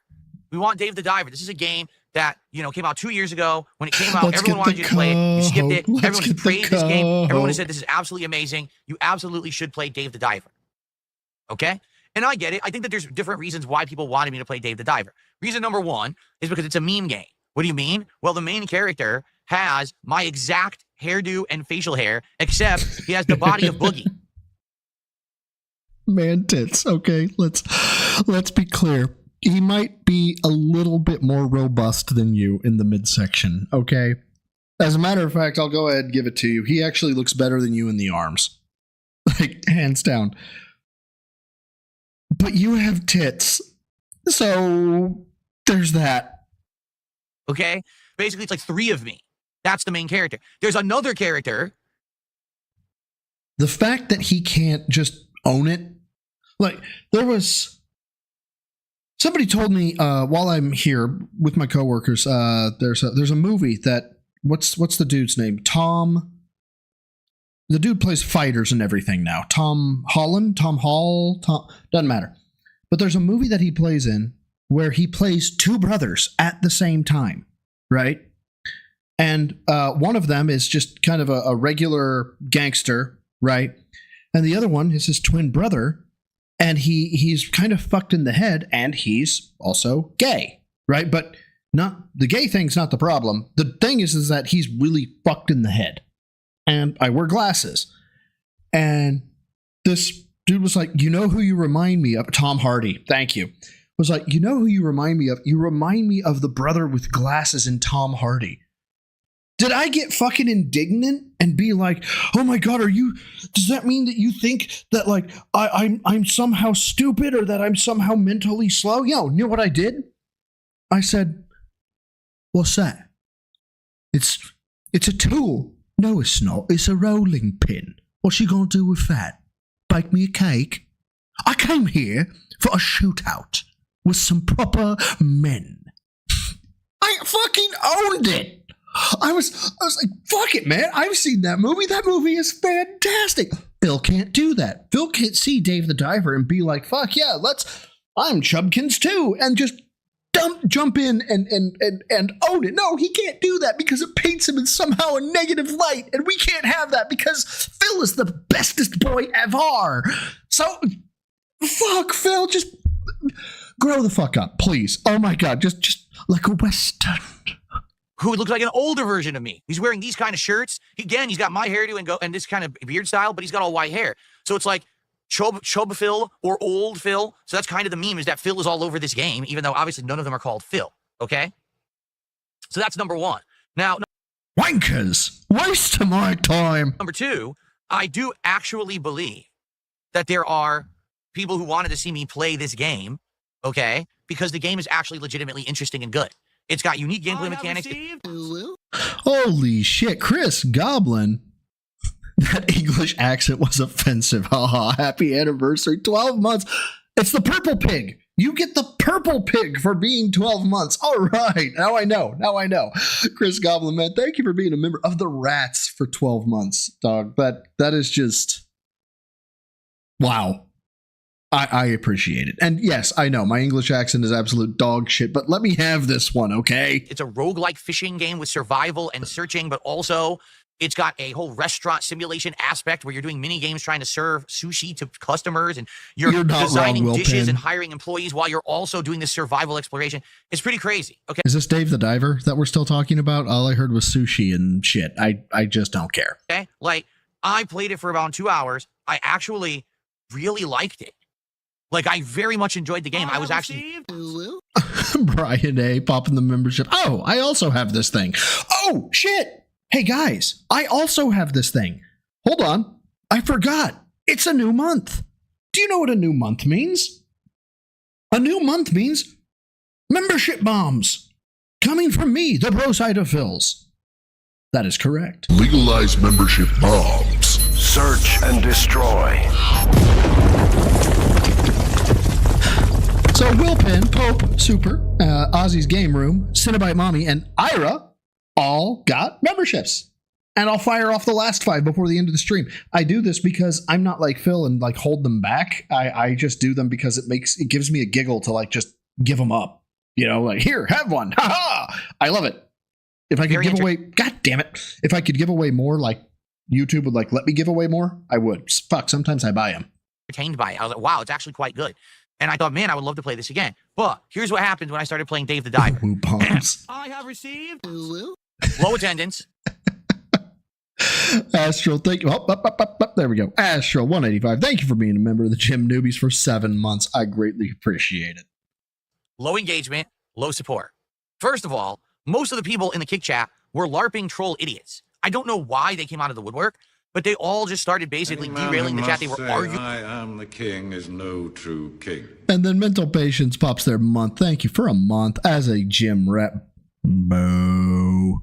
We want Dave the Diver. This is a game that, came out 2 years ago. When it came out, everyone wanted you to play it. You skipped it. Everyone has praised this game. Everyone has said this is absolutely amazing. You absolutely should play Dave the Diver. Okay? And I get it. I think that there's different reasons why people wanted me to play Dave the Diver. Reason number 1 is because it's a meme game. What do you mean? Well, the main character has my exact hairdo and facial hair, except he has the body of Boogie. Man tits. Okay, let's be clear. He might be a little bit more robust than you in the midsection, okay? As a matter of fact, I'll go ahead and give it to you. He actually looks better than you in the arms. Like, hands down. But you have tits. So, there's that. Okay? Basically, it's like 3 of me. That's the main character. There's another character. The fact that he can't just own it. Like, there was... Somebody told me while I'm here with my coworkers, there's a movie that... What's the dude's name? Tom... The dude plays fighters and everything now. Tom Holland? Tom Hall? Doesn't matter. But there's a movie that he plays in where he plays 2 brothers at the same time, right? And one of them is just kind of a regular gangster, right? And the other one is his twin brother, and he's kind of fucked in the head, and he's also gay, right? But not the gay thing's not the problem. The thing is that he's really fucked in the head. And I wear glasses. And this dude was like, you know who you remind me of? Tom Hardy, thank you. Was like, you know who you remind me of? You remind me of the brother with glasses in Tom Hardy. Did I get fucking indignant and be like, oh my God, does that mean that you think that like I'm somehow stupid or that I'm somehow mentally slow? Yo, you know what I did? I said, what's that? It's a tool. No, it's not. It's a rolling pin. What's you gonna do with that? Bake me a cake? I came here for a shootout with some proper men. I fucking owned it. I was like, fuck it, man. I've seen that movie. That movie is fantastic. Phil can't do that. Phil can't see Dave the Diver and be like, fuck yeah, I'm Chubkins too, and just jump in and own it. No, he can't do that because it paints him in somehow a negative light, and we can't have that because Phil is the bestest boy ever. So, fuck, Phil, just grow the fuck up, please. Oh my God, just like a Western. Who looks like an older version of me. He's wearing these kind of shirts. He's got my hairdo and this kind of beard style, but he's got all white hair. So it's like Chub Phil or old Phil. So that's kind of the meme, is that Phil is all over this game, even though obviously none of them are called Phil. Okay? So that's number 1. Now, wankers, waste of my time. Number 2, I do actually believe that there are people who wanted to see me play this game, okay? Because the game is actually legitimately interesting and good. It's got unique gameplay mechanics. Holy shit, Chris Goblin. That English accent was offensive. Haha, happy anniversary, 12 months. It's the purple pig. You get the purple pig for being 12 months. All right, now I know. Chris Goblin, man, thank you for being a member of the Rats for 12 months, dog. That is just... Wow. I appreciate it. And yes, I know, my English accent is absolute dog shit, but let me have this one, okay? It's a roguelike fishing game with survival and searching, but also it's got a whole restaurant simulation aspect where you're doing mini games trying to serve sushi to customers, and you're designing dishes and hiring employees while you're also doing this survival exploration. It's pretty crazy, okay? Is this Dave the Diver that we're still talking about? All I heard was sushi and shit. I just don't care. Okay, like, I played it for about 2 hours. I actually really liked it. Like, I very much enjoyed the game. I was actually... Brian A. popping the membership. Oh, I also have this thing. Oh, shit. Hey, guys, I also have this thing. Hold on. I forgot. It's a new month. Do you know what a new month means? A new month means membership bombs. coming from me, the bro side of Phil's. That is correct. Legalize membership bombs. Search and destroy. So Willpin, Pope, Super, Ozzy's Game Room, Cinnabite Mommy, and Ira all got memberships. And I'll fire off the last 5 before the end of the stream. I do this because I'm not like Phil and like hold them back. I just do them because it gives me a giggle to like just give them up. You know, like, here, have one. Ha ha! I love it. If I could give away, god damn it. If I could give away more, like YouTube would like let me give away more, I would. Fuck, sometimes I buy them. Entertained by it. I was like, wow, it's actually quite good. And I thought, man, I would love to play this again. But here's what happened when I started playing Dave the Diver. I have received low attendance. Astral, thank you. There we go. Astral 185. Thank you for being a member of the Gym Newbies for 7 months. I greatly appreciate it. Low engagement, low support. First of all, most of the people in the kick chat were LARPing troll idiots. I don't know why they came out of the woodwork, but they all just started basically derailing the chat. They were arguing. I am the king is no true king. And then Mental Patience pops their month. Thank you for a month as a gym rep. Boo.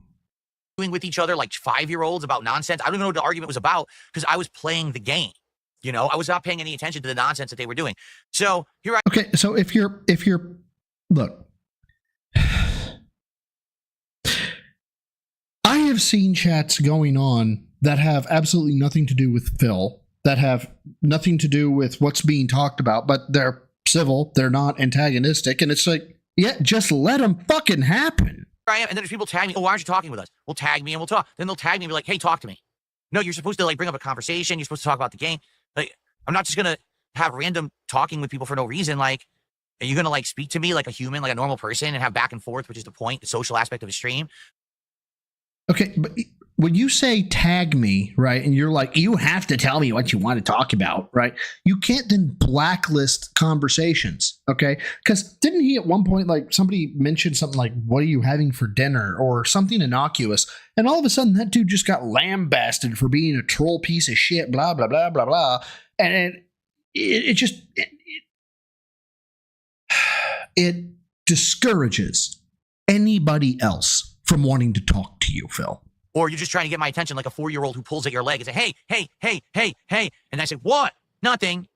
With each other like 5-year-olds about nonsense. I don't even know what the argument was about because I was playing the game. You know, I was not paying any attention to the nonsense that they were doing. So here I. Okay, so if you're look, I have seen chats going on that have absolutely nothing to do with Phil, that have nothing to do with what's being talked about, but they're civil, they're not antagonistic, and it's like, yeah, just let them fucking happen. I am, and then there's people tag me. Oh, why aren't you talking with us? Well, tag me and we'll talk. Then they'll tag me and be like, hey, talk to me. No, you're supposed to like bring up a conversation. You're supposed to talk about the game. Like, I'm not just gonna have random talking with people for no reason. Like, are you gonna like speak to me like a human, like a normal person, and have back and forth, which is the point, the social aspect of a stream? Okay, but when you say tag me, right, and you're like, you have to tell me what you want to talk about, right? You can't then blacklist conversations, okay? Because didn't he at one point, like, somebody mentioned something like, what are you having for dinner? Or something innocuous. And all of a sudden, that dude just got lambasted for being a troll piece of shit, blah, blah, blah, blah, blah. And it discourages anybody else from wanting to talk to you, Phil. Or you're just trying to get my attention like a 4-year-old who pulls at your leg and say, hey, hey, hey, hey, hey. And I say, what? Nothing.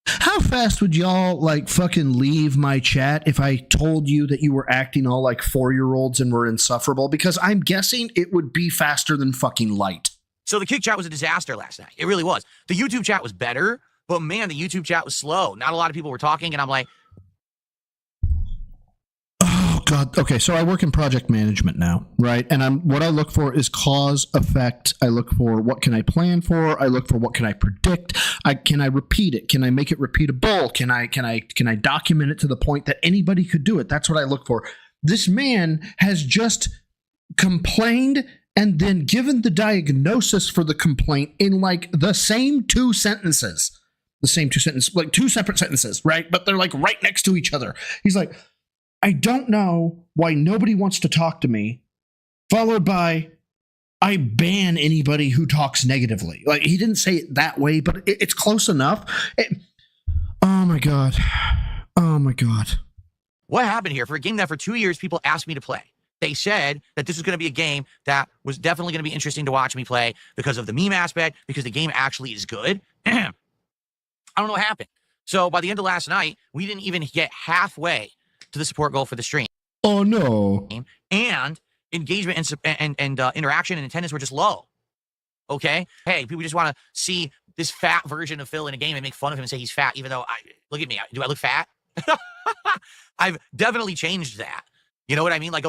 How fast would y'all like fucking leave my chat if I told you that you were acting all like 4-year-olds and were insufferable? Because I'm guessing it would be faster than fucking light. So the kick chat was a disaster last night. It really was. The YouTube chat was better, but man, the YouTube chat was slow. Not a lot of people were talking, and I'm like, God. Okay, so I work in project management now, right? And what I look for is cause, effect. I look for what can I plan for. I look for what can I predict. Can I repeat it? Can I make it repeatable? Can I document it to the point that anybody could do it? That's what I look for. This man has just complained and then given the diagnosis for the complaint in like the same 2 sentences. The same 2 sentences, like 2 separate sentences, right? But they're like right next to each other. He's like, I don't know why nobody wants to talk to me, followed by, I ban anybody who talks negatively. Like, he didn't say it that way, but it's close enough. Oh my God. Oh my God. What happened here? For a game that for 2 years people asked me to play. They said that this was going to be a game that was definitely going to be interesting to watch me play because of the meme aspect, because the game actually is good. I don't know what happened. So by the end of last night, we didn't even get halfway to the support goal for the stream. Oh no. And engagement and interaction and attendance were just low. Okay? Hey, people just want to see this fat version of Phil in a game and make fun of him and say he's fat, even though look at me. Do I look fat? I've definitely changed that. You know what I mean? Like,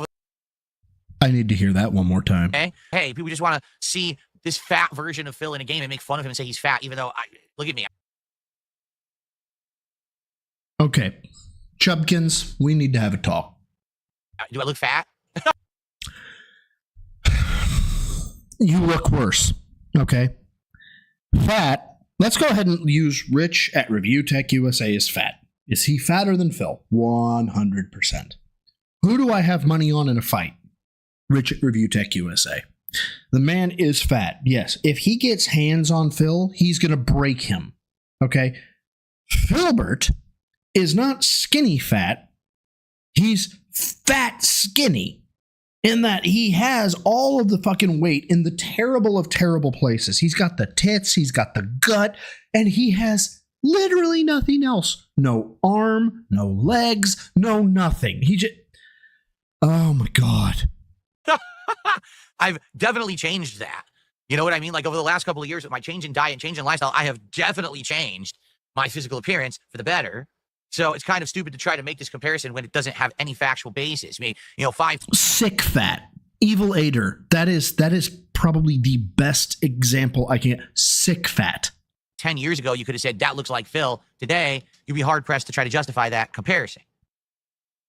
I need to hear that one more time. Okay? Hey, people just want to see this fat version of Phil in a game and make fun of him and say he's fat, even though look at me. Okay. Chubkins, we need to have a talk. Do I look fat? You look worse. Okay. Fat. Let's go ahead and use Rich at Review Tech USA as fat. Is he fatter than Phil? 100%. Who do I have money on in a fight? Rich at Review Tech USA. The man is fat. Yes. If he gets hands on Phil, he's going to break him. Okay. Philbert is not skinny fat. He's fat skinny in that he has all of the fucking weight in the terrible of terrible places. He's got the tits, he's got the gut, and he has literally nothing else. No arm, no legs, no nothing. He just... Oh my God. I've definitely changed that. You know what I mean? Like over the last couple of years with my change in diet and change in lifestyle, I have definitely changed my physical appearance for the better. So it's kind of stupid to try to make this comparison when it doesn't have any factual basis. I mean, you know, sick fat, evil aider. That is probably the best example I can. Sick fat. 10 years ago, you could have said that looks like Phil. Today, you'd be hard pressed to try to justify that comparison.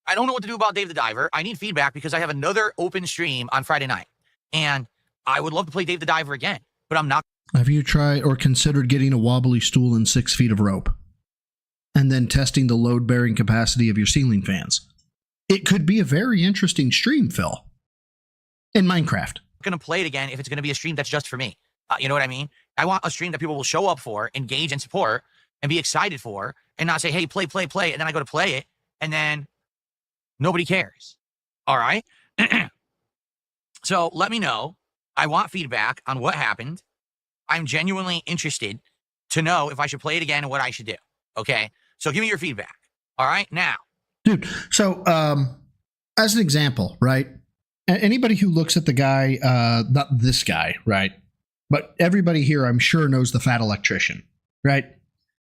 I don't know what to do about Dave the Diver. I need feedback because I have another open stream on Friday night, and I would love to play Dave the Diver again, but I'm not. Have you tried or considered getting a wobbly stool and 6 feet of rope? And then testing the load-bearing capacity of your ceiling fans. It could be a very interesting stream, Phil. In Minecraft. I'm going to play it again if it's going to be a stream that's just for me. You know what I mean? I want a stream that people will show up for, engage and support, and be excited for, and not say, hey, play, and then I go to play it, and then nobody cares. All right? So let me know. I want feedback on what happened. I'm genuinely interested to know if I should play it again and what I should do. Okay? So give me your feedback. All right? Now. Dude, so as an example, right? Anybody who looks at the guy, not this guy, right? But everybody here, I'm sure, knows the Fat Electrician, right?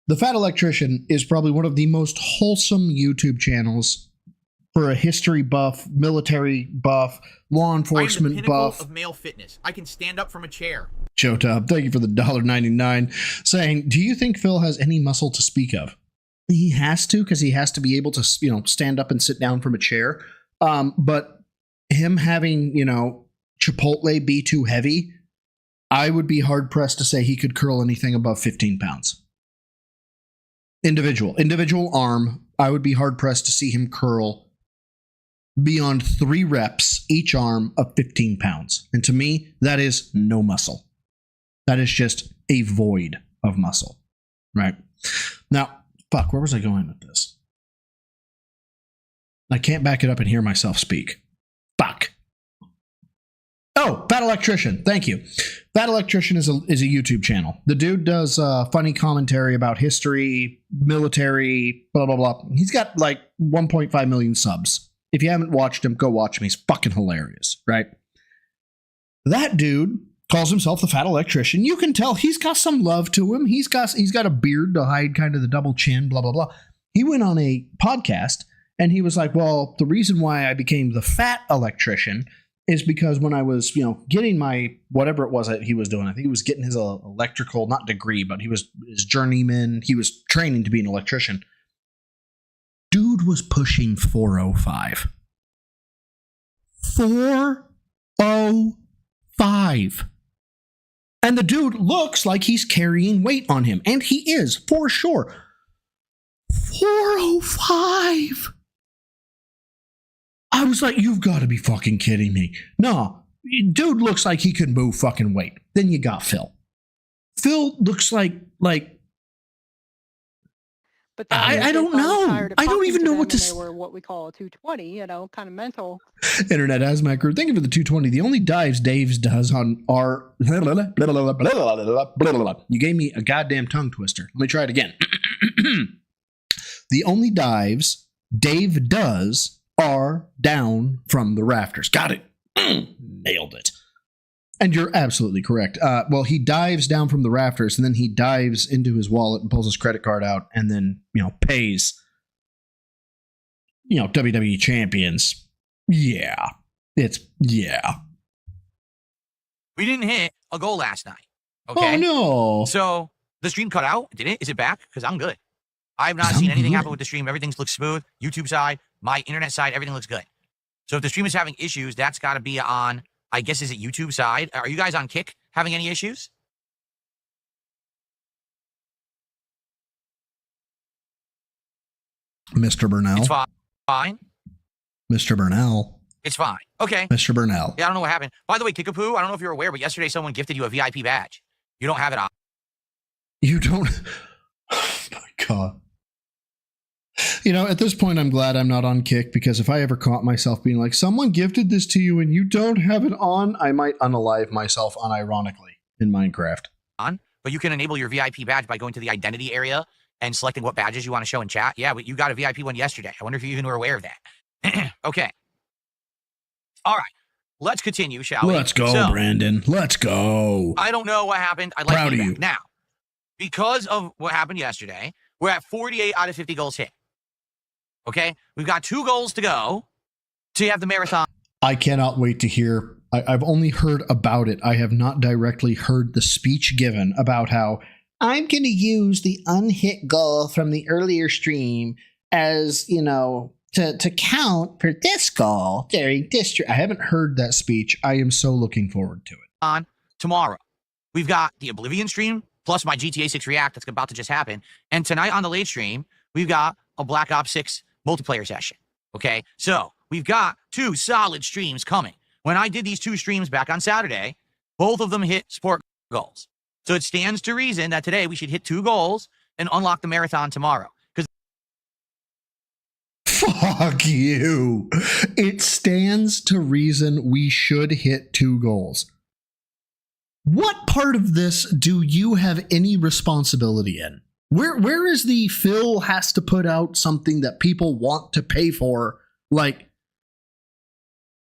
The Fat Electrician is probably one of the most wholesome YouTube channels for a history buff, military buff, law enforcement I'm the pinnacle buff. Of male fitness. I can stand up from a chair. Jotub, thank you for the $1.99, saying, do you think Phil has any muscle to speak of? He has to, because he has to be able to, stand up and sit down from a chair. But him having, Chipotle be too heavy, I would be hard pressed to say he could curl anything above 15 pounds. Individual arm, I would be hard pressed to see him curl beyond 3 reps each arm of 15 pounds. And to me, that is no muscle. That is just a void of muscle, right? Now, fuck, where was I going with this? I can't back it up and hear myself speak. Fuck. Oh, Fat Electrician. Thank you. Fat Electrician is a YouTube channel. The dude does funny commentary about history, military, blah, blah, blah. He's got like 1.5 million subs. If you haven't watched him, go watch him. He's fucking hilarious, right? That dude calls himself the Fat Electrician. You can tell he's got some love to him. He's got a beard to hide kind of the double chin, blah, blah, blah. He went on a podcast and he was like, well, the reason why I became the Fat Electrician is because when I was, getting my, whatever it was that he was doing, I think he was getting his electrical, not degree, but he was his journeyman. He was training to be an electrician. Dude was pushing 405. 405. And the dude looks like he's carrying weight on him. And he is, for sure. 405. I was like, you've got to be fucking kidding me. No, dude looks like he could move fucking weight. Then you got Phil. Phil looks like But I don't know. I don't even know what to say. They were what we call a 220, kind of mental. Internet Hazmat Crew, thank you for the 220. The only dives Dave does on our... You gave me a goddamn tongue twister. Let me try it again. The only dives Dave does are down from the rafters. Got it. Nailed it. And you're absolutely correct. Well, he dives down from the rafters and then he dives into his wallet and pulls his credit card out and then, pays, WWE champions. Yeah. Yeah. We didn't hit a goal last night. Okay. Oh, no. So the stream cut out. Did it? Is it back? Because I'm good. I have not seen anything happen with the stream. Everything looks smooth. YouTube side, my internet side, everything looks good. So if the stream is having issues, that's got to be on, I guess, is it YouTube side? Are you guys on Kick having any issues? Mr. Burnell. It's fine. Mr. Burnell. It's fine. Okay. Mr. Burnell. Yeah, I don't know what happened. By the way, Kickapoo, I don't know if you're aware, but yesterday someone gifted you a VIP badge. You don't have it on. You don't... Oh, my God. You know, at this point, I'm glad I'm not on Kick, because if I ever caught myself being like, someone gifted this to you and you don't have it on, I might unalive myself unironically in Minecraft. But you can enable your VIP badge by going to the identity area and selecting what badges you want to show in chat. Yeah, but you got a VIP one yesterday. I wonder if you even were aware of that. Okay. All right. Let's continue, shall we? Let's go, So, Brandon. Let's go. I don't know what happened. I'd like Proud of feedback. you. Now, because of what happened yesterday, we're at 48 out of 50 goals hit. Okay? We've got 2 goals to go to have the marathon. I cannot wait to hear. I've only heard about it. I have not directly heard the speech given about how I'm going to use the unhit goal from the earlier stream as, you know, to count for this goal during district. I haven't heard that speech. I am so looking forward to it. On tomorrow. We've got the Oblivion stream, plus my GTA 6 React that's about to just happen. And tonight on the late stream, we've got a Black Ops 6 multiplayer session. Okay? So, we've got 2 solid streams coming. When I did these 2 streams back on Saturday, both of them hit support goals. So it stands to reason that today we should hit 2 goals and unlock the marathon tomorrow. Fuck you. It stands to reason we should hit 2 goals. What part of this do you have any responsibility in? Where is the Phil has to put out something that people want to pay for, like,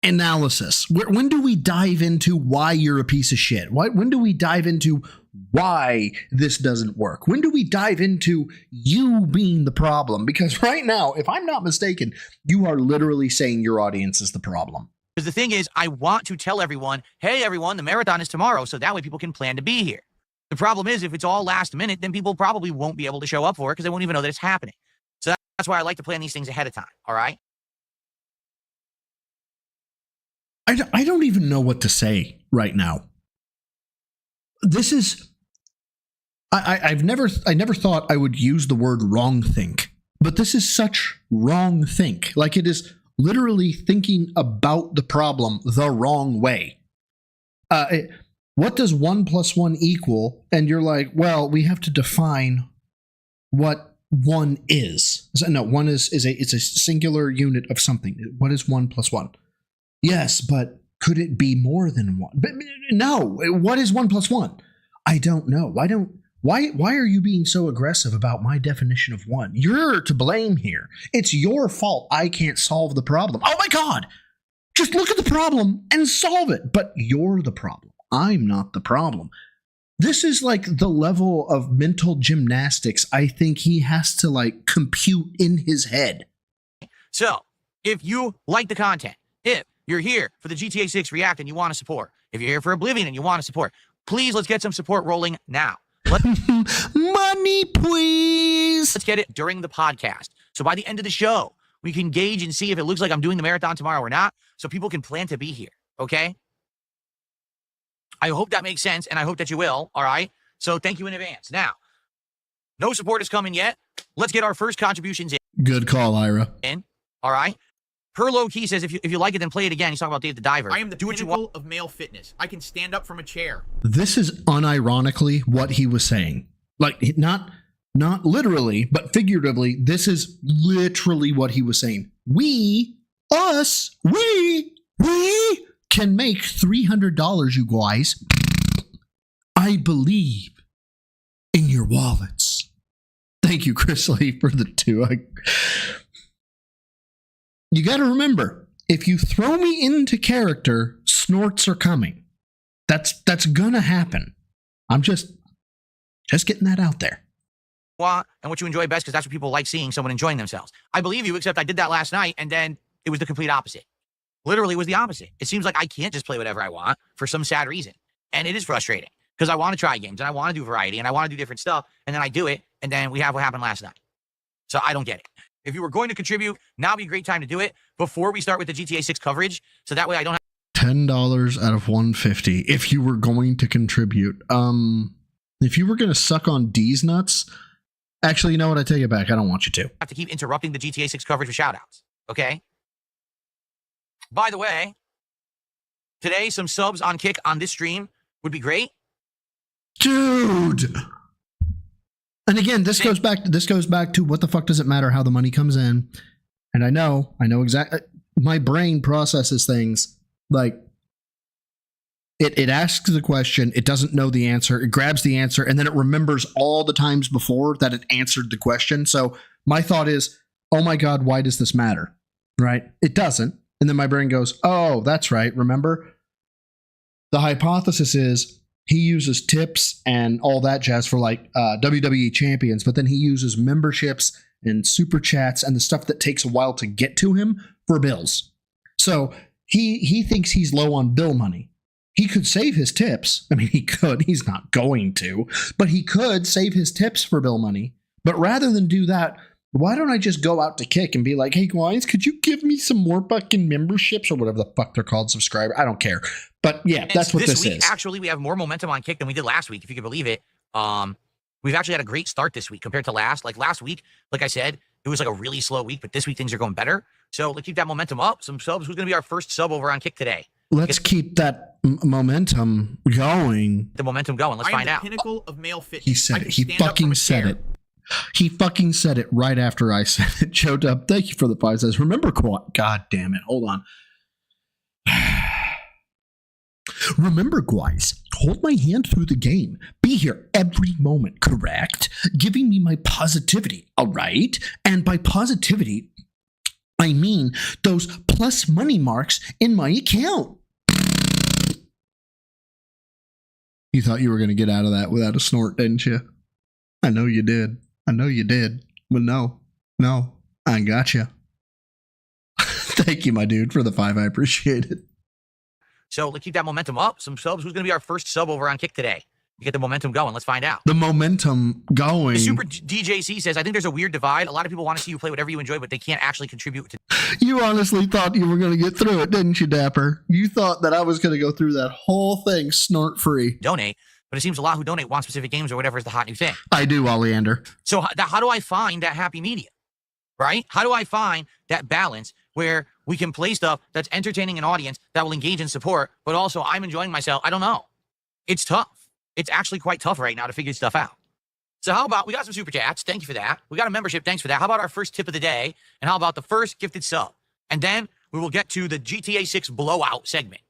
analysis? When do we dive into why you're a piece of shit? When do we dive into why this doesn't work? When do we dive into you being the problem? Because right now, if I'm not mistaken, you are literally saying your audience is the problem. Because the thing is, I want to tell everyone, hey, everyone, the marathon is tomorrow, so that way people can plan to be here. The problem is, if it's all last minute, then people probably won't be able to show up for it because they won't even know that it's happening. So that's why I like to plan these things ahead of time, all right? I don't even know what to say right now. This is... I never thought I would use the word wrong think, but this is such wrong think. Like, it is literally thinking about the problem the wrong way. What does 1 + 1 equal? And you're like, well, we have to define what 1 is. No, 1 is it's a singular unit of something. What is 1 + 1? Yes, but could it be more than 1? But no, what is 1 + 1? I don't know. Why are you being so aggressive about my definition of 1? You're to blame here. It's your fault I can't solve the problem. Oh my God! Just look at the problem and solve it. But you're the problem. I'm not the problem. This is like the level of mental gymnastics I think he has to, like, compute in his head. So, if you like the content, if you're here for the GTA 6 React and you want to support, if you're here for Oblivion and you want to support, please let's get some support rolling now. Money, please. Let's get it during the podcast. So by the end of the show, we can gauge and see if it looks like I'm doing the marathon tomorrow or not, so people can plan to be here, okay? I hope that makes sense, and I hope that you will, all right? So thank you in advance. Now, no support is coming yet. Let's get our first contributions in. Good call, Ira. All right? Per Low Key says, if you like it, then play it again. He's talking about Dave the Diver. I am the pinnacle of male fitness. I can stand up from a chair. This is unironically what he was saying. Like, not literally, but figuratively, this is literally what he was saying. We can make $300, you guys. I believe in your wallets. Thank you, Chris Lee, for the 2. You got to remember, if you throw me into character, snorts are coming. That's gonna happen. I'm just getting that out there. And what you enjoy best, because that's what people like seeing, someone enjoying themselves. I believe you, except I did that last night, and then it was the complete opposite. Literally, it was the opposite. It seems like I can't just play whatever I want for some sad reason. And it is frustrating, because I want to try games, and I want to do variety, and I want to do different stuff, and then I do it, and then we have what happened last night. So I don't get it. If you were going to contribute, now would be a great time to do it before we start with the GTA 6 coverage, so that way I don't have $10 out of 150 if you were going to contribute. If you were going to suck on D's nuts, actually, you know what? I take it back. I don't want you to. have to keep interrupting the GTA 6 coverage with shoutouts, okay? By the way, today some subs on Kick on this stream would be great. Dude! And again, this goes back to what the fuck does it matter how the money comes in? And I know exactly. My brain processes things like it asks the question, it doesn't know the answer, it grabs the answer, and then it remembers all the times before that it answered the question. So my thought is, oh my God, why does this matter? Right? It doesn't. And then my brain goes, oh, that's right. Remember? The hypothesis is he uses tips and all that jazz for like WWE champions, but then he uses memberships and super chats and the stuff that takes a while to get to him for bills. So he thinks he's low on bill money. He could save his tips. I mean, he could. He's not going to, but he could save his tips for bill money. But rather than do that, why don't I just go out to Kick and be like, hey, guys, could you give me some more fucking memberships or whatever the fuck they're called, subscriber? I don't care. But yeah, that's what this week, is. Actually, we have more momentum on Kick than we did last week, if you can believe it. We've actually had a great start this week compared to last. Like last week, like I said, it was like a really slow week, but this week things are going better. So let's keep that momentum up. Some subs. Who's going to be our first sub over on Kick today? Let's keep that momentum going. The momentum going. Let's find out. Pinnacle of male fitness. He said it. He fucking said it. He fucking said it right after I said it. Joe Dub, thank you for the 5 says. Remember, God damn it. Hold on. Remember, guys, hold my hand through the game. Be here every moment, correct? Giving me my positivity, all right? And by positivity, I mean those plus money marks in my account. You thought you were going to get out of that without a snort, didn't you? I know you did. But no, I got you. Thank you, my dude, for the 5. I appreciate it. So let's keep that momentum up. Some subs. Who's going to be our first sub over on Kick today? You get the momentum going. Let's find out. The momentum going. The Super DJC says, I think there's a weird divide. A lot of people want to see you play whatever you enjoy, but they can't actually contribute to. You honestly thought you were going to get through it, didn't you, Dapper? You thought that I was going to go through that whole thing snort free. Donate. But it seems a lot who donate want specific games or whatever is the hot new thing. I do, Oleander. So how do I find that happy medium? Right? How do I find that balance where we can play stuff that's entertaining an audience that will engage and support, but also I'm enjoying myself? I don't know. It's tough. It's actually quite tough right now to figure stuff out. So how about, we got some super chats. Thank you for that. We got a membership. Thanks for that. How about our first tip of the day? And how about the first gifted sub? And then we will get to the GTA 6 blowout segment.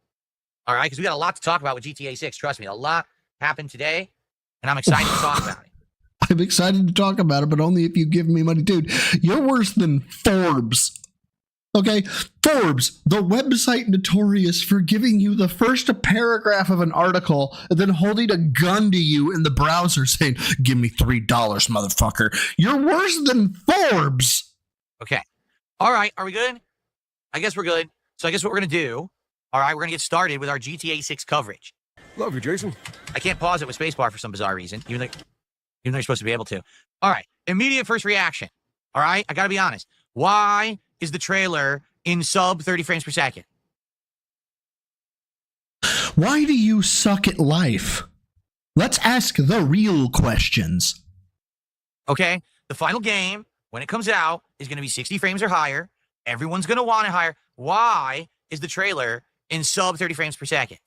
All right? Because we got a lot to talk about with GTA 6. Trust me, a lot happened today, and I'm excited to talk about it. I'm excited to talk about it, but only if you give me money. Dude, you're worse than Forbes. Okay? Forbes, the website notorious for giving you the first paragraph of an article and then holding a gun to you in the browser saying, give me $3, motherfucker. You're worse than Forbes. Okay. All right. Are we good? I guess we're good. So I guess what we're going to do, all right, we're going to get started with our GTA 6 coverage. Love you, Jason. I can't pause it with spacebar for some bizarre reason, even though you're supposed to be able to. All right. Immediate first reaction. All right. I got to be honest. Why is the trailer in sub 30 frames per second? Why do you suck at life? Let's ask the real questions. Okay. The final game, when it comes out, is going to be 60 frames or higher. Everyone's going to want it higher. Why is the trailer in sub 30 frames per second?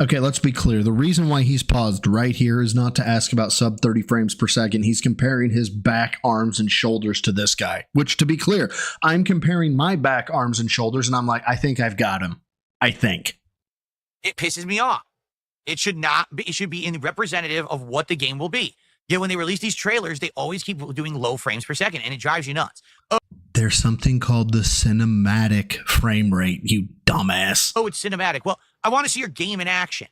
Okay, let's be clear. The reason why he's paused right here is not to ask about sub 30 frames per second. He's comparing his back, arms, and shoulders to this guy, which, to be clear, I'm comparing my back, arms, and shoulders, and I'm like, I think I've got him. I think. It pisses me off. It should not be. It should be representative of what the game will be. Yet when they release these trailers, they always keep doing low frames per second, and it drives you nuts. Oh, there's something called the cinematic frame rate, you dumbass. Oh, it's cinematic. Well, I want to see your game in action.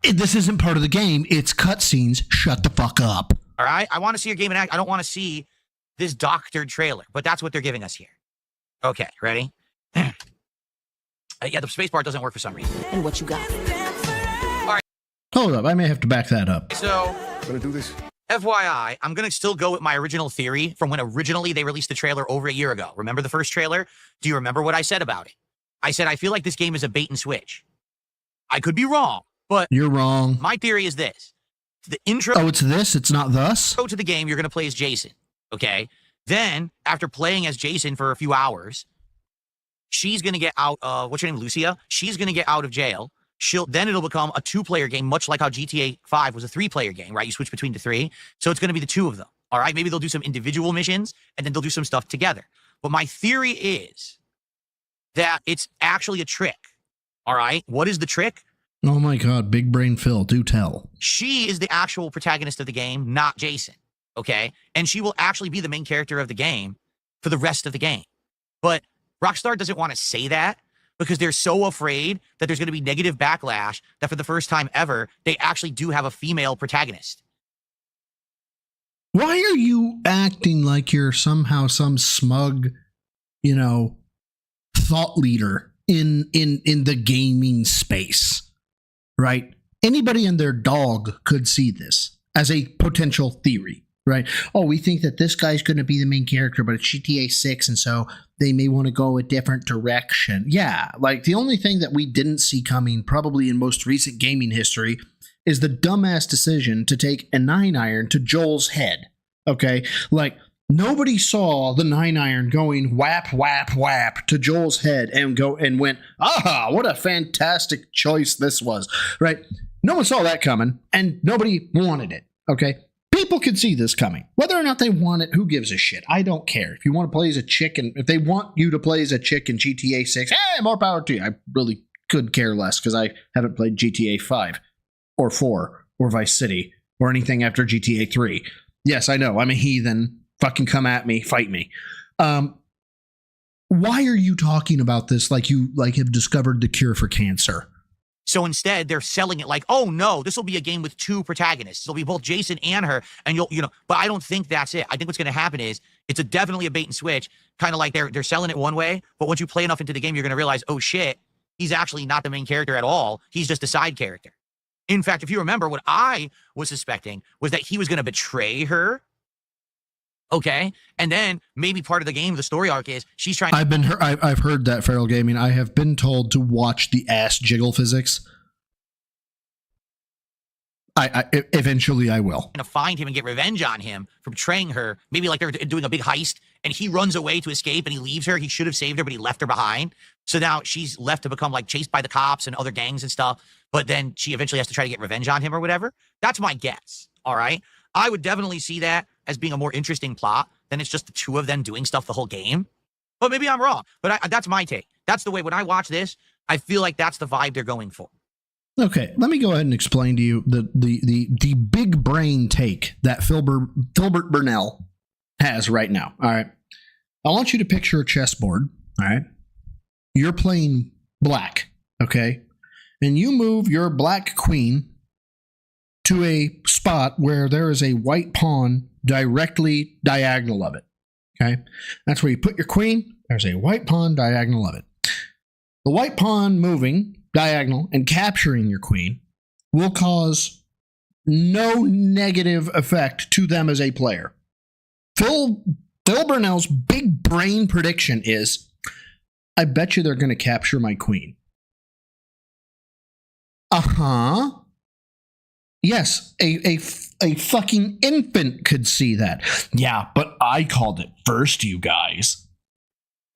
This isn't part of the game. It's cutscenes. Shut the fuck up. All right? I want to see your game in action. I don't want to see this doctored trailer, but that's what they're giving us here. Okay, ready? Yeah, the spacebar doesn't work for some reason. And what you got? All right. Hold up. I may have to back that up. So, Gonna do this. FYI, I'm going to still go with my original theory from when originally they released the trailer over a year ago. Remember the first trailer? Do you remember what I said about it? I said, I feel like this game is a bait and switch. I could be wrong, but you're wrong. My theory is this. The intro. Oh, it's this? It's not thus? Go to the game, you're going to play as Jason. Okay. Then, after playing as Jason for a few hours, she's going to get out, what's your name, Lucia? She's going to get out of jail. it'll become a 2-player game, much like how GTA 5 was a 3-player game, right? You switch between the 3. So it's going to be the 2 of them. All right. Maybe they'll do some individual missions and then they'll do some stuff together. But my theory is that it's actually a trick. All right. What is the trick? Oh my God. Big brain Phil. Do tell. She is the actual protagonist of the game, not Jason. Okay. And she will actually be the main character of the game for the rest of the game. But Rockstar doesn't want to say that because they're so afraid that there's going to be negative backlash that for the first time ever, they actually do have a female protagonist. Why are you acting like you're somehow some smug, thought leader in the gaming space, right? Anybody and their dog could see this as a potential theory, right? Oh, we think that this guy's going to be the main character, but it's GTA 6, and so they may want to go a different direction. Yeah, like the only thing that we didn't see coming probably in most recent gaming history is the dumbass decision to take a 9-iron to Joel's head, okay? Like, nobody saw the 9-iron going whap, whap, whap to Joel's head and went, aha, what a fantastic choice this was, right? No one saw that coming, and nobody wanted it, okay? People could see this coming. Whether or not they want it, who gives a shit? I don't care. If you want to play as a chick, and if they want you to play as a chick in GTA 6, hey, more power to you. I really could care less because I haven't played GTA 5 or 4 or Vice City or anything after GTA 3. Yes, I know. I'm a heathen. Fucking come at me. Fight me. Why are you talking about this like you have discovered the cure for cancer? So instead, they're selling it like, oh no, this will be a game with 2 protagonists. It'll be both Jason and her, and but I don't think that's it. I think what's going to happen is it's definitely a bait and switch, kind of like they're selling it one way, but once you play enough into the game, you're going to realize, oh shit, he's actually not the main character at all. He's just a side character. In fact, if you remember, what I was suspecting was that he was going to betray her. Okay, and then maybe part of the game, the story arc is she's trying. I've heard that, Feral Gaming. I have been told to watch the ass jiggle physics. I eventually I will. To find him and get revenge on him for betraying her. Maybe like they're doing a big heist and he runs away to escape and he leaves her. He should have saved her, but he left her behind. So now she's left to become like chased by the cops and other gangs and stuff. But then she eventually has to try to get revenge on him or whatever. That's my guess. All right. I would definitely see that as being a more interesting plot than it's just the 2 of them doing stuff the whole game. But maybe I'm wrong. But that's my take. That's the way when I watch this, I feel like that's the vibe they're going for. Okay, let me go ahead and explain to you the big brain take that Filbert Burnell has right now. All right. I want you to picture a chessboard. All right. You're playing black. Okay. And you move your black queen to a spot where there is a white pawn directly diagonal of it. Okay. That's where you put your queen. There's a white pawn diagonal of it. The white pawn moving diagonal and capturing your queen will cause no negative effect to them as a player. Phil Burnell's big brain prediction is, I bet you they're going to capture my queen. Uh-huh. Yes, a fucking infant could see that. Yeah, but I called it first, you guys.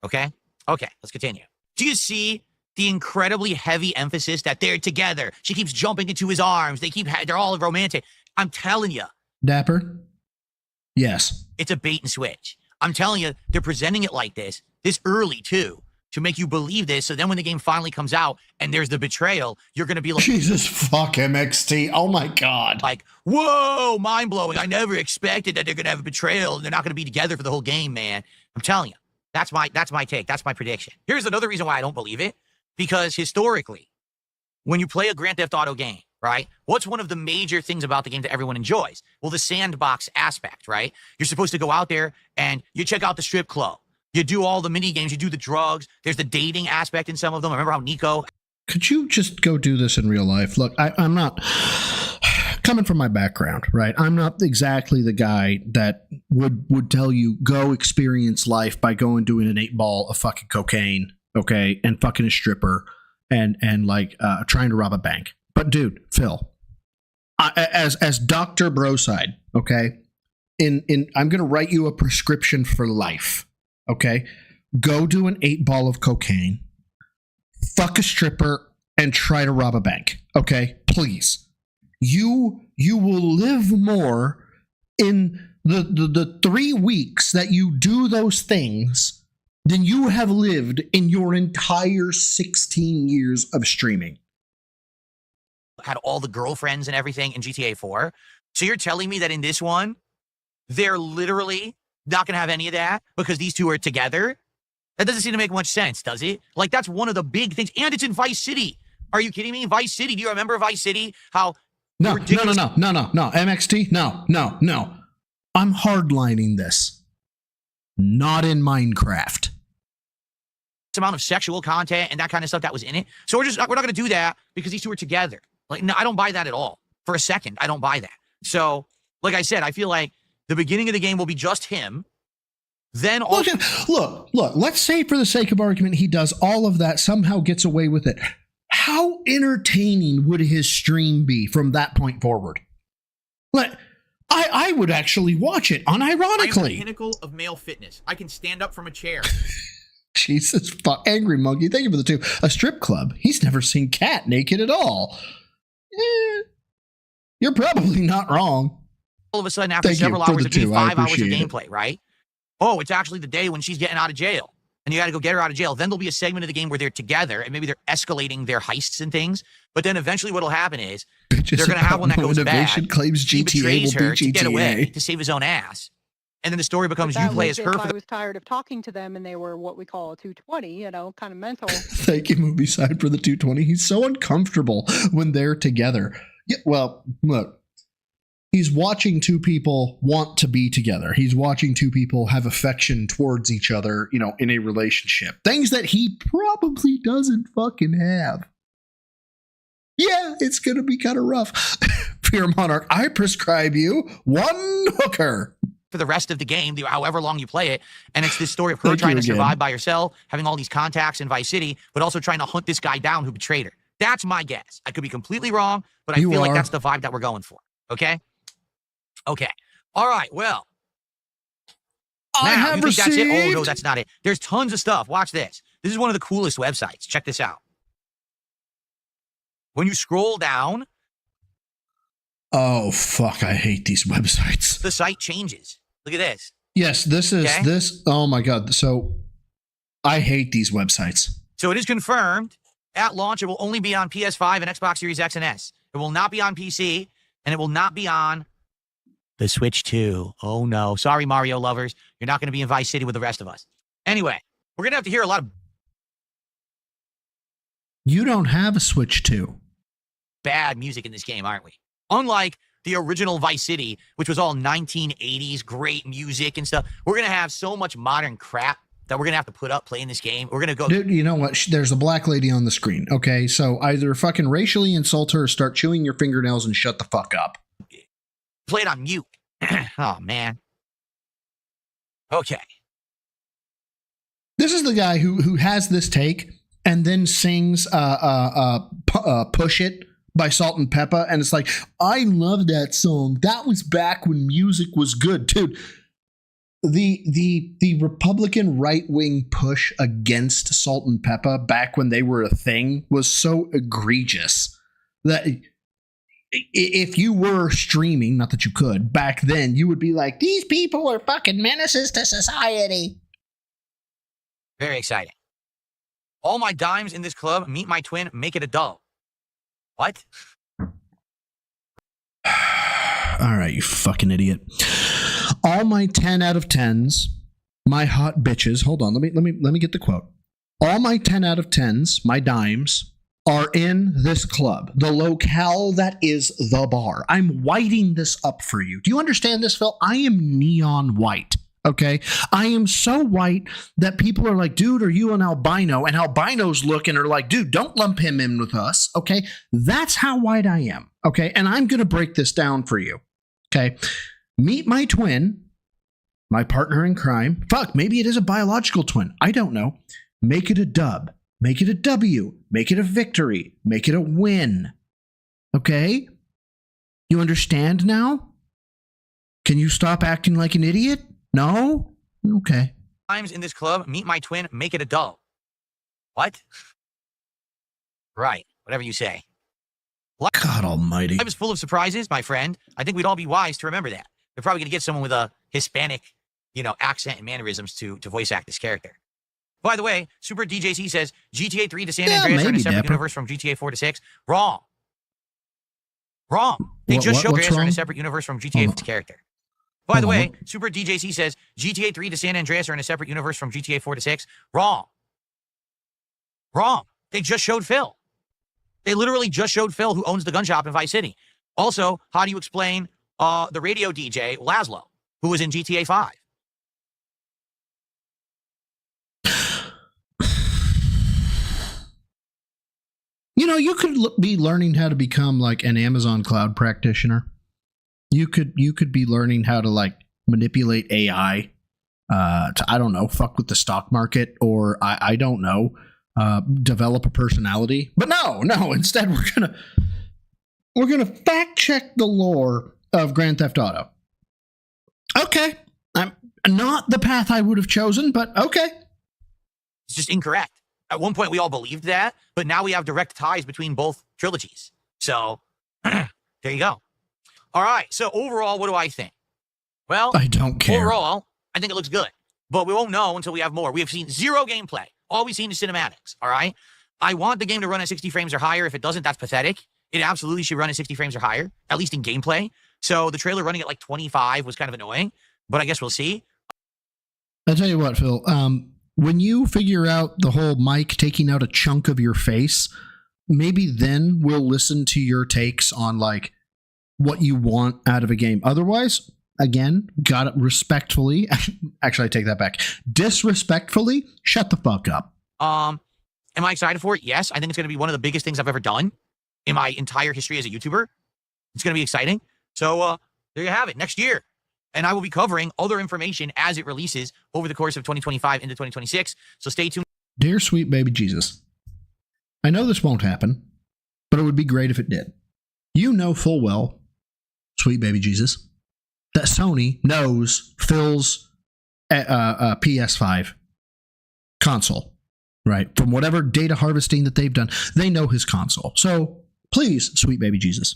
Okay, let's continue. Do you see the incredibly heavy emphasis that they're together? She keeps jumping into his arms. They're all romantic. I'm telling you. Dapper? Yes. It's a bait and switch. I'm telling you, they're presenting it like this early too, to make you believe this. So then when the game finally comes out and there's the betrayal, you're going to be like, Jesus fuck MXT. Oh my God. Like, whoa, mind blowing. I never expected that they're going to have a betrayal and they're not going to be together for the whole game, man. I'm telling you, that's my take. That's my prediction. Here's another reason why I don't believe it. Because historically, when you play a Grand Theft Auto game, right, what's one of the major things about the game that everyone enjoys? Well, the sandbox aspect, right? You're supposed to go out there and you check out the strip club. You do all the mini games. You do the drugs. There's the dating aspect in some of them. I remember how Nico... Could you just go do this in real life? Look, I'm not... Coming from my background, right? I'm not exactly the guy that would tell you, go experience life by going doing an 8-ball of fucking cocaine, okay, and fucking a stripper and trying to rob a bank. But dude, Phil, as Dr. Broside, okay, I'm gonna write you a prescription for life, okay? Go do an 8-ball of cocaine, fuck a stripper, and try to rob a bank. Okay, please. You will live more in the 3 weeks that you do those things than you have lived in your entire 16 years of streaming. Had all the girlfriends and everything in GTA 4. So you're telling me that in this one, they're literally not going to have any of that because these two are together? That doesn't seem to make much sense, does it? Like, that's one of the big things. And it's in Vice City. Are you kidding me? Vice City. Do you remember Vice City? How No, ridiculous... no. MXT, no. I'm hardlining this. Not in Minecraft. amount of sexual content and that kind of stuff that was in it. So we're not going to do that because these two are together. Like, no, I don't buy that at all. For a second, I don't buy that. So, like I said, I feel like the beginning of the game will be just him. Then also... Look, let's say for the sake of argument, he does all of that, somehow gets away with it. How entertaining would his stream be from that point forward? Like, I would actually watch it unironically. I'm the pinnacle of male fitness. I can stand up from a chair. Jesus, Angry Monkey, thank you for the 2. A strip club. He's never seen Cat naked at all. You're probably not wrong. All of a sudden, after several hours, it could be 5 hours of gameplay, right? Oh, it's actually the day when she's getting out of jail. And you got to go get her out of jail. Then there'll be a segment of the game where they're together and maybe they're escalating their heists and things. But then eventually what'll happen is they're going to have one that goes bad. Claims He GTA betrays will her be to get away, GTA. to save his own ass. And then the story becomes But you that play was as her. if I was tired of talking to them and they were what we call a 220, kind of mental. Thank you, Movie Side, for the 220. He's so uncomfortable when they're together. Yeah, well, look. He's watching two people want to be together. He's watching two people have affection towards each other, in a relationship. Things that he probably doesn't fucking have. Yeah, it's going to be kind of rough. Fear Monarch, I prescribe you one hooker. For the rest of the game, however long you play it. And it's this story of her trying to survive by herself, having all these contacts in Vice City, but also trying to hunt this guy down who betrayed her. That's my guess. I could be completely wrong, but I feel like that's the vibe that we're going for. Okay? Okay. All right. Well. Now, you think that's it? Oh, no, that's not it. There's tons of stuff. Watch this. This is one of the coolest websites. Check this out. When you scroll down. Oh, fuck. I hate these websites. The site changes. Look at this. Yes, this is this. Oh, my God. So I hate these websites. So it is confirmed at launch. It will only be on PS5 and Xbox Series X and S. It will not be on PC and it will not be on the Switch 2. Oh, no. Sorry, Mario lovers. You're not going to be in Vice City with the rest of us. Anyway, we're going to have to hear a lot of... You don't have a Switch 2. Bad music in this game, aren't we? Unlike the original Vice City, which was all 1980s, great music and stuff. We're going to have so much modern crap that we're going to have to put up playing this game. We're going to go... Dude, you know what? There's a black lady on the screen, okay? So either fucking racially insult her or start chewing your fingernails and shut the fuck up. Play it on mute. Oh, man. Okay. This is the guy who has this take and then sings Push It by Salt and Peppa. And it's like, I love that song. That was back when music was good. Dude, the Republican right-wing push against Salt and Peppa back when they were a thing was so egregious that... If you were streaming, not that you could, back then, you would be like, these people are fucking menaces to society. Very exciting. All my dimes in this club, meet my twin, make it a dull. What? All right, you fucking idiot. All my 10 out of 10s, my hot bitches, hold on, let me get the quote. All my 10 out of 10s, my dimes, are in this club, the locale that is the bar. I'm whiting this up for you. Do you understand this, Phil? I am neon white, okay? I am so white that people are like, dude, are you an albino? And albinos look and are like, dude, don't lump him in with us, okay? That's how white I am, okay? And I'm going to break this down for you, okay? Meet my twin, my partner in crime. Fuck, maybe it is a biological twin. I don't know. Make it a dub. Make it a W. Make it a victory. Make it a win. Okay? You understand now? Can you stop acting like an idiot? No? Okay. Times in this club, meet my twin, make it a dull. What? Right. whatever you say. God almighty. Life is full of surprises, my friend. I think we'd all be wise to remember that. They're probably going to get someone with a Hispanic, accent and mannerisms to voice act this character. By the way, Super DJC says GTA 3 to San Andreas are in a separate universe from GTA 4 to 6. Wrong. They just showed Andreas are in a separate universe from GTA 4's character. By the way, Super DJC says GTA 3 to San Andreas are in a separate universe from GTA 4 to 6. Wrong. They just showed Phil. They literally just showed Phil, who owns the gun shop in Vice City. Also, how do you explain the radio DJ, Laszlo, who was in GTA 5? You could be learning how to become like an Amazon cloud practitioner. You could be learning how to like manipulate AI to, I don't know, fuck with the stock market, or I don't know, develop a personality. But no, instead we're gonna fact check the lore of Grand Theft Auto. Okay. I'm not the path I would have chosen, but okay. It's just incorrect. At one point, we all believed that, but now we have direct ties between both trilogies. So, there you go. All right, so overall, what do I think? Well, I don't care. Overall, I think it looks good, but we won't know until we have more. We have seen zero gameplay. All we've seen is cinematics, all right? I want the game to run at 60 frames or higher. If it doesn't, that's pathetic. It absolutely should run at 60 frames or higher, at least in gameplay. So the trailer running at like 25 was kind of annoying, but I guess we'll see. I'll tell you what, Phil. When you figure out the whole mic taking out a chunk of your face, maybe then we'll listen to your takes on like what you want out of a game. Otherwise, again, got it respectfully. Actually, I take that back. Disrespectfully, shut the fuck up. Am I excited for it? Yes. I think it's going to be one of the biggest things I've ever done in my entire history as a YouTuber. It's going to be exciting. So there you have it. Next year. And I will be covering other information as it releases over the course of 2025 into 2026. So stay tuned. Dear sweet baby Jesus, I know this won't happen, but it would be great if it did. You know full well, sweet baby Jesus, that Sony knows Phil's PS5 console, right? From whatever data harvesting that they've done, they know his console. So please, sweet baby Jesus,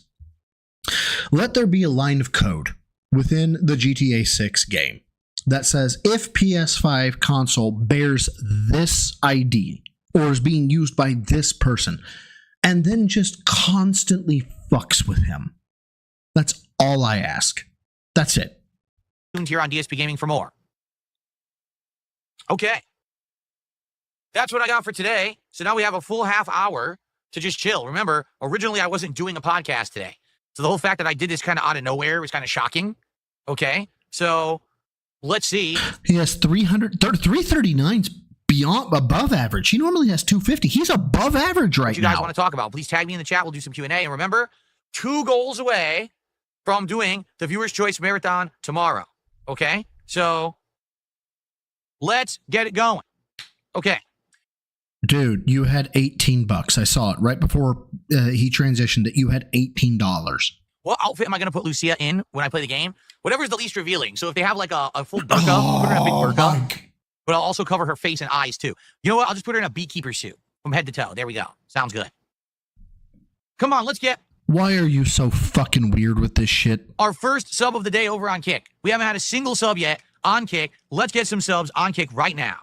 let there be a line of code within the GTA 6 game that says if PS5 console bears this ID or is being used by this person, and then just constantly fucks with him. That's all I ask. That's it. Tuned here on DSP Gaming for more. Okay. That's what I got for today. So now we have a full half hour to just chill. Remember, originally I wasn't doing a podcast today. So the whole fact that I did this kind of out of nowhere was kind of shocking. Okay, so let's see. He has 339's above average. He normally has 250. He's above average right now. What you guys want to talk about? Please tag me in the chat. We'll do some Q&A. And remember, 2 goals away from doing the Viewer's Choice Marathon tomorrow. Okay, so let's get it going. Okay. Dude, you had $18. I saw it right before he transitioned that you had $18. What outfit am I going to put Lucia in when I play the game? Whatever's the least revealing. So if they have like a full burqa, I'll put her in a big burqa. But I'll also cover her face and eyes too. You know what? I'll just put her in a beekeeper suit from head to toe. There we go. Sounds good. Come on, let's get... Why are you so fucking weird with this shit? Our first sub of the day over on Kick. We haven't had a single sub yet on Kick. Let's get some subs on Kick right now.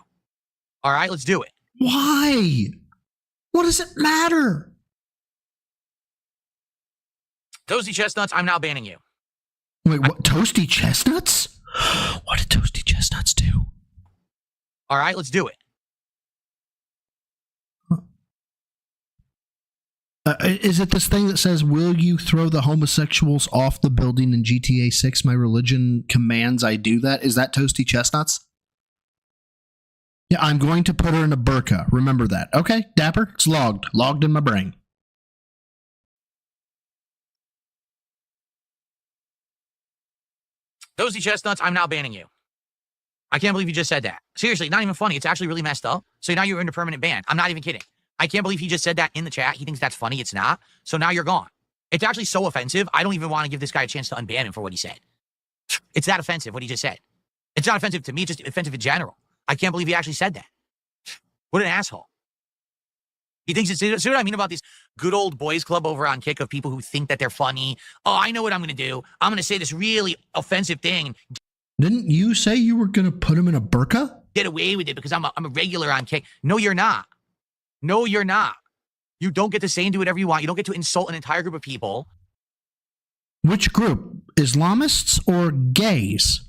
All right, let's do it. Why? What does it matter? Toasty Chestnuts, I'm now banning you. Wait, what? Toasty Chestnuts? What did Toasty Chestnuts do? All right, let's do it. Is it this thing that says, will you throw the homosexuals off the building in GTA 6? My religion commands I do that. Is that Toasty Chestnuts? Yeah, I'm going to put her in a burqa. Remember that. Okay, Dapper, it's logged. Logged in my brain. Toasty Chestnuts, I'm now banning you. I can't believe you just said that. Seriously, not even funny. It's actually really messed up. So now you're in a permanent ban. I'm not even kidding. I can't believe he just said that in the chat. He thinks that's funny. It's not. So now you're gone. It's actually so offensive. I don't even want to give this guy a chance to unban him for what he said. It's that offensive, what he just said. It's not offensive to me. It's just offensive in general. I can't believe he actually said that. What an asshole. He thinks it's, see what I mean about these good old boys club over on Kick of people who think that they're funny. Oh, I know what I'm going to do. I'm going to say this really offensive thing. Didn't you say you were going to put him in a burqa? Get away with it because I'm a regular on Kick. No, you're not. No, you're not. You don't get to say and do whatever you want. You don't get to insult an entire group of people. Which group? Islamists or gays?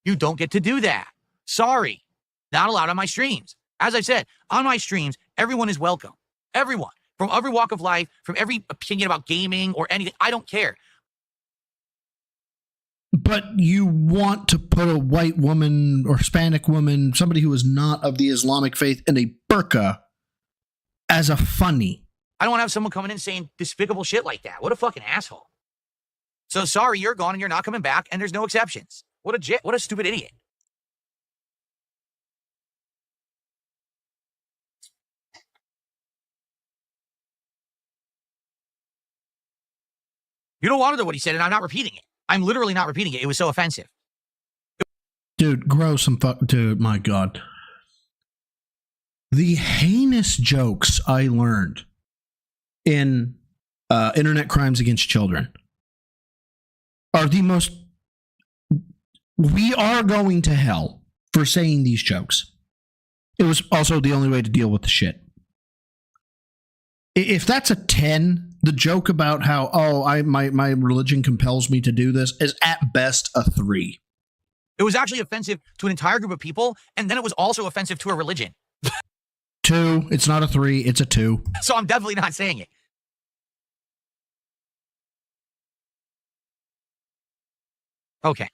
You don't get to do that. Sorry. Not allowed on my streams. As I said, on my streams, everyone is welcome. Everyone. From every walk of life, from every opinion about gaming or anything. I don't care. But you want to put a white woman or Hispanic woman, somebody who is not of the Islamic faith, in a burqa as a funny. I don't want to have someone coming in saying despicable shit like that. What a fucking asshole. So sorry, you're gone and you're not coming back, and there's no exceptions. What a stupid idiot. You don't want to know what he said, and I'm not repeating it. I'm literally not repeating it. It was so offensive. Dude, grow some fuck. Dude, my God. The heinous jokes I learned in internet crimes against children are the most. We are going to hell for saying these jokes. It was also the only way to deal with the shit. If that's a 10, the joke about how, my religion compels me to do this is at best a 3. It was actually offensive to an entire group of people, and then it was also offensive to a religion. 2. It's not a 3. It's a 2. So I'm definitely not saying it. Okay.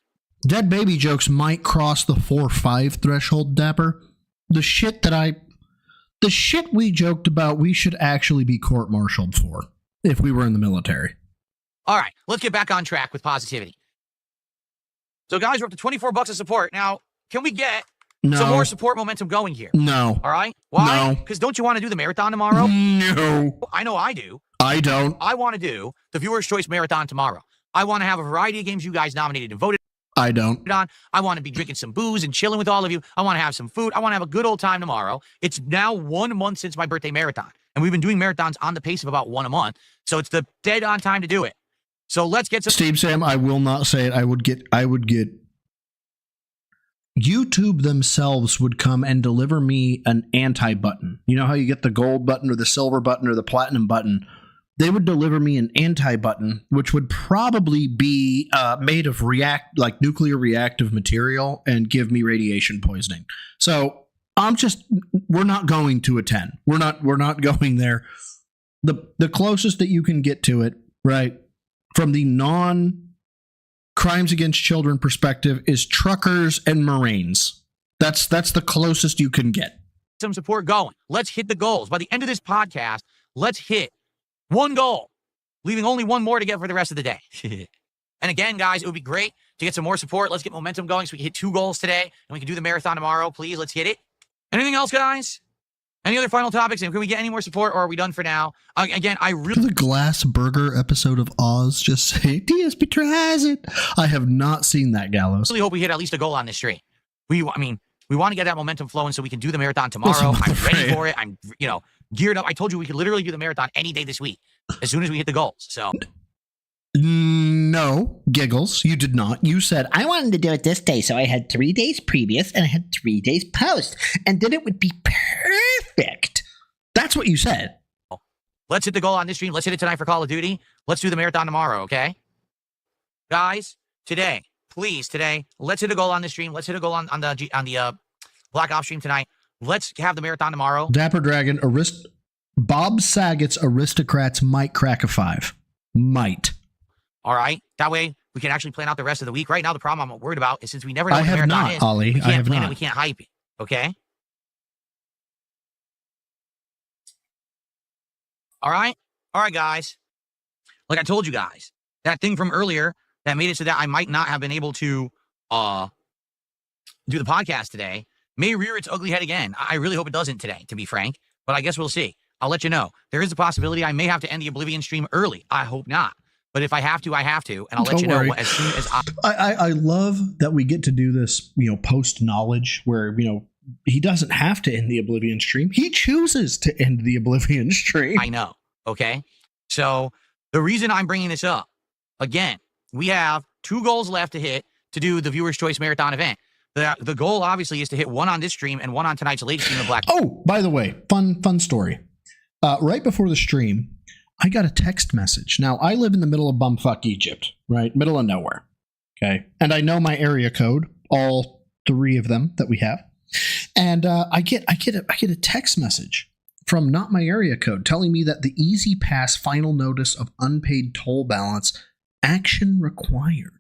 Dead baby jokes might cross the 4-5 threshold, Dapper. The shit we joked about, we should actually be court-martialed for if we were in the military. All right, let's get back on track with positivity. So, guys, we're up to 24 bucks of support. Now, can we get some more support momentum going here? No. All right? Why? No. Because don't you want to do the marathon tomorrow? No. I know I do. I don't. I want to do the Viewer's Choice Marathon tomorrow. I want to have a variety of games you guys nominated and voted I don't. on. I want to be drinking some booze and chilling with all of you. I want to have some food. I want to have a good old time tomorrow. It's now 1 month since my birthday marathon. And we've been doing marathons on the pace of about 1 a month. So it's the dead on time to do it. So let's get some. Steve Sam, I will not say it. I would get YouTube themselves would come and deliver me an anti-button. You know how you get the gold button or the silver button or the platinum button? They would deliver me an anti-button, which would probably be made of nuclear reactive material and give me radiation poisoning. So we're not going to a 10. We're not going there. The closest that you can get to it, right, from the non-crimes against children perspective is truckers and Marines. That's the closest you can get. Some support going. Let's hit the goals. By the end of this podcast, let's hit 1 goal, leaving only 1 more to get for the rest of the day. And again, guys, it would be great to get some more support. Let's get momentum going so we can hit 2 goals today, and we can do the marathon tomorrow. Please, let's hit it. Anything else, guys? Any other final topics? And can we get any more support, or are we done for now? Again, I really... The Glass Burger episode of Oz just say, DSP tries it. I have not seen that, Gallows. really hope we hit at least a goal on this stream. We want to get that momentum flowing so we can do the marathon tomorrow. I'm ready for it. I'm, geared up. I told you we could literally do the marathon any day this week as soon as we hit the goals. So no, Giggles, you did not. You said I wanted to do it this day, so I had 3 days previous and I had 3 days post, and then it would be perfect. That's what you said. Let's hit the goal on this stream. Let's hit it tonight for Call of Duty. Let's do the marathon tomorrow, okay? Guys, today, let's hit a goal on this stream. Let's hit a goal on the Black Ops stream tonight. Let's have the marathon tomorrow. Dapper Dragon, Bob Saget's Aristocrats might crack a 5. Might. All right. That way we can actually plan out the rest of the week. Right now, the problem I'm worried about is since we never know what the marathon is, Ollie. we I have can't plan not. it. We can't hype it. Okay? All right? All right, guys. Like I told you guys, that thing from earlier that made it so that I might not have been able to do the podcast today may rear its ugly head again. I really hope it doesn't today, to be frank, but I guess we'll see. I'll let you know. There is a possibility I may have to end the Oblivion stream early. I hope not. But if I have to, I have to, and I'll let you know as soon as I love that we get to do this, post knowledge where, he doesn't have to end the Oblivion stream. He chooses to end the Oblivion stream. I know, okay? So the reason I'm bringing this up, again, we have 2 goals left to hit to do the Viewer's Choice Marathon event. The goal, obviously, is to hit 1 on this stream and 1 on tonight's latest stream of Black. Oh, by the way, fun story. Right before the stream, I got a text message. Now, I live in the middle of bumfuck Egypt, right? Middle of nowhere. Okay. And I know my area code, all 3 of them that we have. And I get a text message from not my area code telling me that the Easy Pass final notice of unpaid toll balance action required.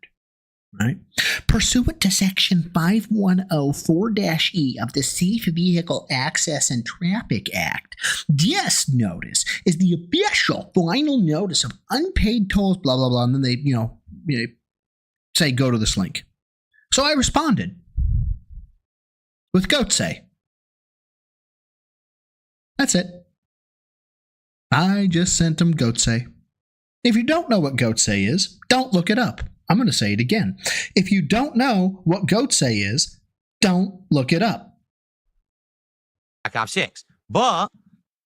Right? Pursuant to Section 5104-E of the Safe Vehicle Access and Traffic Act, this notice is the official final notice of unpaid tolls, blah, blah, blah, and then they say go to this link. So I responded with Goatsay. That's it. I just sent him Goatsay. If you don't know what Goatsay is, don't look it up. I'm going to say it again. If you don't know what Goatsay is, don't look it up. Black Ops 6. But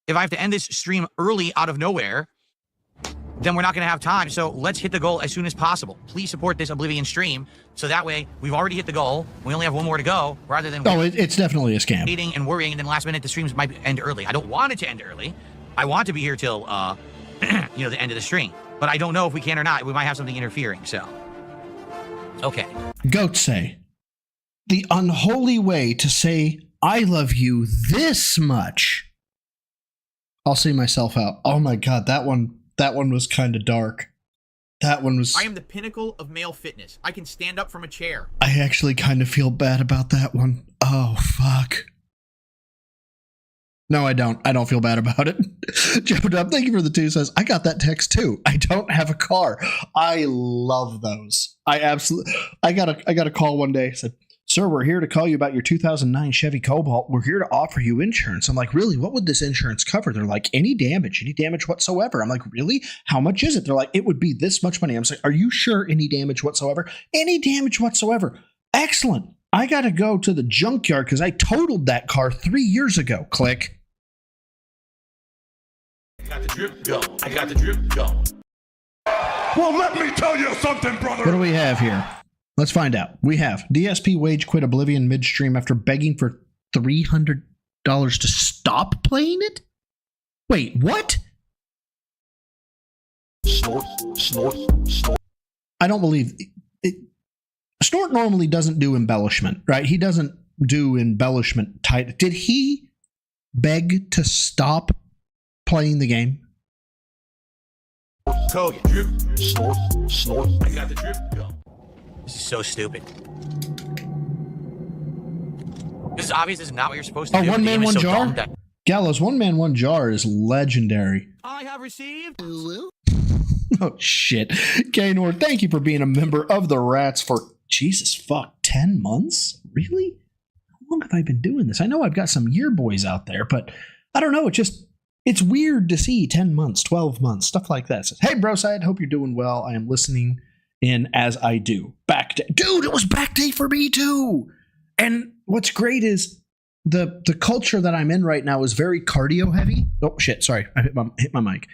if I have to end this stream early out of nowhere, then we're not going to have time. So let's hit the goal as soon as possible. Please support this Oblivion stream. So that way we've already hit the goal. We only have 1 more to go rather than... Oh, it's definitely a scam. Waiting and worrying, and then last minute the streams might end early. I don't want it to end early. I want to be here till, the end of the stream. But I don't know if we can or not. We might have something interfering, so... Okay. Goatsay. The unholy way to say I love you this much. I'll see myself out. Oh my god, that one was kind of dark. That one was... I am the pinnacle of male fitness. I can stand up from a chair. I actually kind of feel bad about that one. Oh, fuck. No, I don't. I don't feel bad about it. Joe Dub, thank you for the 2 says, I got that text too. I don't have a car. I love those. I got a call one day. Said, sir, we're here to call you about your 2009 Chevy Cobalt. We're here to offer you insurance. I'm like, really? What would this insurance cover? They're like, any damage whatsoever. I'm like, really? How much is it? They're like, it would be this much money. I'm like, are you sure any damage whatsoever? Any damage whatsoever. Excellent. I got to go to the junkyard because I totaled that car 3 years ago. Click. I got the drip going. I got the drip going. Well, let me tell you something, brother. What do we have here? Let's find out. We have DSP Wage quit Oblivion midstream after begging for $300 to stop playing it? Wait, what? Snort. I don't believe it. Snort normally doesn't do embellishment, right? He doesn't do embellishment tight. Did he beg to stop playing the game? Tell you. Drip, snort. I got the drip going. This is so stupid. This is obvious. This is not what you're supposed to do. 1 man, 1 jar? That... Gallows, 1 man, 1 jar is legendary. I have received... Oh, shit. Gaynor, thank you for being a member of the Rats for, Jesus fuck, 10 months? Really? How long have I been doing this? I know I've got some year boys out there, but I don't know. It's weird to see 10 months, 12 months, stuff like that. It says, hey, Broside, hope you're doing well. I am listening in as I do. Back day. Dude, it was back day for me too. And what's great is the culture that I'm in right now is very cardio heavy. Oh, shit. Sorry. I hit my mic.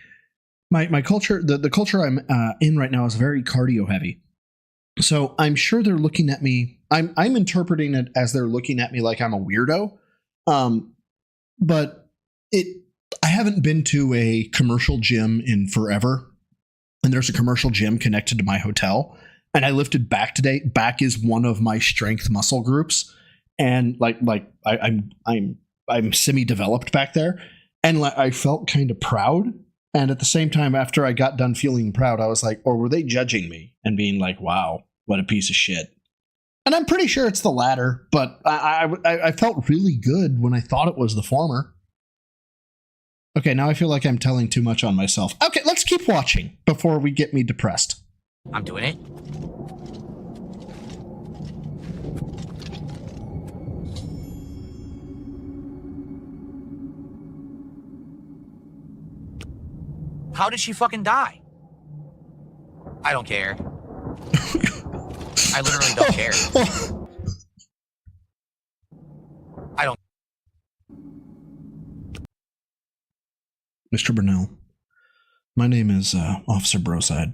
My culture, the culture I'm in right now is very cardio heavy. So I'm sure they're looking at me. I'm interpreting it as they're looking at me like I'm a weirdo. But I haven't been to a commercial gym in forever. And there's a commercial gym connected to my hotel. And I lifted back today. Back is one of my strength muscle groups. And I'm semi-developed back there. And I felt kind of proud. And at the same time, after I got done feeling proud, I was like, or were they judging me and being like, wow, what a piece of shit? And I'm pretty sure it's the latter, but I felt really good when I thought it was the former. Okay, now I feel like I'm telling too much on myself. Okay, let's keep watching before we get me depressed. I'm doing it. How did she fucking die? I don't care. I literally don't care. I don't Mr. Burnell, my name is Officer Broside.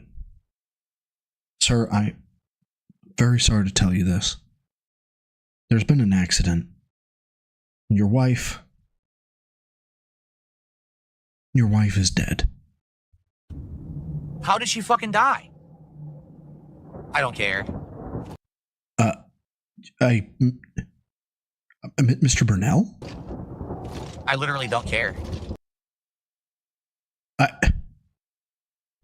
Sir, I'm very sorry to tell you this. There's been an accident. Your wife is dead. How did she fucking die? I don't care. Mr. Burnell? I literally don't care.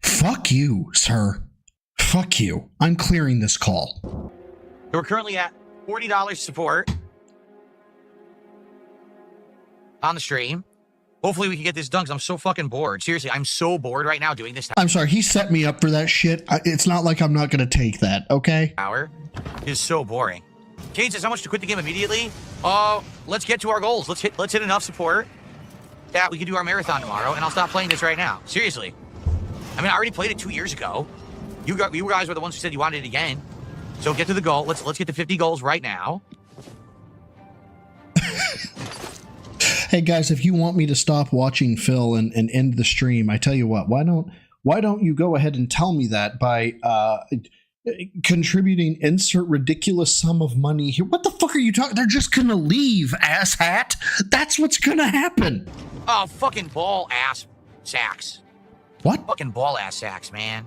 Fuck you, sir. Fuck you. I'm clearing this call. We're currently at $40 support on the stream. Hopefully we can get this done because I'm so fucking bored. Seriously, I'm so bored right now doing this. I'm sorry, he set me up for that shit. It's not like I'm not going to take that, okay? Hour is so boring. Kate says how much to quit the game immediately. Let's get to our goals. Let's hit enough support that we can do our marathon tomorrow, and I'll stop playing this right now. Seriously. I mean, I already played it 2 years ago. You guys were the ones who said you wanted it again. So get to the goal. Let's get to 50 goals right now. Hey guys, if you want me to stop watching Phil and end the stream, I tell you what, why don't you go ahead and tell me that by contributing insert ridiculous sum of money here. What the fuck are you talking? They're just gonna leave, asshat. That's what's gonna happen. Oh, fucking ball ass sacks. What? Fucking ball ass sacks, man.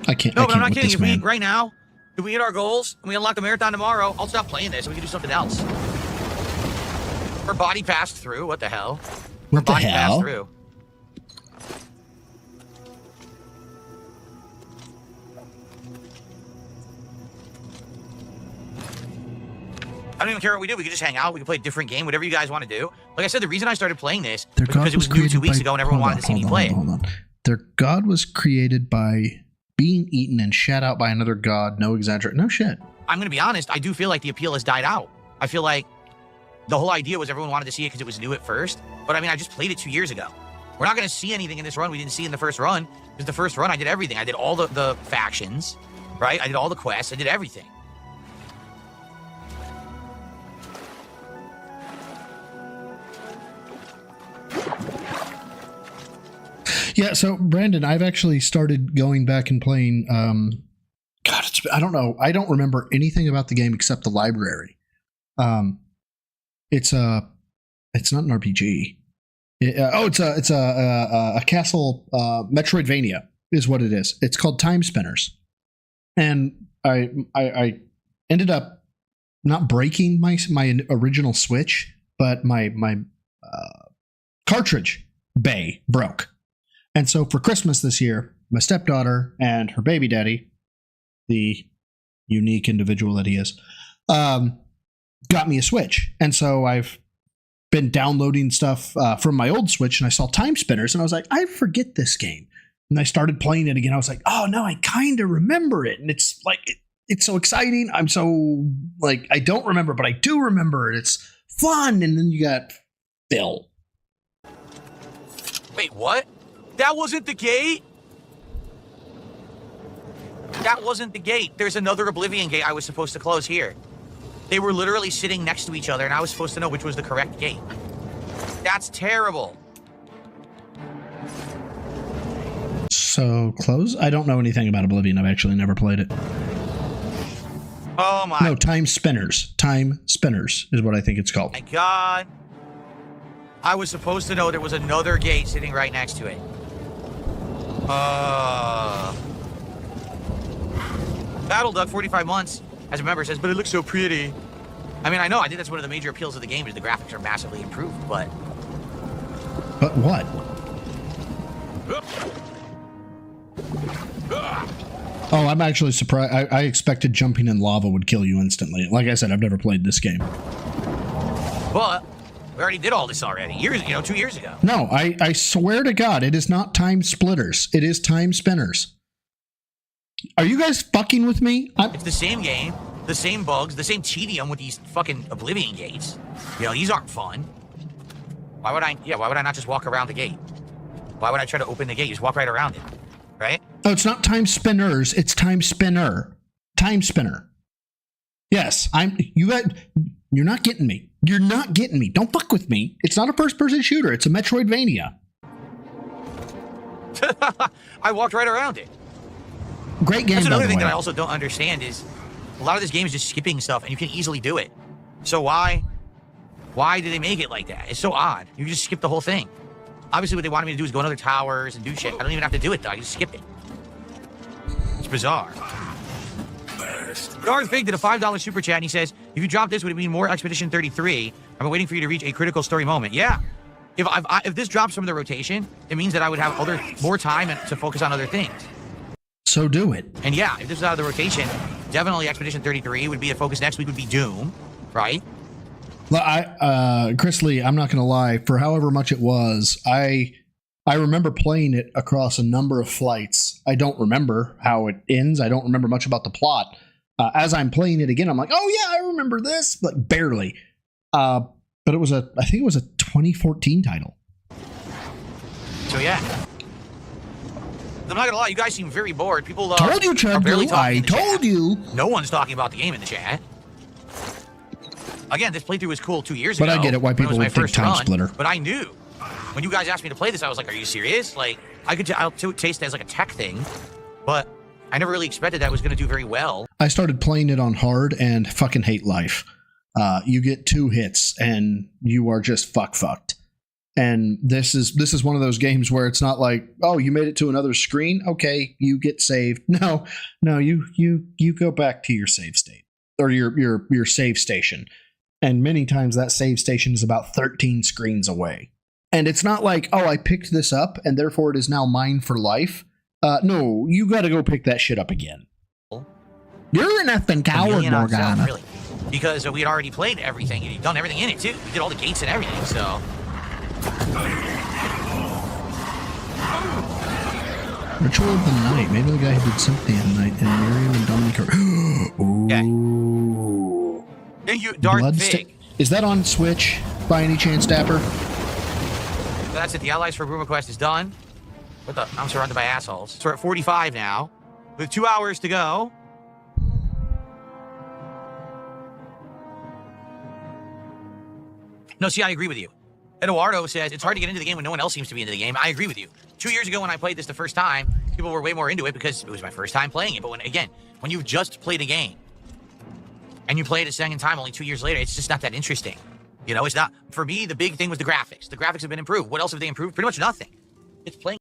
I can't. No, I but can't I'm not with kidding. this If we man. right now, if we hit our goals and we unlock the marathon tomorrow, I'll stop playing this and we can do something else. Her body passed through. What the hell? What the Body passed hell? through. I don't even care what we do. We can just hang out. We can play a different game, whatever you guys want to do. Like I said, the reason I started playing this was because it was new 2 weeks ago and everyone wanted to see me play it. Hold on. Their god was created by being eaten and shat out by another god. No exaggerate. No shit. I'm going to be honest. I do feel like the appeal has died out. I feel like the whole idea was everyone wanted to see it because it was new at first. But I mean, I just played it 2 years ago. We're not going to see anything in this run we didn't see in the first run. Because the first run, I did everything. I did all the factions, right? I did all the quests. I did everything. Yeah, so Brandon, I've actually started going back and playing. God, I don't know. I don't remember anything about the game except the library. It's not an RPG. It's a castle Metroidvania is what it is. It's called Time Spinners, and I ended up not breaking my original Switch, but my cartridge bay broke. And so for Christmas this year, my stepdaughter and her baby daddy, the unique individual that he is, got me a Switch. And so I've been downloading stuff from my old Switch, and I saw Time Spinners, and I was like, I forget this game. And I started playing it again. I was like, oh, no, I kind of remember it. And it's like, it's so exciting. I'm so, like, I don't remember, but I do remember it. It's fun. And then you got Phil. Wait, what? That wasn't the gate? That wasn't the gate. There's another Oblivion gate I was supposed to close here. They were literally sitting next to each other, and I was supposed to know which was the correct gate. That's terrible. So close? I don't know anything about Oblivion. I've actually never played it. Oh my. No, Time Spinners. Time Spinners is what I think it's called. My God. I was supposed to know there was another gate sitting right next to it. Battle Duck 45 months, as a member, says, but it looks so pretty. I mean, I know. I think that's one of the major appeals of the game is the graphics are massively improved, but... But what? Oh, I'm actually surprised. I expected jumping in lava would kill you instantly. Like I said, I've never played this game. But we already did all this already. 2 years ago. No, I swear to God, it is not Time Splitters. It is Time Spinners. Are you guys fucking with me? It's the same game, the same bugs, the same tedium with these fucking Oblivion gates. These aren't fun. Why would I not just walk around the gate? Why would I try to open the gate? You just walk right around it, right? Oh, it's not Time Spinners. It's Time Spinner. Time Spinner. Yes, you're not getting me. You're not getting me. Don't fuck with me. It's not a first-person shooter. It's a Metroidvania. I walked right around it. Great game. That's another by the thing way. that I also don't understand is a lot of this game is just skipping stuff, and you can easily do it. So why do they make it like that? It's so odd. You just skip the whole thing. Obviously, what they wanted me to do is go in other towers and do shit. I don't even have to do it, though. I just skip it. It's bizarre. Darth Fig did a $5 super chat, and he says, if you drop this, would it mean more Expedition 33? I've been waiting for you to reach a critical story moment. Yeah. If this drops from the rotation, it means that I would have more time to focus on other things. So do it. And yeah, if this is out of the rotation, definitely Expedition 33 would be a focus. Next week would be Doom, right? Well, Chris Lee, I'm not going to lie. For however much it was, I remember playing it across a number of flights. I don't remember how it ends. I don't remember much about the plot. As I'm playing it again, I'm like, oh yeah, I remember this, but barely. But I think it was a 2014 title. So yeah. I'm not gonna lie, you guys seem very bored. People told you, are barely Chad. talking I in the told chat. you. No one's talking about the game in the chat. Again, this playthrough was cool 2 years But ago. I get it why people would think Time Splitter. But I knew when you guys asked me to play this, I was like, "Are you serious?" Like, I'll taste it as like a tech thing, but I never really expected that it was going to do very well. I started playing it on hard and fucking hate life. You get 2 hits and you are just fucked. And this is one of those games where it's not like, oh, you made it to another screen, okay, you get saved. No, you go back to your save state or your save station. And many times that save station is about 13 screens away. And it's not like, oh, I picked this up and therefore it is now mine for life. No, you got to go pick that shit up again. You're an effing coward, Morgana. Really. Because we had already played everything and he'd done everything in it too. We did all the gates and everything, so. Ritual of the Night. Maybe the guy who did Cynthia Night and Miriam and Dominic are. Ooh. Thank you, Darth Fig. Is that on Switch by any chance, Dapper? That's it. The Allies for Room Quest is done. I'm surrounded by assholes. So we're at 45 now, with 2 hours to go. No, see, I agree with you. Eduardo says, it's hard to get into the game when no one else seems to be into the game. I agree with you. 2 years ago when I played this the first time, people were way more into it because it was my first time playing it. But when you've just played a game, and you play it a second time only 2 years later, it's just not that interesting. You know, it's not. For me, the big thing was the graphics. The graphics have been improved. What else have they improved? Pretty much nothing. It's playing.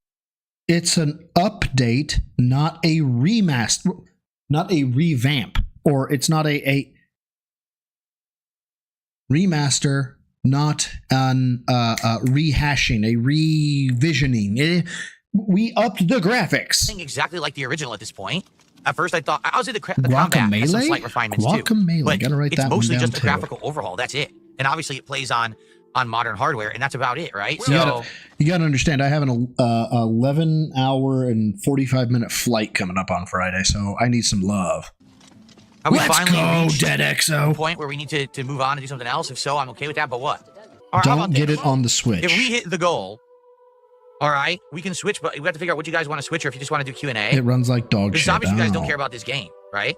It's an update, not a remaster, not a revamp, or it's not a remaster, not an rehashing, a revisioning. We upped the graphics. Exactly like the original at this point. At first, I thought I was in the combat has some slight refinements too. But gotta write it's that mostly one down just a too. graphical overhaul. That's it. And obviously, it plays on modern hardware, and that's about it, right? You gotta understand. I have an 11-hour and 45-minute flight coming up on Friday, so I need some love. Have we Let's finally go, reached Dead XO. the point where we need to move on and do something else? If so, I'm okay with that. But what? All right, how Don't about get this? it on the Switch. If we hit the goal, all right, we can switch, but we have to figure out what you guys want to switch, or if you just want to do Q&A. It runs like dog Because shit. obviously, you guys don't Ow. care about this game, right?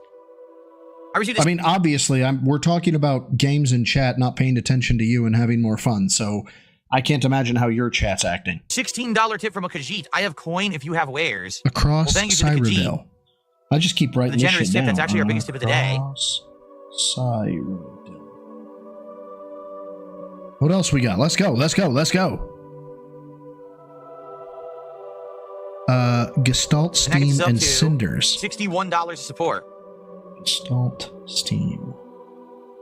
I received this. I mean, obviously, we're talking about games in chat, not paying attention to you and having more fun. So I can't imagine how your chat's acting. $16 tip from a Khajiit. I have coin if you have wares. Across Well, thank you to the Khajiit. Cyrodiil. I just keep writing The this generous shit tip, down. that's actually our biggest tip of the day. Across Cyrodiil. What else we got? Let's go. Gestalt, Steam, and Cinders. $61 support. Gestalt, Steam.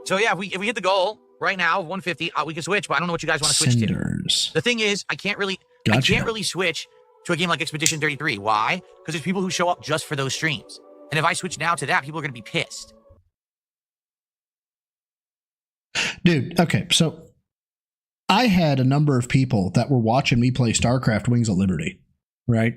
So yeah, if we hit the goal right now, 150, we can switch, but I don't know what you guys want to switch Cinders. to. The thing is, I can't really switch to a game like Expedition 33. Why? Because there's people who show up just for those streams. And if I switch now to that, people are going to be pissed. Dude, okay, so I had a number of people that were watching me play StarCraft Wings of Liberty, right?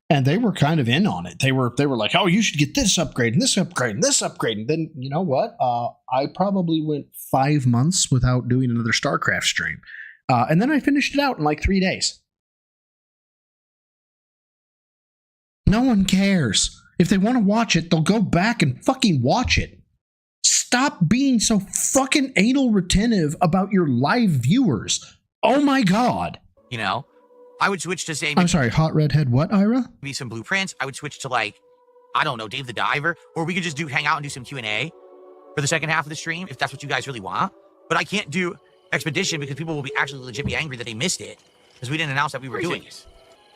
And they were kind of in on it. They were like, oh, you should get this upgrade and this upgrade and this upgrade. And then, you know what? I probably went 5 months without doing another StarCraft stream. And then I finished it out in like 3 days. No one cares. If they want to watch it, they'll go back and fucking watch it. Stop being so fucking anal retentive about your live viewers. Oh my God. You know? I would switch to say I'm sorry, Hot Redhead what, Ira? maybe some blueprints. I would switch to like, I don't know, Dave the Diver, or we could just hang out and do some Q&A for the second half of the stream if that's what you guys really want. But I can't do Expedition because people will be actually legit be angry that they missed it because we didn't announce that we were doing it.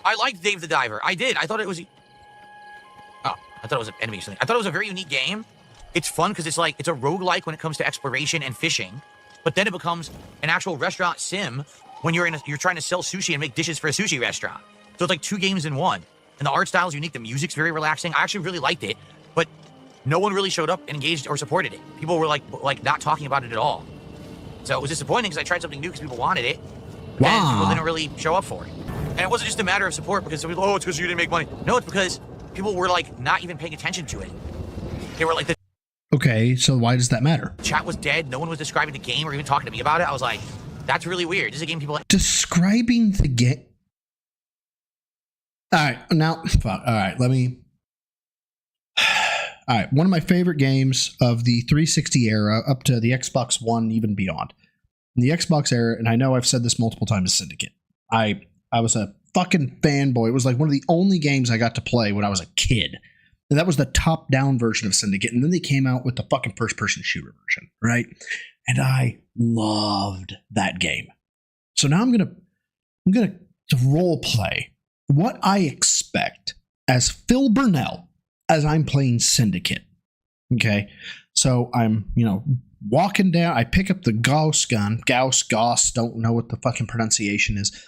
I liked Dave the Diver. I did. I thought it was. Oh, I thought it was an enemy or something. I thought it was a very unique game. It's fun because it's a roguelike when it comes to exploration and fishing, but then it becomes an actual restaurant sim when you're trying to sell sushi and make dishes for a sushi restaurant. So it's like 2 games in one. And the art style is unique. The music's very relaxing. I actually really liked it, but no one really showed up and engaged or supported it. People were like not talking about it at all. So it was disappointing because I tried something new because people wanted it, but then people didn't really show up for it. And it wasn't just a matter of support because people, oh, it's because you didn't make money. No, it's because people were like not even paying attention to it. They were like, Okay, so why does that matter? chat was dead. No one was describing the game or even talking to me about it. I was like, that's really weird. This is a game people. Describing the game. All right, now, fuck. All right, let me. All right, one of my favorite games of the 360 era up to the Xbox One, even beyond. In the Xbox era, and I know I've said this multiple times, Syndicate. I was a fucking fanboy. It was like one of the only games I got to play when I was a kid. And that was the top-down version of Syndicate. And then they came out with the fucking first-person shooter version, right? And I loved that game. So now I'm gonna role play what I expect as Phil Burnell as I'm playing Syndicate. Okay, so I'm walking down. I pick up the Gauss gun. Gauss, don't know what the fucking pronunciation is.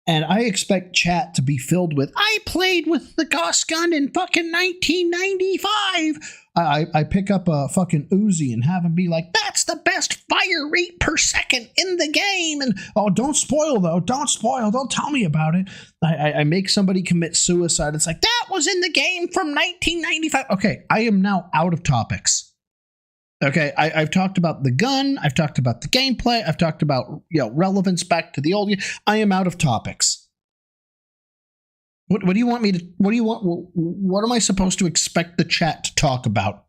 And I expect chat to be filled with, I played with the Gauss gun in fucking 1995. I pick up a fucking Uzi and have him be like, that's the best fire rate per second in the game. And, oh, don't spoil, though. Don't spoil. Don't tell me about it. I make somebody commit suicide. It's like, that was in the game from 1995. Okay, I am now out of topics. Okay, I've talked about the gun. I've talked about the gameplay. I've talked about relevance back to the old. I am out of topics. What do you want me to? What do you want? What am I supposed to expect the chat to talk about?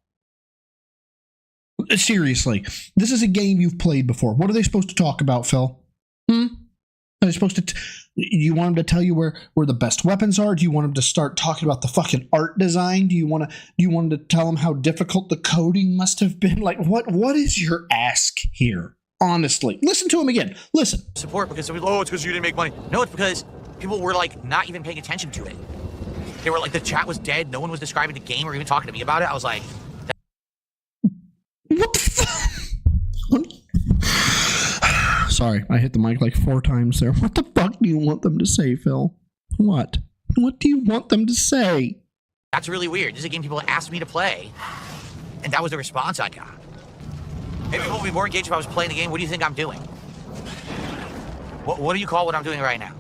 Seriously, this is a game you've played before. What are they supposed to talk about, Phil? Are they supposed to? You want them to tell you where the best weapons are? Do you want them to start talking about the fucking art design? Do you want them to tell them how difficult the coding must have been? Like, what is your ask here? Honestly, listen to him again. Listen. Support because oh, it's because you didn't make money. No, it's because people were like not even paying attention to it. They were like, the chat was dead. No one was describing the game or even talking to me about it. I was like, what the fuck? Sorry, I hit the mic like 4 times there. What the fuck do you want them to say, Phil? What? What do you want them to say? that's really weird. This is a game people asked me to play, and that was the response I got. Maybe people would be more engaged if I was playing the game. What do you think I'm doing? What do you call what I'm doing right now?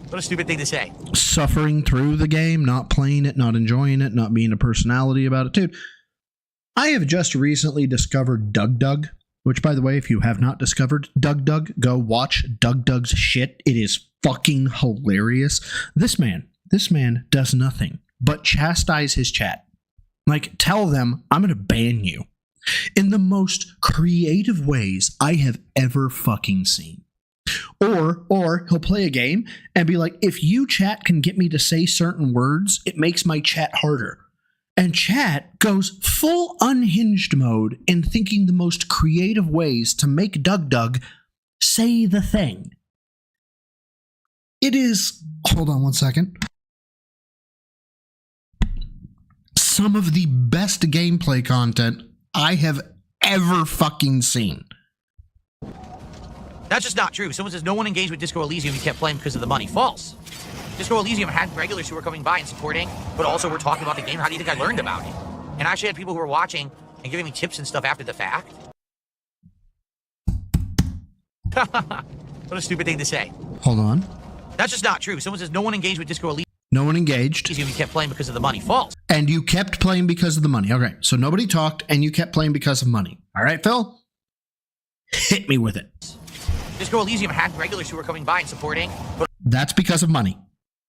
What a stupid thing to say. Suffering through the game, not playing it, not enjoying it, not being a personality about it. Dude, I have just recently discovered Doug, which, by the way, if you have not discovered Doug, go watch Doug's shit. It is fucking hilarious. This man does nothing but chastise his chat. Like, tell them, I'm going to ban you. In the most creative ways I have ever fucking seen. Or he'll play a game and be like, if you chat can get me to say certain words, it makes my chat harder. And chat goes full unhinged mode in thinking the most creative ways to make Doug say the thing. It is, hold on one second, some of the best gameplay content I have ever fucking seen. That's just not true. Someone says no one engaged with Disco Elysium. You kept playing because of the money. False. Disco Elysium had regulars who were coming by and supporting, but also were talking about the game. How do you think I learned about it? And I actually had people who were watching and giving me tips and stuff after the fact. What a stupid thing to say. Hold on. That's just not true. Someone says no one engaged with Disco Elysium. No one engaged. You kept playing because of the money. False. And you kept playing because of the money. Okay, so nobody talked and you kept playing because of money. All right, Phil? Hit me with it. Disco Elysium had regulars who were coming by and supporting, but that's because of money.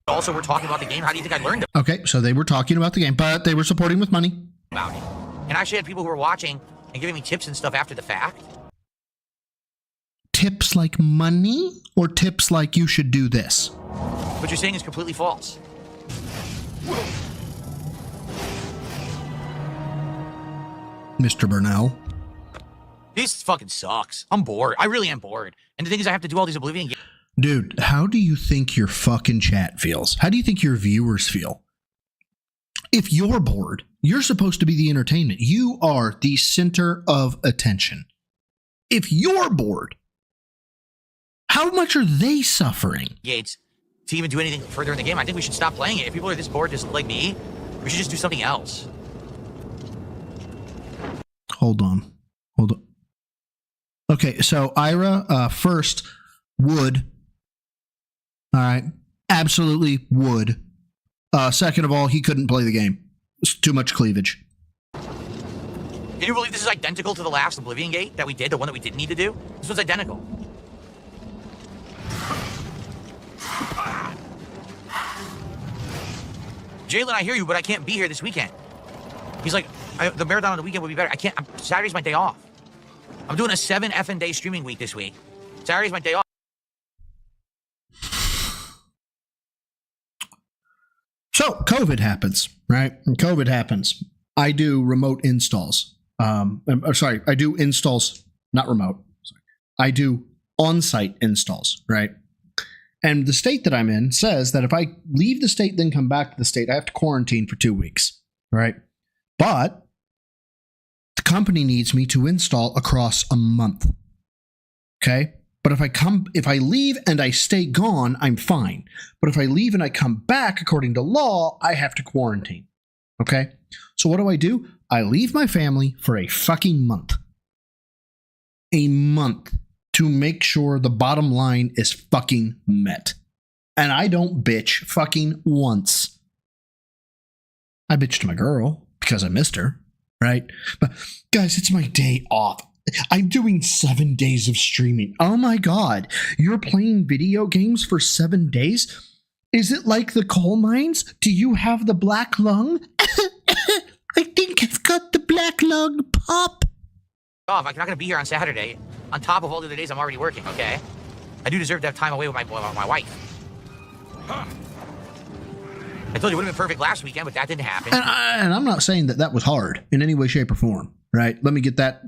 Also, we're talking about the game. How do you think I learned Okay, so they were talking about the game, but they were supporting with money. About it. And I actually had people who were watching and giving me tips and stuff after the fact. tips like money or tips like you should do this? What you're saying is completely false. Mr. Burnell. This fucking sucks. I'm bored. I really am bored. And the thing is, I have to do all these Oblivion games. Dude, how do you think your fucking chat feels? How do you think your viewers feel? If you're bored, you're supposed to be the entertainment. You are the center of attention. If you're bored, how much are they suffering? Gates, to even do anything further in the game, I think we should stop playing it. If people are this bored, just like me, we should just do something else. Hold on. Okay, so Ira, first, would. All right, absolutely would. Second of all, he couldn't play the game. It's too much cleavage. Can you believe this is identical to the last Oblivion Gate that we did, the one that we didn't need to do? This one's identical. Jalen, I hear you, but I can't be here this weekend. He's like, the marathon on the weekend would be better. I can't. Saturday's my day off. I'm doing a 7 effing day streaming week this week. Saturday's my day off. So COVID happens, right? And COVID happens. I do remote installs. I do installs, not remote. Sorry. I do on-site installs, right? And the state that I'm in says that if I leave the state, then come back to the state, I have to quarantine for 2 weeks, right? But the company needs me to install across a month. Okay? But if I leave and I stay gone, I'm fine. But if I leave and I come back, according to law, I have to quarantine. Okay? So what do? I leave my family for a fucking month. A month to make sure the bottom line is fucking met. And I don't bitch fucking once. I bitched to my girl because I missed her, right? But guys, it's my day off. I'm doing 7 days of streaming. Oh my God. You're playing video games for 7 days? Is it like the coal mines? Do you have the black lung? I think I've got the black lung pop. I'm not going to be here on Saturday. On top of all the other days I'm already working, okay? I do deserve to have time away with my wife. I told you it would have been perfect last weekend, but that didn't happen. And I'm not saying that was hard in any way, shape, or form, right? Let me get that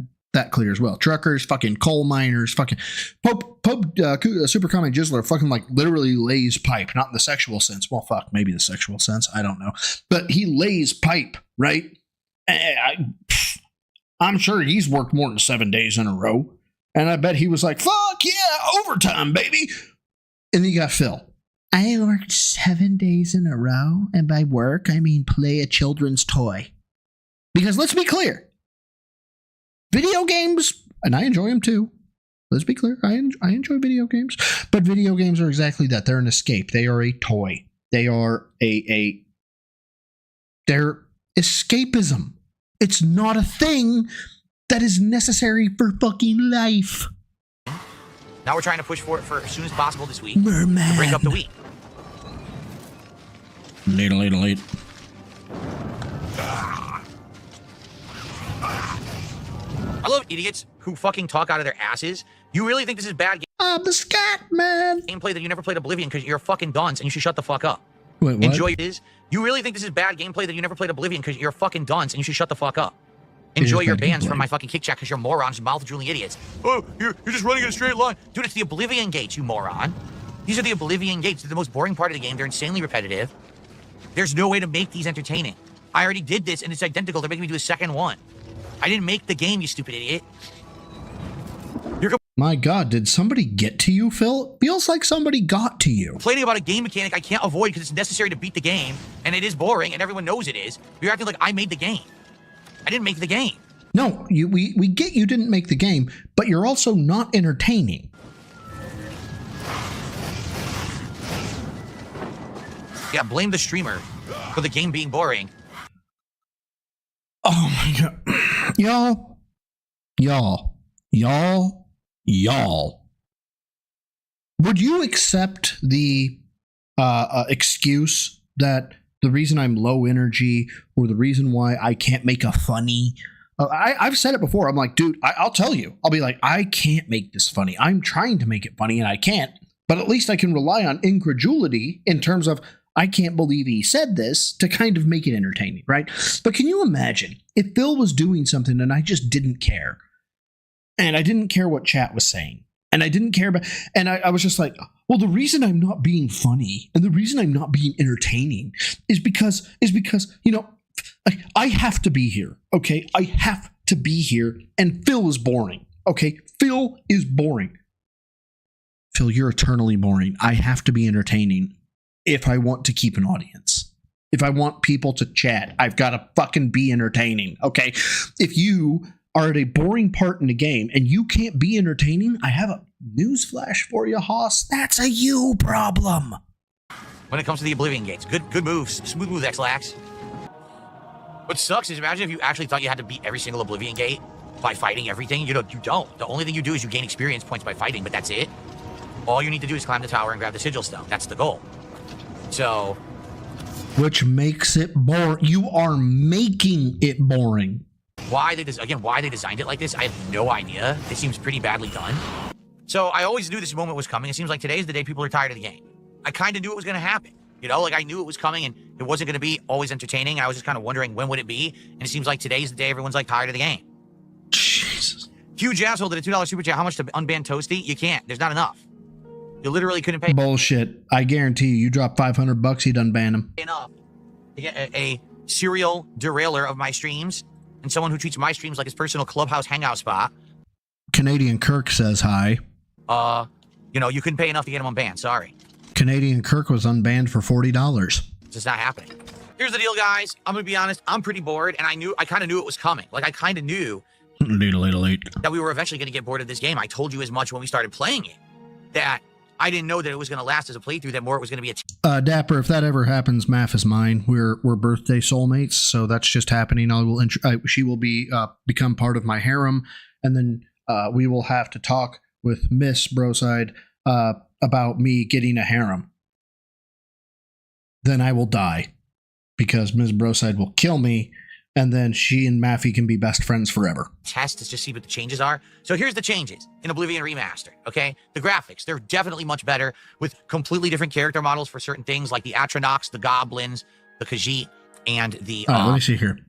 clear as well. Truckers, fucking coal miners, fucking Super Comic Jizzler fucking like literally lays pipe, not in the sexual sense. Well, fuck, maybe the sexual sense. I don't know. But he lays pipe, right? I'm sure he's worked more than 7 days in a row. And I bet he was like, fuck yeah, overtime, baby. And then you got Phil. I worked 7 days in a row. And by work, I mean play a children's toy. Because let's be clear. Video games, and I enjoy them too. Let's be clear. I enjoy video games. But video games are exactly that. They're an escape. They are a toy. They are they're escapism. It's not a thing that is necessary for fucking life. Now we're trying to push for it for as soon as possible this week. Merman. To break up the week. Late. I love idiots who fucking talk out of their asses. You really think this is bad I'm the scat man. gameplay that you never played Oblivion because you're a fucking dunce and you should shut the fuck up. Wait, what? Enjoy this. You really think this is bad gameplay that you never played Oblivion because you're a fucking dunce and you should shut the fuck up. Enjoy your bans from my fucking kick chat because you're morons, mouth-drooling idiots. Oh, you're just running in a straight line. Dude, it's the Oblivion gates, you moron. These are the Oblivion gates. They're the most boring part of the game. They're insanely repetitive. There's no way to make these entertaining. I already did this, and it's identical. They're making me do a second one. I didn't make the game, you stupid idiot. My God, did somebody get to you, Phil? Feels like somebody got to you. Complaining about a game mechanic I can't avoid because it's necessary to beat the game, and it is boring, and everyone knows it is. You're acting like I made the game. I didn't make the game. No, we get you didn't make the game, but you're also not entertaining. Yeah, blame the streamer for the game being boring. Oh my God. Y'all. Would you accept the excuse that the reason I'm low energy or the reason why I can't make a funny I've said it before. I'm like, dude, I'll tell you. I'll be like, I can't make this funny. I'm trying to make it funny and I can't. But at least I can rely on incredulity in terms of, I can't believe he said this, to kind of make it entertaining, right? But can you imagine if Phil was doing something and I just didn't care? And I didn't care what chat was saying. And I didn't care about, and I was just like, well, the reason I'm not being funny and the reason I'm not being entertaining is because, I have to be here. Okay. I have to be here. And Phil is boring. Okay. Phil is boring. Phil, you're eternally boring. I have to be entertaining if I want to keep an audience. If I want people to chat, I've got to fucking be entertaining. Okay. If you are at a boring part in the game and you can't be entertaining, I have a news flash for you, Hoss. That's a you problem. When it comes to the Oblivion gates, good moves, smooth moves, X-Lax. What sucks is, imagine if you actually thought you had to beat every single Oblivion gate by fighting everything. You don't. The only thing you do is you gain experience points by fighting, but that's it. All you need to do is climb the tower and grab the sigil stone. That's the goal. So, which makes it boring. You are making it boring. Why they designed it like this, I have no idea. It seems pretty badly done. So I always knew this moment was coming. It seems like today's the day people are tired of the game. I kind of knew it was going to happen. I knew it was coming and it wasn't going to be always entertaining. I was just kind of wondering when would it be. And it seems like today's the day everyone's like tired of the game. Jesus. Huge asshole did a $2 super chat. How much to unban Toasty? You can't. There's not enough. You literally couldn't pay. Bullshit. I guarantee you drop $500, he'd unban him. Enough to get a serial derailer of my streams and someone who treats my streams like his personal clubhouse hangout spot. Canadian Kirk says hi. You couldn't pay enough to get him unbanned. Sorry. Canadian Kirk was unbanned for $40. It's just not happening. Here's the deal, guys. I'm gonna be honest. I'm pretty bored, and I kind of knew it was coming. Like I kind of knew that we were eventually gonna get bored of this game. I told you as much when we started playing it. That I didn't know that it was gonna last as a playthrough. That more it was gonna be a. Dapper, if that ever happens, Math is mine. We're birthday soulmates, so that's just happening. She will become part of my harem, and then we will have to talk with Miss Broside about me getting a harem. Then I will die because Ms. Broside will kill me, and then she and Maffey can be best friends forever. Test to just see what the changes are. So here's the changes in Oblivion Remastered, okay? The graphics, they're definitely much better with completely different character models for certain things like the Atronachs, the Goblins, the Khajiit, and the... let me see here.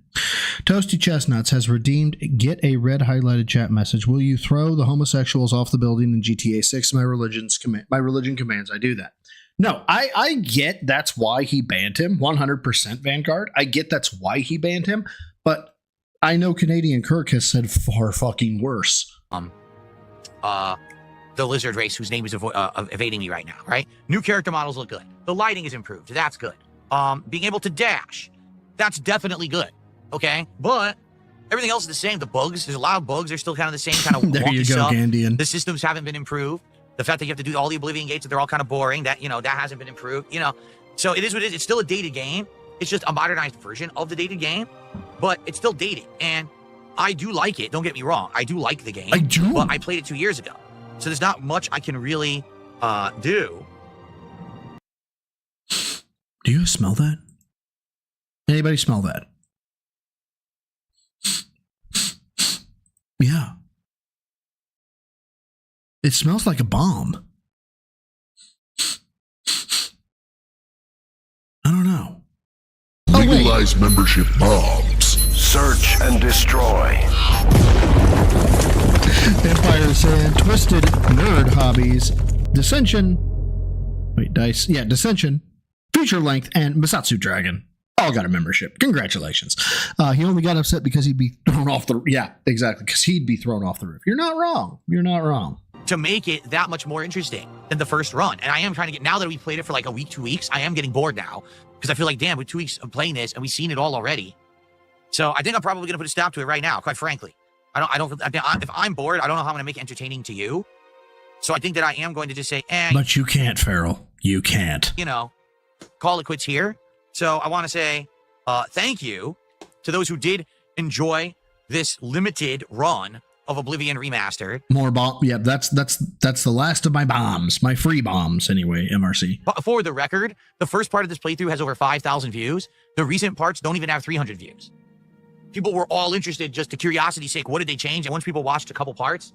Toasty Chestnuts has redeemed get a red highlighted chat message. Will you throw the homosexuals off the building in GTA 6? My religion commands I do that. No, I get that's why he banned him. 100% Vanguard. I get that's why he banned him, but I know Canadian Kirk has said far fucking worse. The lizard race whose name is evading me right now, right? New character models look good. The lighting is improved. That's good. Being able to dash. That's definitely good. Okay, but everything else is the same. The bugs, there's a lot of bugs. They're still kind of the same kind of there wonky you go, stuff. Gandian. The systems haven't been improved. The fact that you have to do all the Oblivion gates, they're all kind of boring. That that hasn't been improved. So it is what it is. It's still a dated game. It's just a modernized version of the dated game, but it's still dated. And I do like it. Don't get me wrong. I do like the game. I do. But I played it 2 years ago, so there's not much I can really do. Do you smell that? Anybody smell that? Yeah. It smells like a bomb. I don't know. Legalize membership bombs. Search and destroy. Empire Sand, Twisted Nerd Hobbies, Dissension. Wait, Dice. Yeah, Dissension, Future Length, and Masatsu Dragon. All got a membership. Congratulations. He only got upset because he'd be thrown off the... Yeah, exactly. Because he'd be thrown off the roof. You're not wrong. You're not wrong. To make it that much more interesting than the first run. And I am trying to get... Now that we played it for like a week, 2 weeks, I am getting bored now. Because I feel like, damn, with 2 weeks of playing this and we've seen it all already. So I think I'm probably going to put a stop to it right now, quite frankly. If I'm bored, I don't know how I'm going to make it entertaining to you. So I think that I am going to just say, But you can't, Farrell. You can't. Call it quits here. So I want to say thank you to those who did enjoy this limited run of Oblivion Remastered. More bomb. Yeah, that's the last of my bombs. My free bombs, anyway, MRC. But for the record, the first part of this playthrough has over 5,000 views. The recent parts don't even have 300 views. people were all interested just to curiosity's sake. What did they change? And once people watched a couple parts,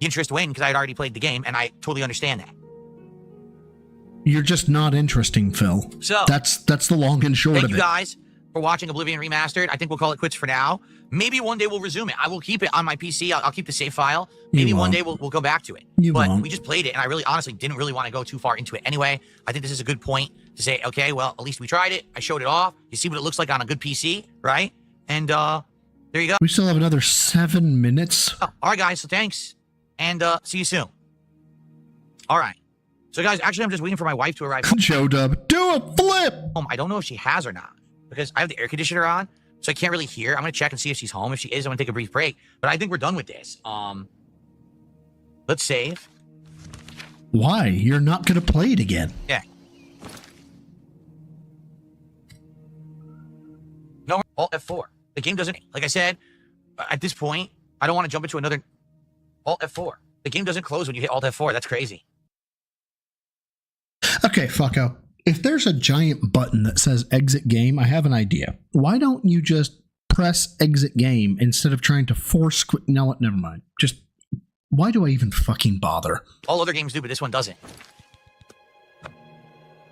the interest waned because I had already played the game, and I totally understand that. You're just not interesting, Phil. So that's the long and short of it. Thank you guys for watching Oblivion Remastered. I think we'll call it quits for now. Maybe one day we'll resume it. I will keep it on my PC. I'll keep the save file. Maybe one day we'll go back to it. But we just played it, and I really honestly didn't really want to go too far into it anyway. I think this is a good point to say, okay, well, at least we tried it. I showed it off. You see what it looks like on a good PC, right? And there you go. We still have another 7 minutes. Oh, all right, guys. So thanks, and see you soon. All right. So, guys, actually, I'm just waiting for my wife to arrive. Joe Dub, do a flip. I don't know if she has or not because I have the air conditioner on, so I can't really hear. I'm gonna check and see if she's home. If she is, I'm gonna take a brief break. But I think we're done with this. Let's save. Why? You're not gonna play it again. Yeah. No, Alt F4. The game doesn't, like I said, at this point, I don't want to jump into another Alt F4. The game doesn't close when you hit Alt F4. That's crazy. Okay, fucko. If there's a giant button that says exit game, I have an idea. Why don't you just press exit game instead of trying to force quit? No, never mind. Just, why do I even fucking bother? All other games do, but this one doesn't.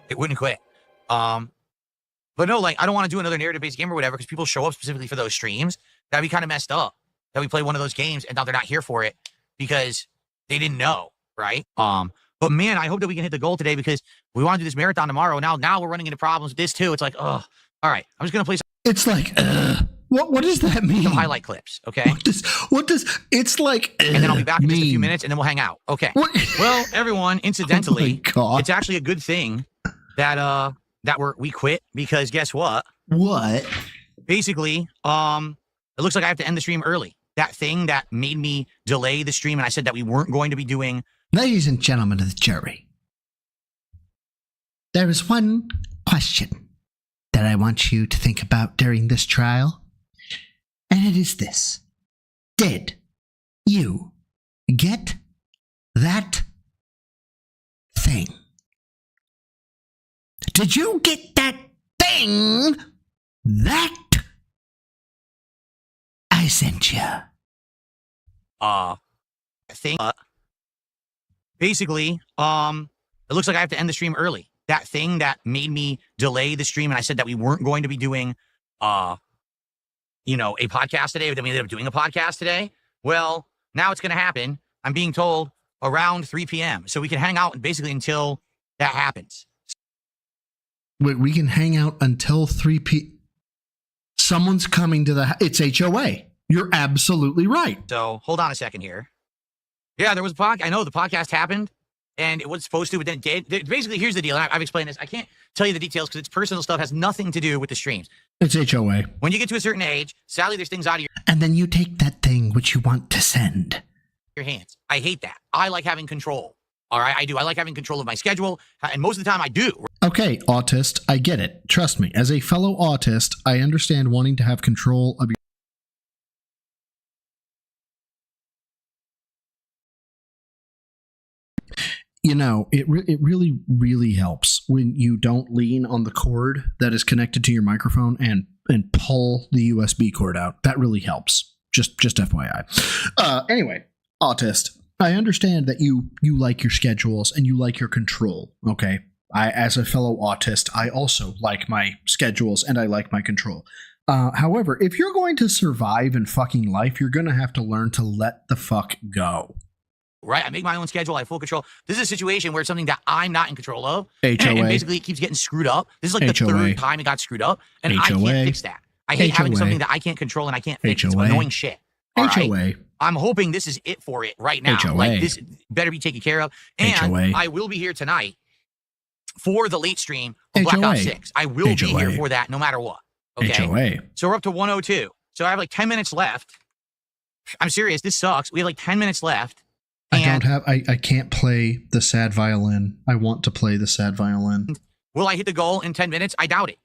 It wouldn't quit. But no, like, I don't want to do another narrative-based game or whatever because people show up specifically for those streams. That'd be kind of messed up. That we play one of those games and now they're not here for it because they didn't know, right? But man, I hope that we can hit the goal today because we want to do this marathon tomorrow. Now we're running into problems with this too. It's like, oh, all right. I'm just gonna play some. It's like, what does that mean? Some highlight clips, okay? What does? It's like, and then I'll be back in just a few minutes, and then we'll hang out. Okay. Well, everyone, incidentally, it's actually a good thing that we quit because guess what? What? Basically, it looks like I have to end the stream early. That thing that made me delay the stream, and I said that we weren't going to be doing. Ladies and gentlemen of the jury, there is one question that I want you to think about during this trial, and it is this. Did you get that thing? Did you get that thing that I sent you? Basically, it looks like I have to end the stream early. That thing that made me delay the stream, and I said that we weren't going to be doing, a podcast today, but then we ended up doing a podcast today. Well, now it's going to happen. I'm being told around 3 p.m. So we can hang out basically until that happens. Wait, we can hang out until 3 p.m. Someone's coming to it's HOA. You're absolutely right. So hold on a second here. Yeah, there was a podcast. I know the podcast happened, and it was supposed to, but then it did. Basically, here's the deal. And I've explained this. I can't tell you the details because it's personal stuff. Has nothing to do with the streams. It's HOA. When you get to a certain age, sadly, there's things out of and then you take that thing which you want to send. your hands. I hate that. I like having control. All right, I do. I like having control of my schedule, and most of the time I do. Okay, autist, I get it. Trust me, as a fellow autist, I understand wanting to have control of your... You know, it really, really helps when you don't lean on the cord that is connected to your microphone and pull the USB cord out. That really helps. Just FYI. Anyway, autist, I understand that you like your schedules and you like your control, okay? As a fellow autist, I also like my schedules and I like my control. However, if you're going to survive in fucking life, you're going to have to learn to let the fuck go. Right, I make my own schedule. I have full control. This is a situation where it's something that I'm not in control of. HOA. And basically, it keeps getting screwed up. This is like the HOA. third time it got screwed up, and I HOA. can't fix that. I hate having HOA. something that I can't control and I can't fix. It's HOA. annoying shit. All HOA. right? I'm hoping this is it for it right now. HOA. Like, this better be taken care of. And HOA. I will be here tonight for the late stream of Black HOA. Ops 6. I will be here for that no matter what. Okay? HOA. So we're up to 102. So I have like 10 minutes left. I'm serious. This sucks. We have like 10 minutes left. I can't play the sad violin. I want to play the sad violin. Will I hit the goal in 10 minutes? I doubt it.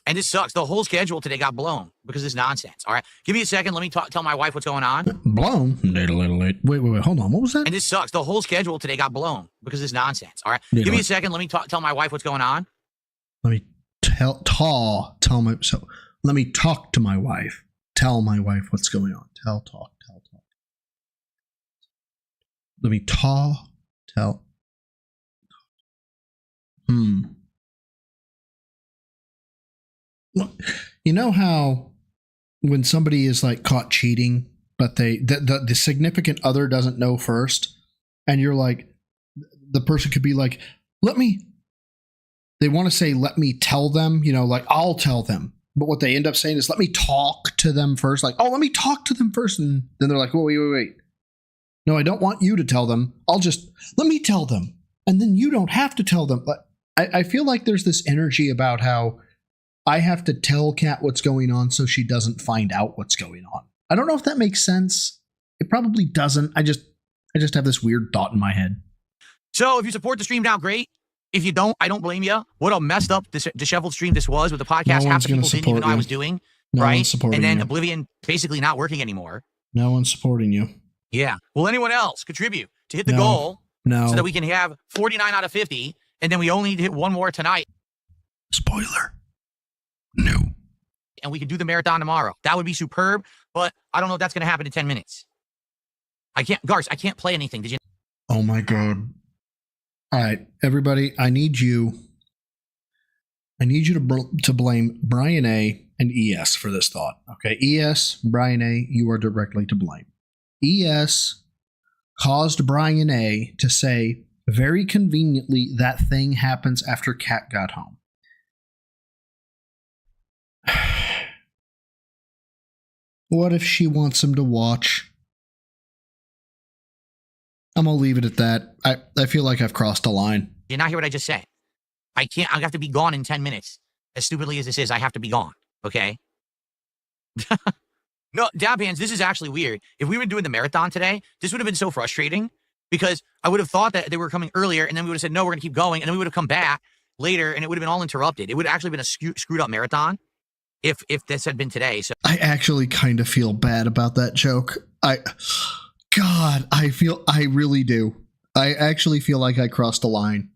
And this sucks. The whole schedule today got blown because of this nonsense. All right. Give me a second. Let me tell my wife what's going on. Blown? Wait. Hold on. What was that? And this sucks. The whole schedule today got blown because of this nonsense. All right. Did Give me what? a second. Let me tell my wife what's going on. Let me tell my... So, Let me talk to my wife. Tell my wife what's going on. Talk. Let me tell. You know how when somebody is like caught cheating, but the significant other doesn't know first, and you're like, the person could be like, they want to say, let me tell them, like I'll tell them. But what they end up saying is, let me talk to them first. Like, let me talk to them first. And then they're like, wait. No, I don't want you to tell them. Let me tell them. And then you don't have to tell them. But I feel like there's this energy about how I have to tell Kat what's going on so she doesn't find out what's going on. I don't know if that makes sense. It probably doesn't. I just have this weird thought in my head. So if you support the stream now, great. If you don't, I don't blame you. What a messed up, disheveled stream this was with the podcast. Half the people didn't even know I was doing. No right? one's supporting and then you. Oblivion basically not working anymore. No one's supporting you. Yeah. Will anyone else contribute to hit the goal so that we can have 49 out of 50, and then we only need to hit one more tonight? Spoiler. No. And we can do the marathon tomorrow. That would be superb, but I don't know if that's going to happen in 10 minutes. Garce, I can't play anything. Did you? Oh my God. All right, everybody, I need you to blame Brian A and ES for this thought. Okay, ES, Brian A, you are directly to blame. ES caused Brian A to say very conveniently that thing happens after Kat got home. What if she wants him to watch? I'm going to leave it at that. I feel like I've crossed a line. Did you not hear what I just said? I have to be gone in 10 minutes. As stupidly as this is, I have to be gone. Okay? No, Dab Hands, this is actually weird. If we were doing the marathon today, this would have been so frustrating because I would have thought that they were coming earlier and then we would have said, no, we're going to keep going. And then we would have come back later and it would have been all interrupted. It would have actually been a screwed up marathon if this had been today. So I actually kind of feel bad about that joke. I really do. I actually feel like I crossed a line.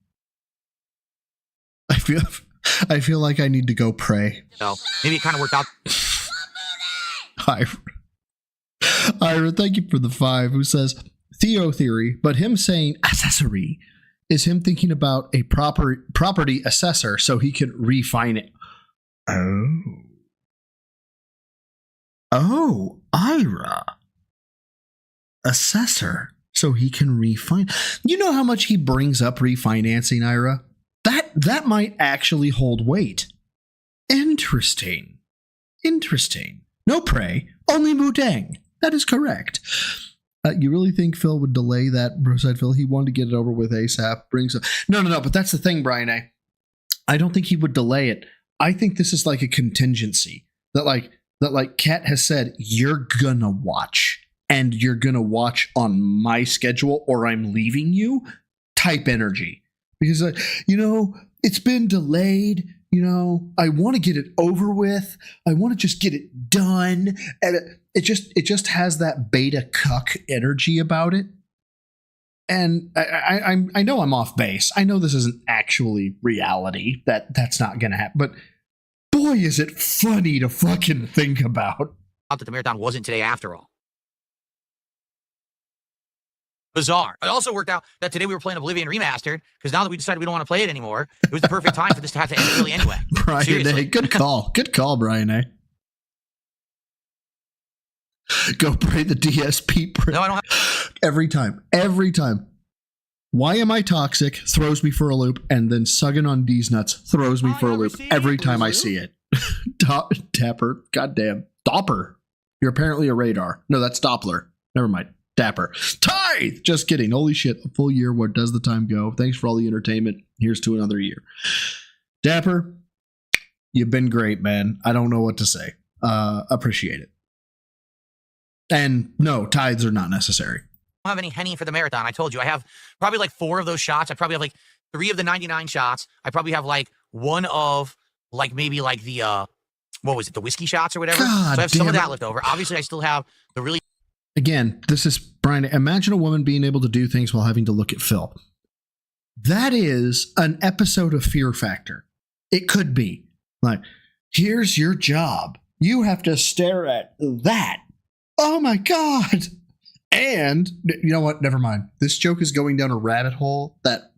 I feel like I need to go pray. So maybe it kind of worked out. Ira, thank you for the 5, who says, Theo theory, but him saying accessory is him thinking about a property assessor so he could refine it. Oh, Ira. Assessor so he can refine. You know how much he brings up refinancing, Ira? That might actually hold weight. Interesting. No pray, only Mudang. That is correct. You really think Phil would delay that, Broside Phil? He wanted to get it over with ASAP. No, but that's the thing, Brian A. I don't think he would delay it. I think this is like a contingency that Kat has said, you're gonna watch. And you're going to watch on my schedule or I'm leaving you type energy. Because, it's been delayed. I want to get it over with. I want to just get it done. And it just has that beta cuck energy about it. And I know I'm off base. I know this isn't actually reality. That's not going to happen. But boy, is it funny to fucking think about. That the marathon wasn't today after all. Bizarre. It also worked out that today we were playing Oblivion Remastered, because now that we decided we don't want to play it anymore, it was the perfect time for this to have to end early anyway. Brian Seriously. A. Good call. Good call, Brian A. Go pray the DSP prayer. No, I don't have. Every time. Why am I toxic? Throws me for a loop, and then sugging on D's nuts throws me for a loop every time I see it. Dapper. Goddamn. Dopper. You're apparently a radar. No, that's Doppler. Never mind. Dapper. Tithe! Just kidding. Holy shit. A full year. Where does the time go? Thanks for all the entertainment. Here's to another year. Dapper, you've been great, man. I don't know what to say. Appreciate it. And no, tithes are not necessary. I don't have any Henny for the marathon. I told you. I have probably like 4 of those shots. I probably have like 3 of the 99 shots. I probably have like 1 of like maybe like the, what was it? The whiskey shots or whatever. God so I have some of damn that it. left over. Obviously, I still have the really. Again, this is Brian. Imagine a woman being able to do things while having to look at Phil. That is an episode of Fear Factor. It could be like Here's your job. You have to stare at that. Oh my God. And you know what? Never mind. This joke is going down a rabbit hole that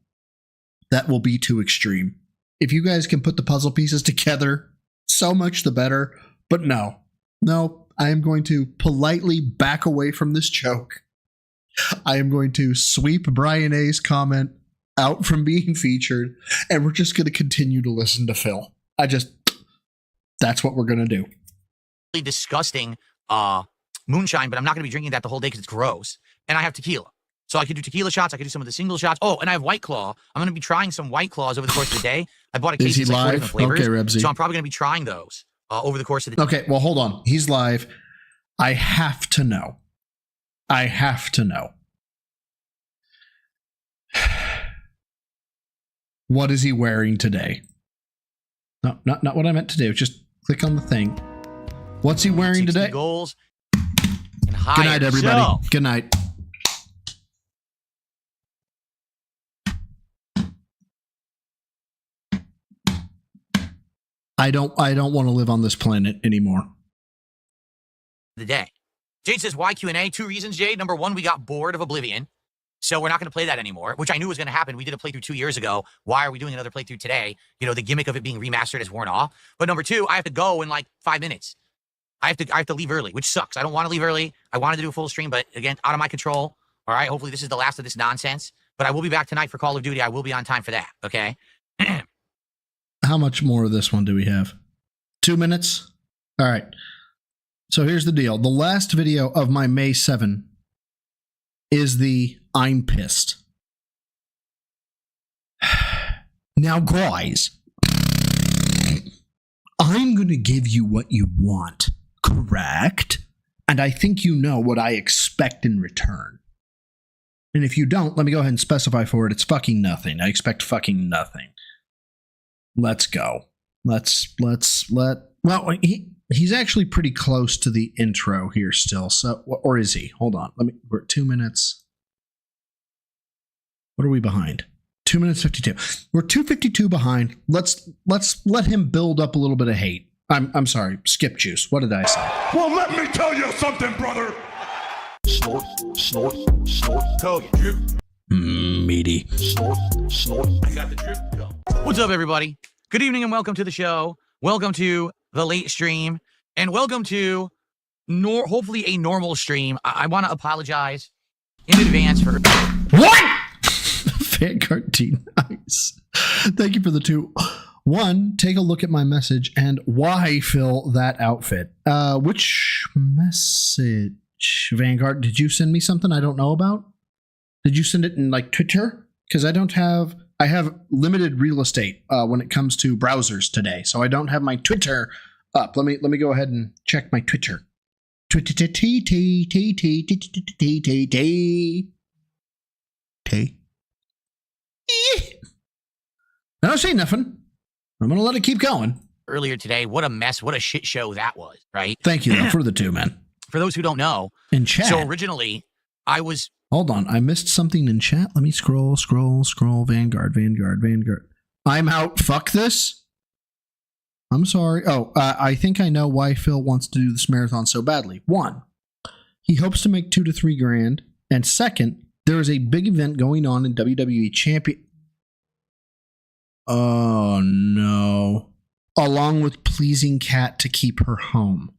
will be too extreme. If you guys can put the puzzle pieces together, so much the better. But no, I am going to politely back away from this joke. I am going to sweep Brian A's comment out from being featured, and we're just going to continue to listen to Phil. That's what we're going to do. Disgusting moonshine, but I'm not going to be drinking that the whole day because it's gross. And I have tequila. So I could do tequila shots. I could do some of the single shots. Oh, and I have White Claw. I'm going to be trying some White Claws over the course of the day. I bought a case of like 4 different flavors. Okay, Rebsy. So I'm probably going to be trying those over the course of the day. Okay, well, hold on. He's live. I have to know. What is he wearing today? No, not what I meant to do. Just click on the thing. What's he wearing today? Goals. Good night, everybody. So, good night. I don't want to live on this planet anymore. the day. Jade says, why Q&A? 2 reasons, Jade. Number 1, we got bored of Oblivion. So we're not going to play that anymore, which I knew was going to happen. We did a playthrough 2 years ago. Why are we doing another playthrough today? You know, the gimmick of it being remastered has worn off. But number 2, I have to go in like 5 minutes. I have to leave early, which sucks. I don't want to leave early. I wanted to do a full stream, but again, out of my control. All right, hopefully this is the last of this nonsense. But I will be back tonight for Call of Duty. I will be on time for that, okay? How much more of this one do we have? 2 minutes? All right. So here's the deal. The last video of my May 7 is the I'm pissed. Now, guys, I'm going to give you what you want, correct? And I think you know what I expect in return. And if you don't, let me go ahead and specify for it. It's fucking nothing. I expect fucking nothing. Let's go. Well, he's actually pretty close to the intro here still. So, or is he? Hold on. We're at 2 minutes. What are we behind? 2 minutes 52. We're 2:52 behind. Let's let him build up a little bit of hate. I'm sorry. Skip juice. What did I say? Well, let me tell you something, brother. Snort, snort, snort. Toad, drip. Meaty. Snort, snort. I got the drip. Go. What's up, everybody? Good evening and welcome to the show. Welcome to the late stream. And welcome to hopefully a normal stream. I want to apologize in advance for... What? Vanguard T, nice. Thank you for the 2. 1, take a look at my message, and why fill that outfit? Which message? Vanguard, did you send me something I don't know about? Did you send it in like Twitter? Because I have limited real estate when it comes to browsers today, so I don't have my Twitter up. Let me go ahead and check my Twitter. I don't say nothing. I'm gonna let it keep going. Earlier today, what a mess, what a shit show that was, right? Thank you though, for the 2, man. For those who don't know, in chat. So originally, I was... Hold on, I missed something in chat. Let me scroll. Vanguard. I'm out. Fuck this. I'm sorry. Oh, I think I know why Phil wants to do this marathon so badly. 1, he hopes to make $2 to $3 grand. And 2nd, there is a big event going on in WWE Champion. Oh, no. Along with pleasing Kat to keep her home.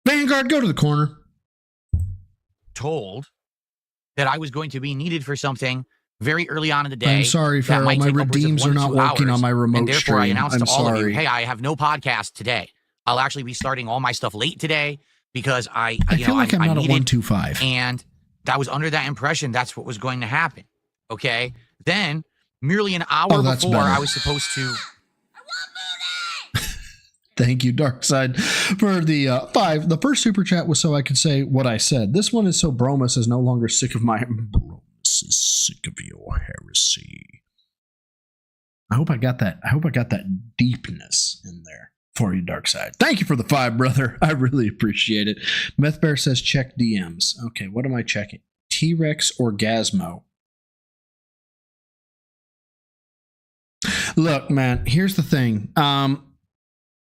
Vanguard, go to the corner. Told that I was going to be needed for something very early on in the day. I'm sorry, Farrell. My redeems are not working on my remote and therefore stream. I announced I'm to all sorry. of you, hey, I have no podcast today. I'll actually be starting all my stuff late today because I feel like I'm not needed, a 125. And I was under that impression that's what was going to happen. Okay? Then, merely an hour before better. I was supposed to... Thank you, Darkside, for the 5. The first super chat was so I could say what I said. This one is so Bromus is no longer sick of my... Bromus is sick of your heresy. I hope I got that deepness in there for you, Darkside. Thank you for the 5, brother. I really appreciate it. Meth Bear says check DMs. Okay, what am I checking? T-Rex Orgasmo. Look, man, here's the thing. I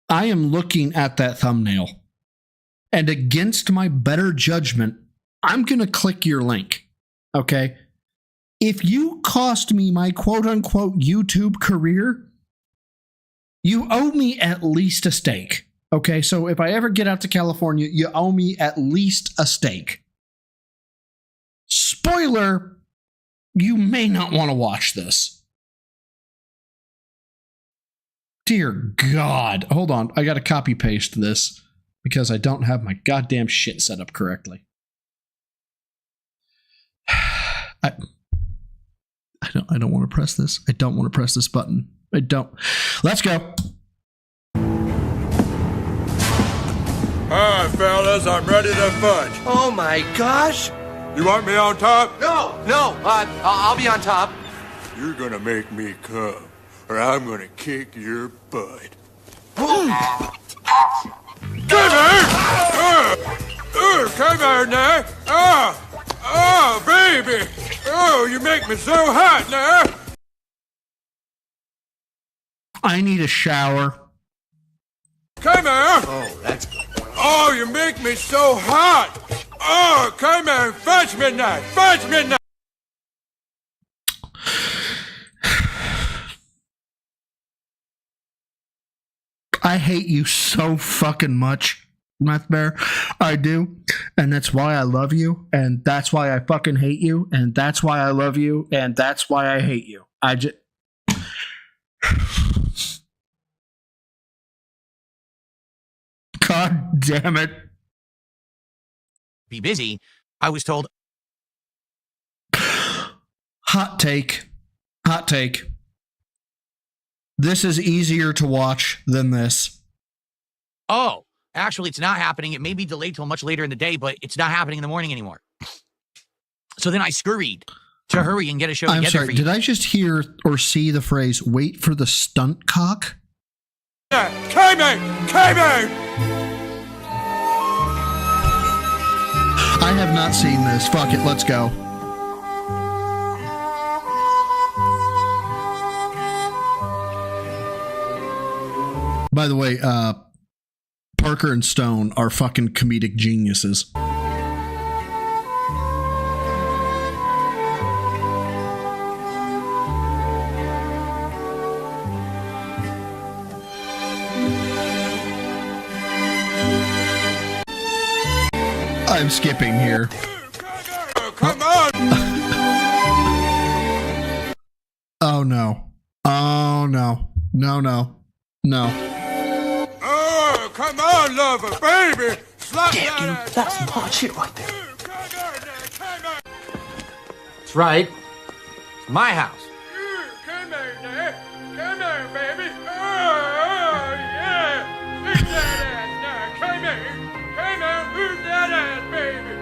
am looking at that thumbnail, and against my better judgment, I'm going to click your link. Okay? If you cost me my quote-unquote YouTube career, you owe me at least a steak. Okay? So if I ever get out to California, you owe me at least a steak. Spoiler, you may not want to watch this. Dear God. Hold on. I got to copy paste this because I don't have my goddamn shit set up correctly. I don't want to press this. I don't want to press this button. I don't. Let's go. Alright, fellas, I'm ready to fudge. Oh my gosh! You want me on top? No, I'll be on top. You're gonna make me come, or I'm gonna kick your butt. Boom. Come here! Come here now! Oh, baby! Oh, you make me so hot now! I need a shower. Come here! Oh, that's good. Oh, you make me so hot! Oh, come here, fudge me now! Fudge me now! I hate you so fucking much, Math Bear. I do. And that's why I love you. And that's why I fucking hate you. And that's why I love you. And that's why I hate you. I just... God damn it. Be busy. I was told. Hot take. Hot take. This is easier to watch than this. Oh, actually, it's not happening. It may be delayed till much later in the day, but it's not happening in the morning anymore. So then I scurried to hurry and get a show I'm together sorry, for you. did I just hear or see the phrase, wait for the stunt cock? Come here! Come here! I have not seen this. Fuck it, let's go. By the way, Parker and Stone are fucking comedic geniuses. I'm skipping here. Come on! Oh no. Oh no. No. Oh, come on, lover, baby! Slap Damn, dude, that that's some hot shit right there. That's right. It's my house. Come here, now. Come here, baby. Oh, yeah. Shoot that ass now. Come here. Come on, move that ass, baby.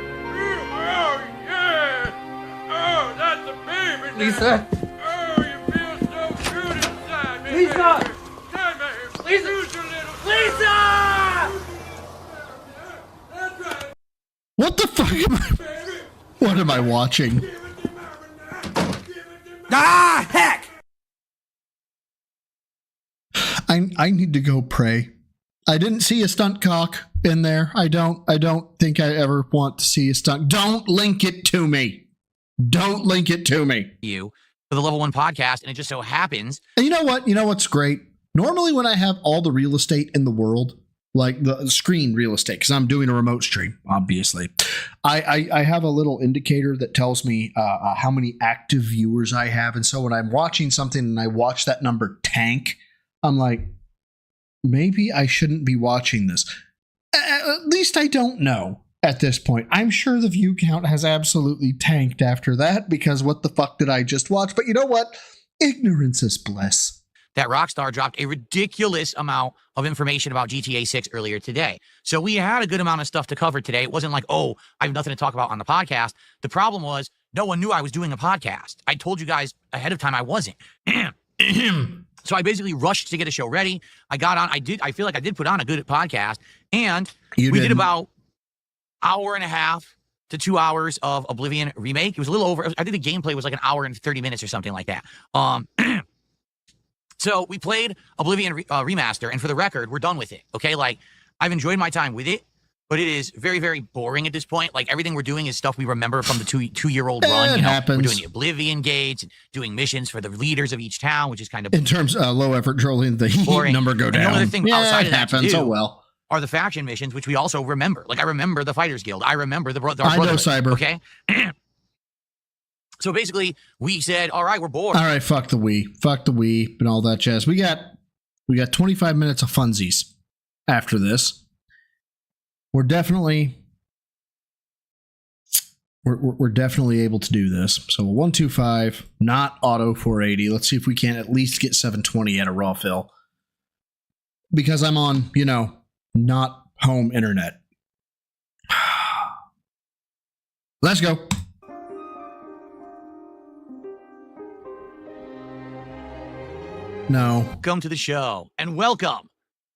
Oh, yeah. Oh, that's a baby now. Lisa. Oh, you feel so good inside me. Lisa. Baby. Come here. Lisa. Who's your little Lisa! That's right, What the fuck am I? baby. What am I watching? Give it to mama now. Give it to mama. Ah, heck! I need to go pray. I didn't see a stunt cock in there. I don't think I ever want to see a stunt. Don't link it to me. Don't link it to me. You for the Level 1 podcast, and it just so happens. And you know what? You know what's great? Normally when I have all the real estate in the world, like the screen real estate, because I'm doing a remote stream, obviously, I have a little indicator that tells me how many active viewers I have. And so when I'm watching something and I watch that number tank, I'm like, maybe I shouldn't be watching this. At least I don't know at this point. I'm sure the view count has absolutely tanked after that, because what the fuck did I just watch? But you know what? Ignorance is bliss. That Rockstar dropped a ridiculous amount of information about GTA 6 earlier today. So we had a good amount of stuff to cover today. It wasn't like, oh, I have nothing to talk about on the podcast. The problem was no one knew I was doing a podcast. I told you guys ahead of time I wasn't. So I basically rushed to get a show ready. I got on. I feel like I did put on a good podcast. And we did about hour and a half to 2 hours of Oblivion remake. It was a little over. I think the gameplay was like an hour and 30 minutes or something like that. So we played Oblivion Remaster, and for the record, we're done with it. Okay, like I've enjoyed my time with it, but it is very, very boring at this point. Like everything we're doing is stuff we remember from the two-year-old run. It happens. We're doing the Oblivion gates, and doing missions for the leaders of each town, which is kind of in terms of low effort trolling, the heat number go down. And the only thing outside it of that happens. to do Oh well. are the faction missions, which we also remember. Like I remember the Fighters Guild. I remember the I know Brotherhood, Cyber. Okay. So basically, we said, all right, we're bored. All right, fuck the Wii and all that jazz. We got 25 minutes of funsies after this. We're definitely able to do this. So 125, not auto 480. Let's see if we can at least get 720 at a raw fill. Because I'm on, not home internet. Let's go. No. Welcome to the show, and welcome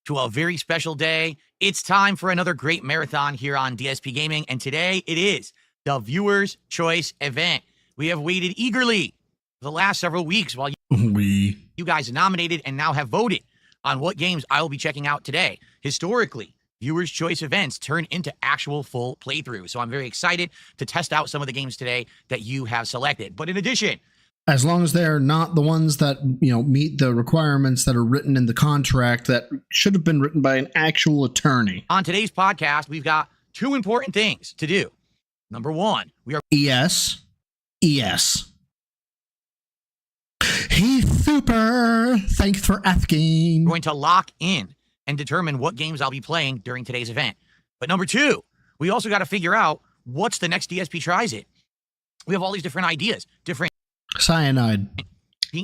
to a very special day. It's time for another great marathon here on DSP Gaming, and today it is the Viewer's Choice event. We have waited eagerly for the last several weeks while you guys nominated and now have voted on what games I will be checking out today. Historically, Viewer's Choice events turn into actual full playthroughs, so I'm very excited to test out some of the games today that you have selected. But in addition, as long as they're not the ones that, meet the requirements that are written in the contract that should have been written by an actual attorney. On today's podcast, we've got two important things to do. Number one, we are ES. He's super. Thanks for asking. Going to lock in and determine what games I'll be playing during today's event. But number two, we also got to figure out what's the next DSP tries it. We have all these different ideas, different cyanide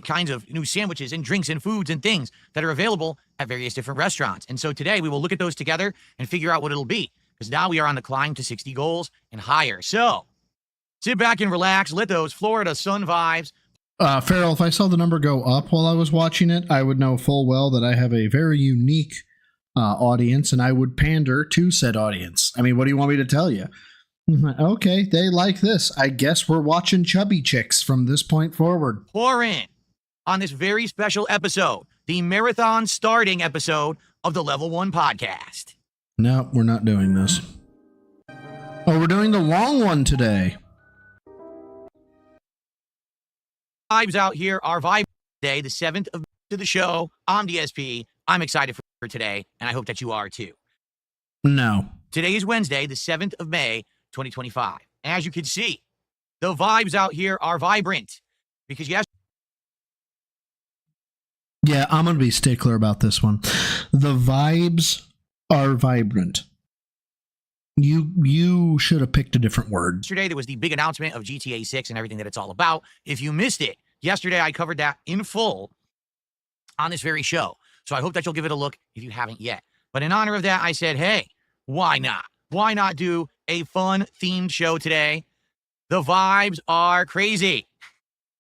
kinds of new sandwiches and drinks and foods and things that are available at various different restaurants. And so today we will look at those together and figure out what it'll be, because now we are on the climb to 60 goals and higher. So sit back and relax. Let those Florida sun vibes. Farrell, if I saw the number go up while I was watching it, I would know full well that I have a very unique audience, and I would pander to said audience. I mean, what do you want me to tell you? Okay, they like this. I guess we're watching chubby chicks from this point forward. Pour in on this very special episode, the marathon starting episode of the Level 1 podcast. No, we're not doing this. Oh, we're doing the long one today. Vibes out here are vibe today, the 7th of to the show on DSP. I'm excited for today, and I hope that you are too. No. Today is Wednesday, the 7th of May, 2025. As you can see, the vibes out here are vibrant because yes. Yeah, I'm going to be stickler about this one. The vibes are vibrant. You should have picked a different word. Yesterday, there was the big announcement of GTA 6 and everything that it's all about. If you missed it, yesterday I covered that in full on this very show. So I hope that you'll give it a look if you haven't yet. But in honor of that, I said, hey, why not? Why not do a fun themed show today? The vibes are crazy.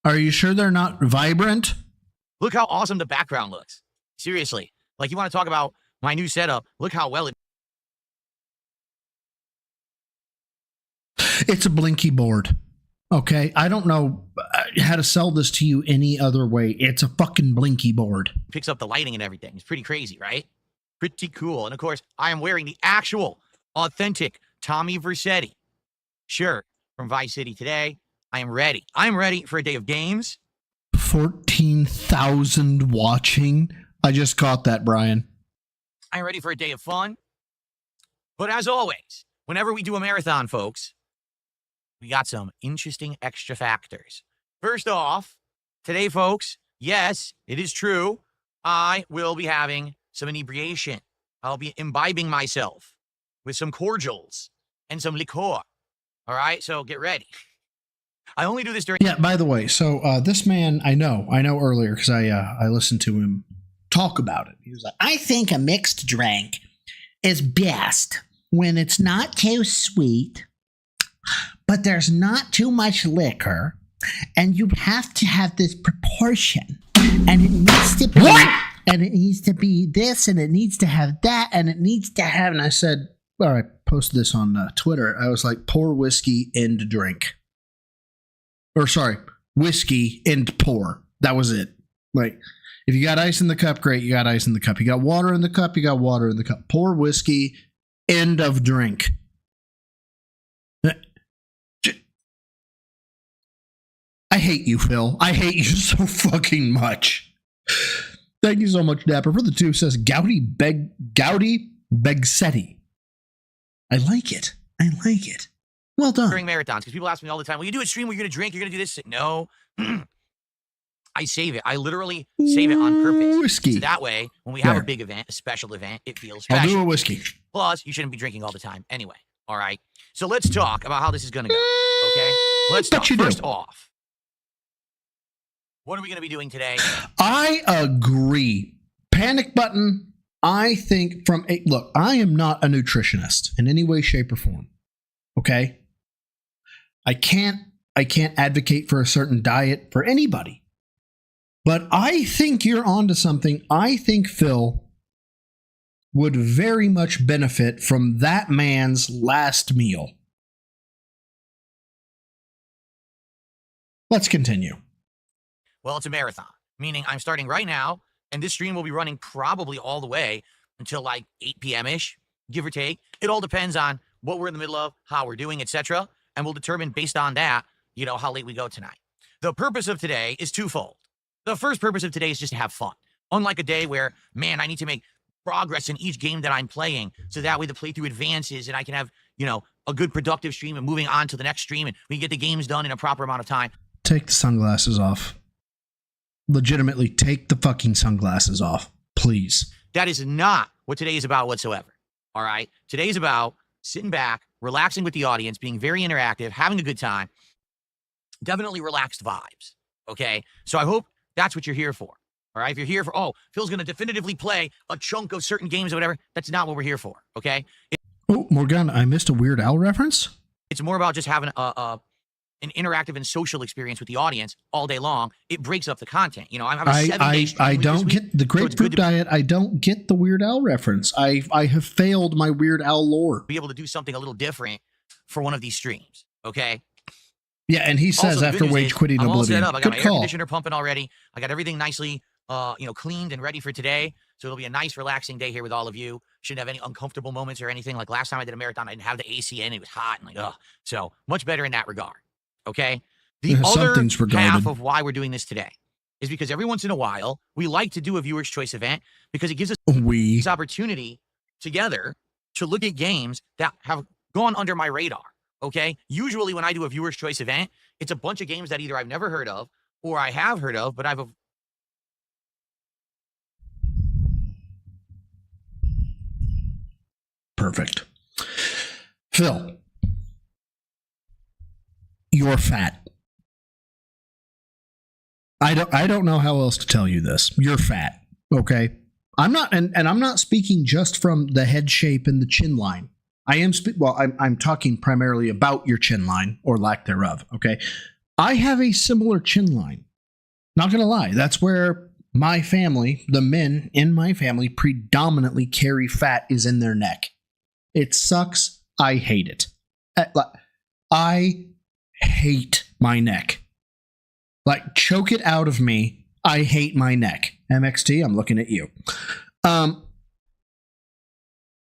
Are you sure they're not vibrant? Look how awesome the background looks. Seriously. Like, you want to talk about my new setup? Look how well it. It's a blinky board. Okay? I don't know how to sell this to you any other way. It's a fucking blinky board. Picks up the lighting and everything. It's pretty crazy, right? Pretty cool. And of course, I am wearing the actual, authentic Tommy Vercetti shirt from Vice City today. I am ready. I'm ready for a day of games. 14,000 watching. I just caught that, Brian. I'm ready for a day of fun. But as always, whenever we do a marathon, folks, we got some interesting extra factors. First off, today, folks, yes, it is true, I will be having some inebriation. I'll be imbibing myself with some cordials and some liqueur. All right, so get ready. I only do this during. Yeah, by the way, so this man, I know earlier because I listened to him talk about it. He was like, I think a mixed drink is best when it's not too sweet, but there's not too much liquor, and you have to have this proportion, and it needs to be, and it needs to be this, and it needs to have that, and it needs to have. And I said, all right, post this on Twitter. I was like, pour whiskey into drink. Or sorry, whiskey and pour. That was it. Like, if you got ice in the cup, great, you got ice in the cup. You got water in the cup, you got water in the cup. Pour whiskey, end of drink. I hate you, Phil. I hate you so fucking much. Thank you so much, Dapper. For the 2 says Gowdy Begsetti. I like it. I like it. Well done. During marathons, because people ask me all the time, will you do a stream where you're going to drink, you're going to do this? No. I save it. I literally save it on purpose. Whiskey. So that way, when we have a big event, a special event, it feels I'll special. do a whiskey. Plus, you shouldn't be drinking all the time anyway. All right? So let's talk about how this is going to go. Okay? Let's talk. First off, what are we going to be doing today? I agree. Panic button. I think look, I am not a nutritionist in any way, shape, or form. Okay? I can't advocate for a certain diet for anybody. But I think you're onto something. I think Phil would very much benefit from that man's last meal. Let's continue. Well, it's a marathon, meaning I'm starting right now, and this stream will be running probably all the way until like 8 p.m.-ish, give or take. It all depends on what we're in the middle of, how we're doing, etc., and we'll determine based on that, how late we go tonight. The purpose of today is twofold. The first purpose of today is just to have fun. Unlike a day where, man, I need to make progress in each game that I'm playing, so that way the playthrough advances and I can have, a good productive stream and moving on to the next stream and we can get the games done in a proper amount of time. Take the sunglasses off. Legitimately, take the fucking sunglasses off, please. That is not what today is about whatsoever. All right? Today is about sitting back, relaxing with the audience, being very interactive, having a good time. Definitely relaxed vibes. Okay? So I hope that's what you're here for. All right? If you're here for, Phil's going to definitively play a chunk of certain games or whatever, that's not what we're here for. Okay? Morgan, I missed a Weird Al reference? It's more about just having an interactive and social experience with the audience all day long. It breaks up the content. I'm having a 7-day stream. I don't get the grapefruit diet. I don't get the Weird Al reference. I have failed my Weird Al lore. Be able to do something a little different for one of these streams. Okay? Yeah, and he says after wage quitting I'm all Oblivion. set up. I got my Good air call. conditioner pumping already. I got everything nicely cleaned and ready for today. So it'll be a nice, relaxing day here with all of you. Shouldn't have any uncomfortable moments or anything. Like last time I did a marathon, I didn't have the AC in. It was hot and So much better in that regard. Okay? The other half of why we're doing this today is because every once in a while, we like to do a viewer's choice event because it gives us this opportunity together to look at games that have gone under my radar. Okay? Usually when I do a viewer's choice event, it's a bunch of games that either I've never heard of or I have heard of, but I've Perfect. Phil, you're fat. I don't know how else to tell you this. You're fat, okay? I'm not, and I'm not speaking just from the head shape and the chin line. I'm talking primarily about your chin line or lack thereof, okay? I have a similar chin line. Not gonna lie, that's where my family, the men in my family, predominantly carry fat is in their neck. It sucks. I hate it. I hate my neck. Like, choke it out of me. I hate my neck. MXT, I'm looking at you.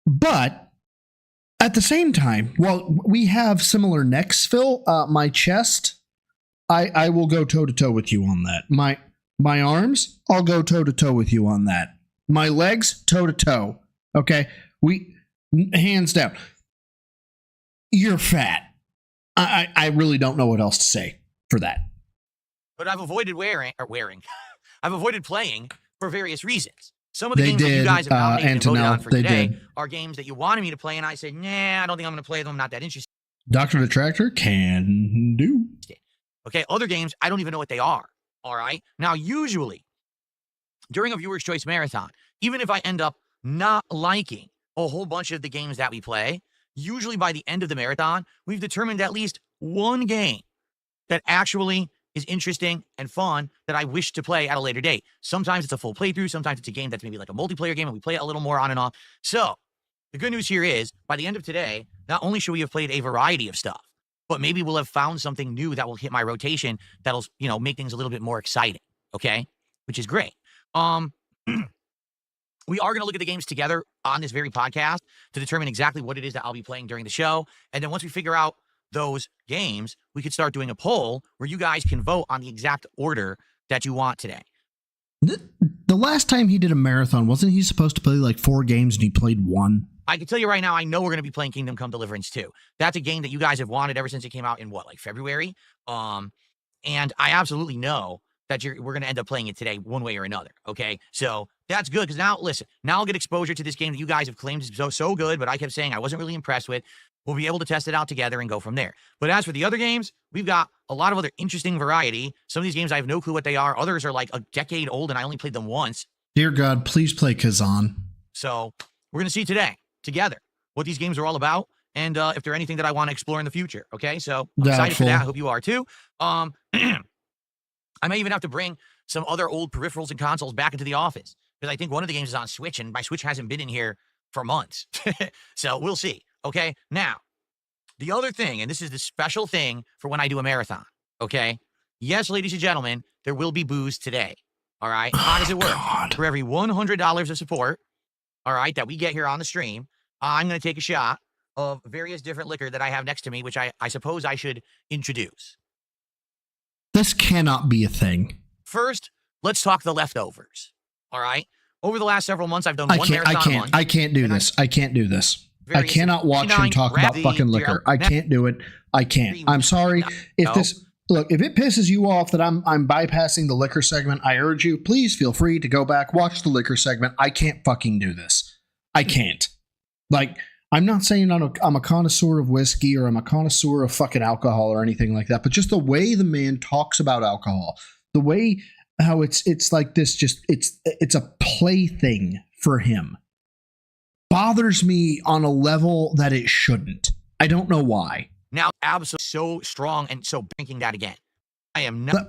But at the same time, while we have similar necks, Phil, my chest, I will go toe-to-toe with you on that. My arms, I'll go toe-to-toe with you on that. My legs, toe-to-toe. Okay? Hands down. You're fat. I really don't know what else to say for that. But I've avoided I've avoided playing for various reasons. Some of the games that you guys have nominated and voted on for today are games that you wanted me to play, and I said, nah, I don't think I'm going to play them. I'm not that interested. Dr. Detractor can do. Okay, other games, I don't even know what they are. All right? Now, usually, during a viewer's choice marathon, even if I end up not liking a whole bunch of the games that we play, usually by the end of the marathon, we've determined at least one game that actually is interesting and fun that I wish to play at a later date. Sometimes it's a full playthrough. Sometimes it's a game that's maybe like a multiplayer game and we play it a little more on and off. So the good news here is by the end of today, not only should we have played a variety of stuff, but maybe we'll have found something new that will hit my rotation that'll, make things a little bit more exciting. Okay. which is great. We are going to look at the games together on this very podcast to determine exactly what it is that I'll be playing during the show. And then once we figure out those games, we could start doing a poll where you guys can vote on the exact order that you want today. The last time he did a marathon, wasn't he supposed to play like 4 games and he played 1? I can tell you right now, I know we're going to be playing Kingdom Come Deliverance 2. That's a game that you guys have wanted ever since it came out in what, like February? And I absolutely know that we're going to end up playing it today one way or another, okay? So that's good, because now, listen, now I'll get exposure to this game that you guys have claimed is so good, but I kept saying I wasn't really impressed with. We'll be able to test it out together and go from there. But as for the other games, we've got a lot of other interesting variety. Some of these games, I have no clue what they are. Others are like a decade old, and I only played them once. Dear God, please play Kazan. So we're going to see today, together, what these games are all about, and if they're anything that I want to explore in the future, okay? So I'm excited for that. I hope you are too. I may even have to bring some other old peripherals and consoles back into the office, because I think one of the games is on Switch, and my Switch hasn't been in here for months. So we'll see, okay? Now, the other thing, and this is the special thing for when I do a marathon, okay? Yes, ladies and gentlemen, there will be booze today, all right? How does it work? God. For every $100 of support, all right, that we get here on the stream, I'm going to take a shot of various different liquor that I have next to me, which I suppose I should introduce. This cannot be a thing. First, let's talk the leftovers. All right. Over the last several months, I've done one marathon a month. I can't do this. I can't do this. I cannot watch him talk about fucking liquor. I can't do it. I can't. I'm sorry. If it pisses you off that I'm bypassing the liquor segment, I urge you, please feel free to go back, watch the liquor segment. I can't fucking do this. I can't. Like, I'm not saying I'm a connoisseur of whiskey or I'm a connoisseur of fucking alcohol or anything like that, but just the way the man talks about alcohol, the way how it's like this, just it's a plaything for him, bothers me on a level that it shouldn't. I don't know why. Now, absolutely so strong and so drinking that again. I am not.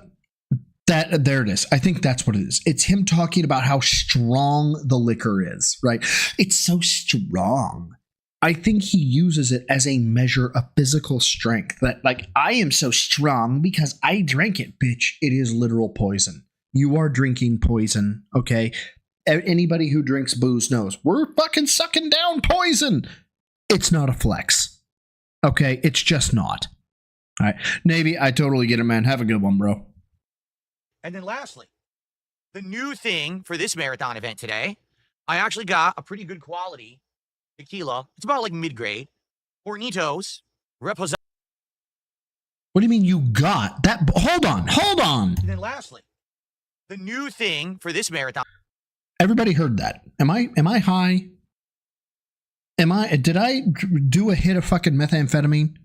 There it is. I think that's what it is. It's him talking about how strong the liquor is, right? It's so strong. I think he uses it as a measure of physical strength. That, like, I am so strong because I drank it, bitch. It is literal poison. You are drinking poison, okay? Anybody who drinks booze knows. We're fucking sucking down poison. It's not a flex, okay? It's just not. All right. Navy, I totally get it, man. Have a good one, bro. And then lastly, the new thing for this marathon event today, I actually got a pretty good quality tequila. It's about like mid-grade. Hornitos. Reposado. What do you mean you got that? Hold on. And then lastly, the new thing for this marathon. Everybody heard that. Am I high? Did I do a hit of fucking methamphetamine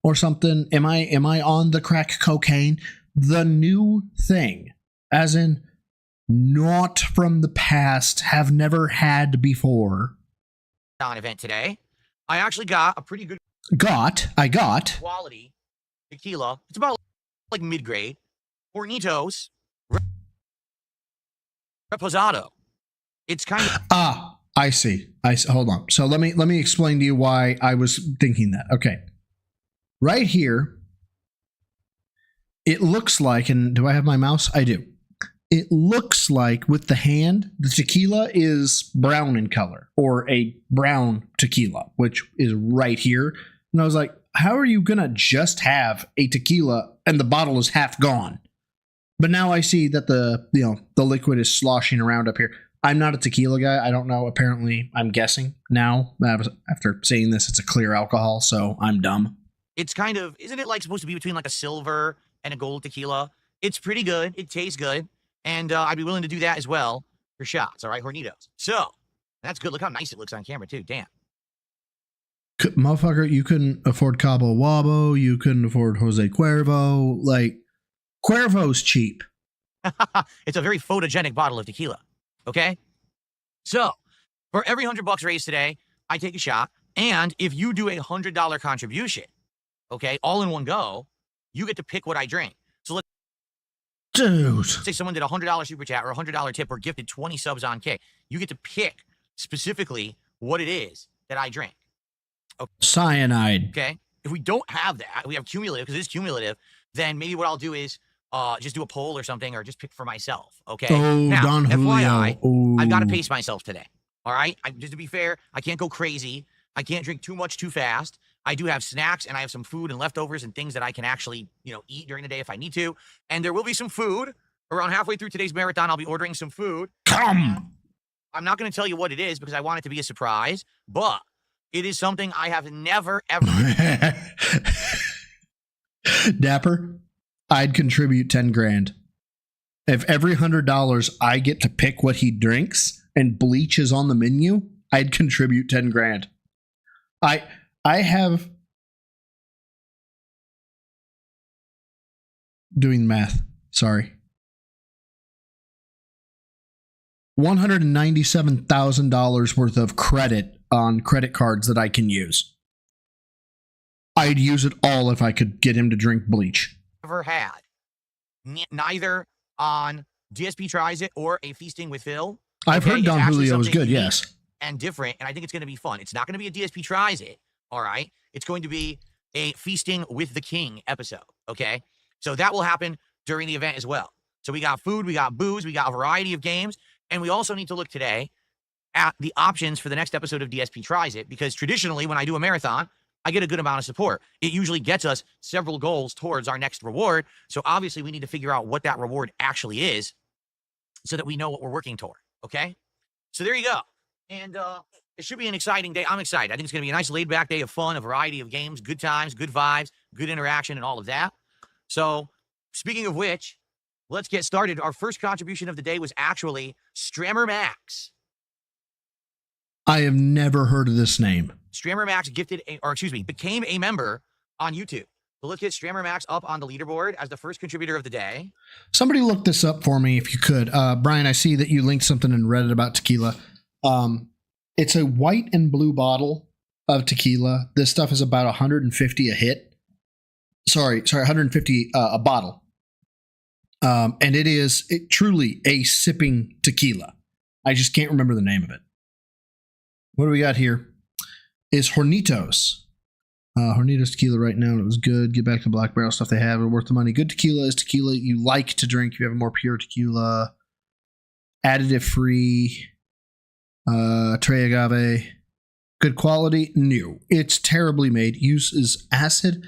or something? Am I on the crack cocaine? The new thing, as in not from the past, have never had before. Event today, I actually got a pretty good I got quality tequila. It's about like mid-grade. Hornitos. Reposado. It's kind of I see. Hold on. So let me explain to you why I was thinking that. Okay. Right here, it looks like, and do I have my mouse? I do. It looks like with the hand, the tequila is brown in color, or a brown tequila, which is right here. And I was like, how are you going to just have a tequila and the bottle is half gone? But now I see that the liquid is sloshing around up here. I'm not a tequila guy. I don't know. Apparently, I'm guessing now, after saying this, it's a clear alcohol, so I'm dumb. It's kind of, isn't it like supposed to be between like a silver and a gold tequila? It's pretty good. It tastes good. And I'd be willing to do that as well for shots. All right, Hornitos. So that's good. Look how nice it looks on camera too. Damn. Motherfucker, you couldn't afford Cabo Wabo. You couldn't afford Jose Cuervo. Like, Cuervo's cheap. It's a very photogenic bottle of tequila. Okay? So for every $100 raised today, I take a shot. And if you do a $100 contribution, okay, all in one go, you get to pick what I drink. So let's say someone did a $100 super chat or a $100 tip or gifted 20 subs on K. You get to pick specifically what it is that I drink. Okay. Cyanide. Okay. If we don't have that, we have cumulative, because it is cumulative, then maybe what I'll do is just do a poll or something, or just pick for myself. Okay. Oh, now, Don FYI, Julio. I've got to Ooh. pace myself today. All right. Just to be fair, I can't go crazy. I can't drink too much too fast. I do have snacks, and I have some food and leftovers and things that I can actually, eat during the day if I need to. And there will be some food around halfway through today's marathon. I'll be ordering some food. Come. I'm not going to tell you what it is because I want it to be a surprise, but it is something I have never, ever. Dapper, I'd contribute 10 grand. If every $100 I get to pick what he drinks and bleach is on the menu, I'd contribute 10 grand. I have, doing math, sorry, $197,000 worth of credit on credit cards that I can use. I'd use it all if I could get him to drink bleach. Ever had. Neither on DSP Tries It or a Feasting with Phil. I've heard It's Don actually Julio is something good, unique yes. and different, and I think it's going to be fun. It's not going to be a DSP Tries It, all right? It's going to be a Feasting with the King episode, okay? So that will happen during the event as well. So we got food, we got booze, we got a variety of games, and we also need to look today at the options for the next episode of DSP Tries It, because traditionally when I do a marathon, I get a good amount of support. It usually gets us several goals towards our next reward. So obviously we need to figure out what that reward actually is so that we know what we're working toward. Okay. So there you go. And it should be an exciting day. I'm excited. I think it's going to be a nice laid back day of fun, a variety of games, good times, good vibes, good interaction, and all of that. So speaking of which, let's get started. Our first contribution of the day was actually Strammer Max. I have never heard of this name. Strammer Max became a member on YouTube. So let's get Strammer Max up on the leaderboard as the first contributor of the day. Somebody look this up for me if you could. Brian, I see that you linked something in Reddit about tequila. It's a white and blue bottle of tequila. This stuff is about 150 a hit. Sorry, 150 a bottle. And it is truly a sipping tequila. I just can't remember the name of it. What do we got here? Is Hornitos. Hornitos tequila right now. It was good. Get back to Black Barrel stuff they have. It's worth the money. Good tequila is tequila you like to drink. You have a more pure tequila. Additive free. Trey agave. Good quality? No. It's terribly made. Uses acid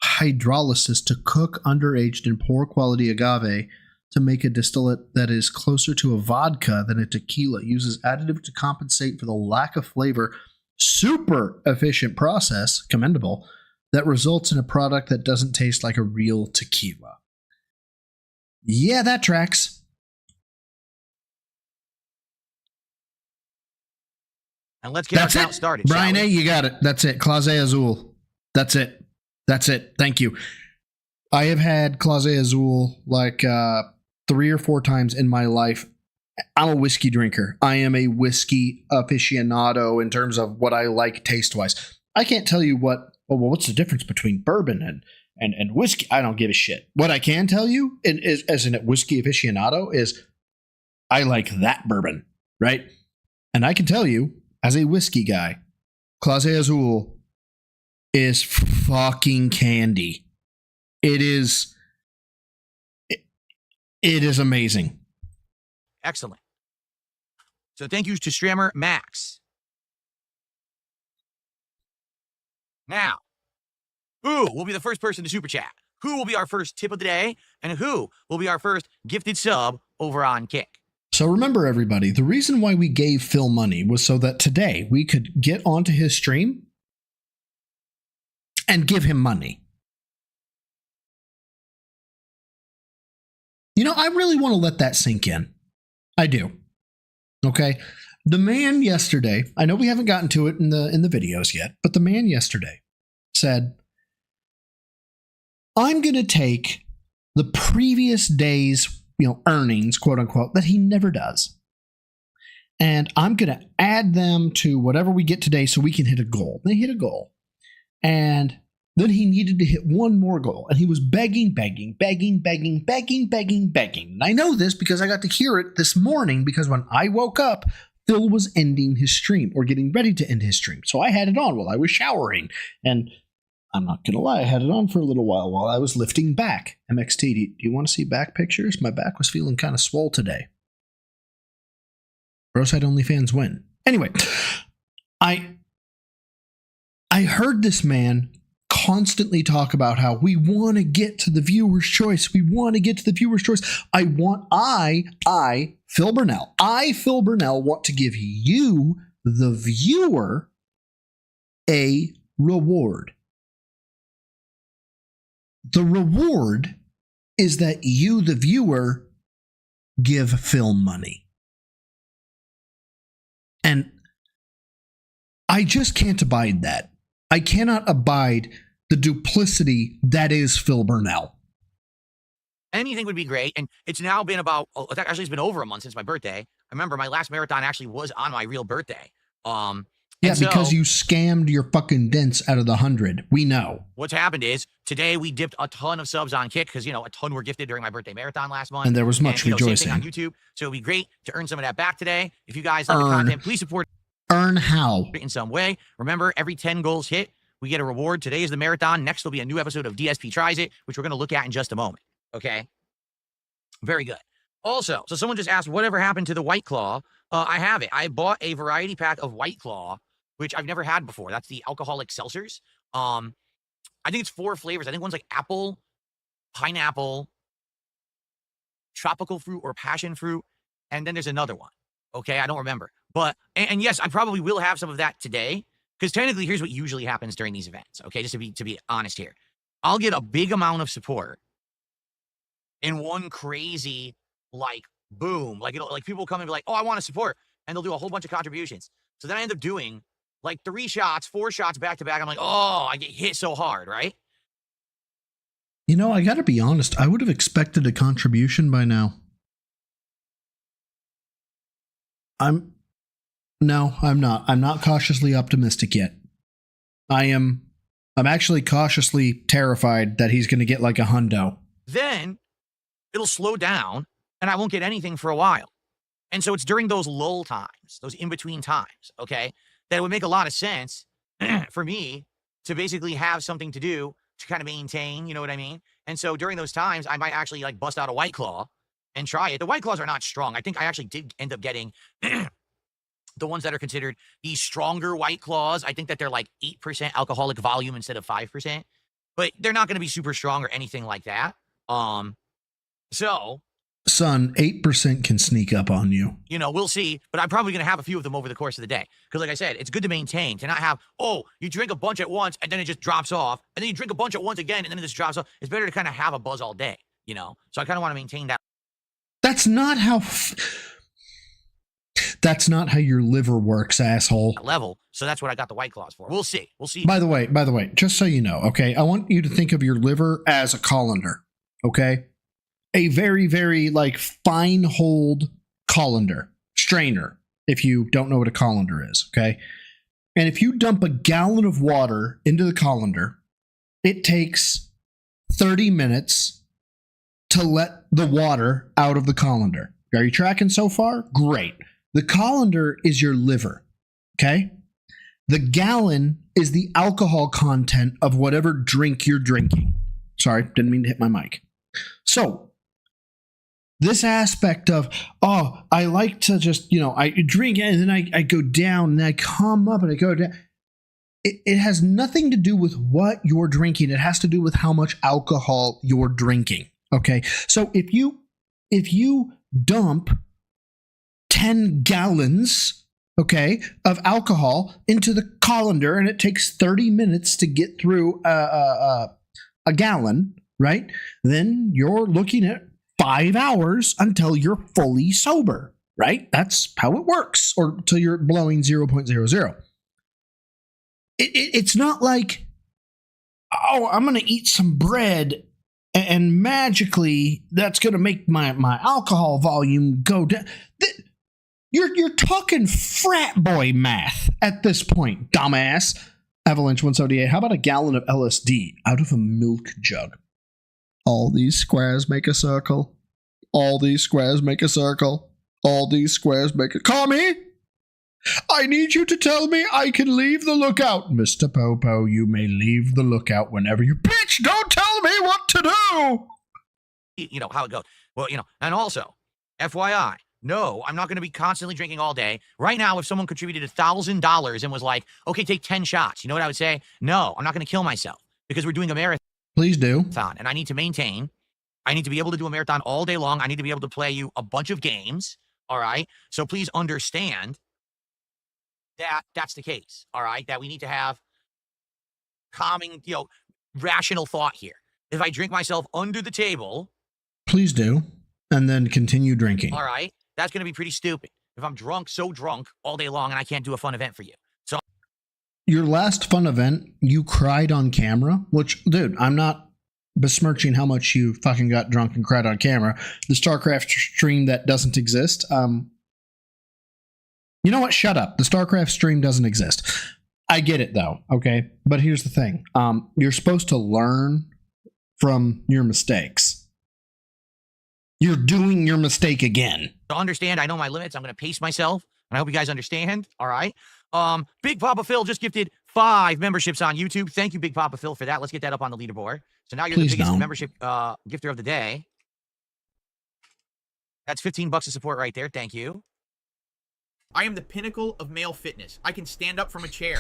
hydrolysis to cook underaged and poor quality agave to make a distillate that is closer to a vodka than a tequila. Uses additive to compensate for the lack of flavor. Super efficient process, commendable, that results in a product that doesn't taste like a real tequila. Yeah, that tracks. And let's get our count started. Brian A., you got it. That's it. Clase Azul. That's it. That's it. Thank you. I have had Clase Azul like 3 or 4 times in my life. I'm a whiskey drinker. I am a whiskey aficionado in terms of what I like taste-wise. I can't tell you what's the difference between bourbon and whiskey. I don't give a shit. What I can tell you, as a whiskey aficionado, is I like that bourbon, right? And I can tell you, as a whiskey guy, Clase Azul is fucking candy. It is amazing. Excellent. So thank you to Strammer Max. Now, who will be the first person to super chat? Who will be our first tip of the day? And who will be our first gifted sub over on Kick? So remember, everybody, the reason why we gave Phil money was so that today we could get onto his stream and give him money. You know, I really want to let that sink in. I do. Okay. The man yesterday, I know we haven't gotten to it in the videos yet, but the man yesterday said, I'm going to take the previous day's, earnings, quote unquote, that he never does. And I'm going to add them to whatever we get today so we can hit a goal. They hit a goal. And then he needed to hit one more goal. And he was begging. And I know this because I got to hear it this morning, because when I woke up, Phil was ending his stream or getting ready to end his stream. So I had it on while I was showering. And I'm not going to lie, I had it on for a little while I was lifting back. MXT, do you want to see back pictures? My back was feeling kind of swole today. Broside OnlyFans win. Anyway, I heard this man constantly talk about how we want to get to the viewer's choice. We want to get to the viewer's choice. Phil Burnell, want to give you, the viewer, a reward. The reward is that you, the viewer, give Phil money. And I just can't abide that. I cannot abide the duplicity that is Phil Burnell. Anything would be great. And it's now been it's been over a month since my birthday. I remember my last marathon actually was on my real birthday. Yeah, because you scammed your fucking dents out of the 100. We know. What's happened is today we dipped a ton of subs on Kick because, a ton were gifted during my birthday marathon last month. And there was much rejoicing. Same thing on YouTube. So it'd be great to earn some of that back today. If you guys like the content, please support. Earn how? In some way. Remember, every 10 goals hit, we get a reward. Today is the marathon. Next will be a new episode of DSP Tries It, which we're going to look at in just a moment. Okay? Very good. Also, so someone just asked, whatever happened to the White Claw? I have it. I bought a variety pack of White Claw, which I've never had before. That's the alcoholic seltzers. I think it's 4 flavors. I think one's like apple, pineapple, tropical fruit or passion fruit, and then there's another one. Okay, I don't remember. But, and yes, I probably will have some of that today, because technically, here's what usually happens during these events. Okay, just to be honest here. I'll get a big amount of support in one crazy, boom. Like people come and be like, oh, I want to support. And they'll do a whole bunch of contributions. So then I end up doing 3 shots, 4 shots back to back. I'm like, oh, I get hit so hard, right? I got to be honest. I would have expected a contribution by now. I'm not. I'm not cautiously optimistic yet. I'm actually cautiously terrified that he's going to get like a hundo. Then it'll slow down and I won't get anything for a while. And so it's during those lull times, those in-between times, okay, that it would make a lot of sense for me to basically have something to do to kind of maintain, you know what I mean? And so during those times, I might actually bust out a White Claw and try it. The White Claws are not strong. I think I actually did end up getting the ones that are considered the stronger White Claws. I think that they're 8% alcoholic volume instead of 5%, but they're not going to be super strong or anything like that. So, son, 8% can sneak up on you. We'll see, but I'm probably going to have a few of them over the course of the day. Because like I said, it's good to maintain, to not have, you drink a bunch at once and then it just drops off. And then you drink a bunch at once again and then it just drops off. It's better to kind of have a buzz all day, So I kind of want to maintain that. That's not how... That's not how your liver works, asshole. Level. So that's what I got the White Claws for. We'll see. By the way, just so you know, okay, I want you to think of your liver as a colander, okay? A very, very fine hold colander, strainer, if you don't know what a colander is, okay? And if you dump a gallon of water into the colander, it takes 30 minutes to let the water out of the colander. Are you tracking so far? Great. The colander is your liver, okay? The gallon is the alcohol content of whatever drink you're drinking. Sorry, didn't mean to hit my mic. So, this aspect of, I like to just, I drink and then I go down and I come up and I go down. It has nothing to do with what you're drinking. It has to do with how much alcohol you're drinking, okay? So, if you dump 10 gallons, okay, of alcohol into the colander and it takes 30 minutes to get through a gallon, right? Then you're looking at 5 hours until you're fully sober, right? That's how it works, or until you're blowing 0.00. It's not like, I'm going to eat some bread and magically that's going to make my alcohol volume go down. You're talking frat boy math at this point, dumbass. Avalanche 178. How about a gallon of LSD out of a milk jug? All these squares make a circle. All these squares make a circle. All these squares make a... Call me! I need you to tell me I can leave the lookout. Mr. Popo, you may leave the lookout whenever you... Bitch, don't tell me what to do! You know, how it goes. Well, you know, and also, FYI, no, I'm not going to be constantly drinking all day. Right now, if someone contributed $1,000 and was like, okay, take 10 shots, you know what I would say? No, I'm not going to kill myself because we're doing a marathon. Please do. And I need to maintain. I need to be able to do a marathon all day long. I need to be able to play you a bunch of games. All right. So please understand that that's the case. All right. That we need to have calming, you know, rational thought here. If I drink myself under the table. Please do. And then continue drinking. All right. That's going to be pretty stupid. If I'm drunk, so drunk all day long and I can't do a fun event for you. So your last fun event, you cried on camera, which, dude, I'm not besmirching how much you fucking got drunk and cried on camera. The StarCraft stream that doesn't exist. You know what? Shut up. The StarCraft stream doesn't exist. I get it though. Okay. But here's the thing. You're supposed to learn from your mistakes. You're doing your mistake again. To understand, I know my limits. I'm going to pace myself, and I hope you guys understand. All right. Big Papa Phil just gifted 5 memberships on YouTube. Thank you, Big Papa Phil, for that. Let's get that up on the leaderboard. So now you're Please the biggest don't. membership gifter of the day. That's $15 of support right there. Thank you. I am the pinnacle of male fitness. I can stand up from a chair.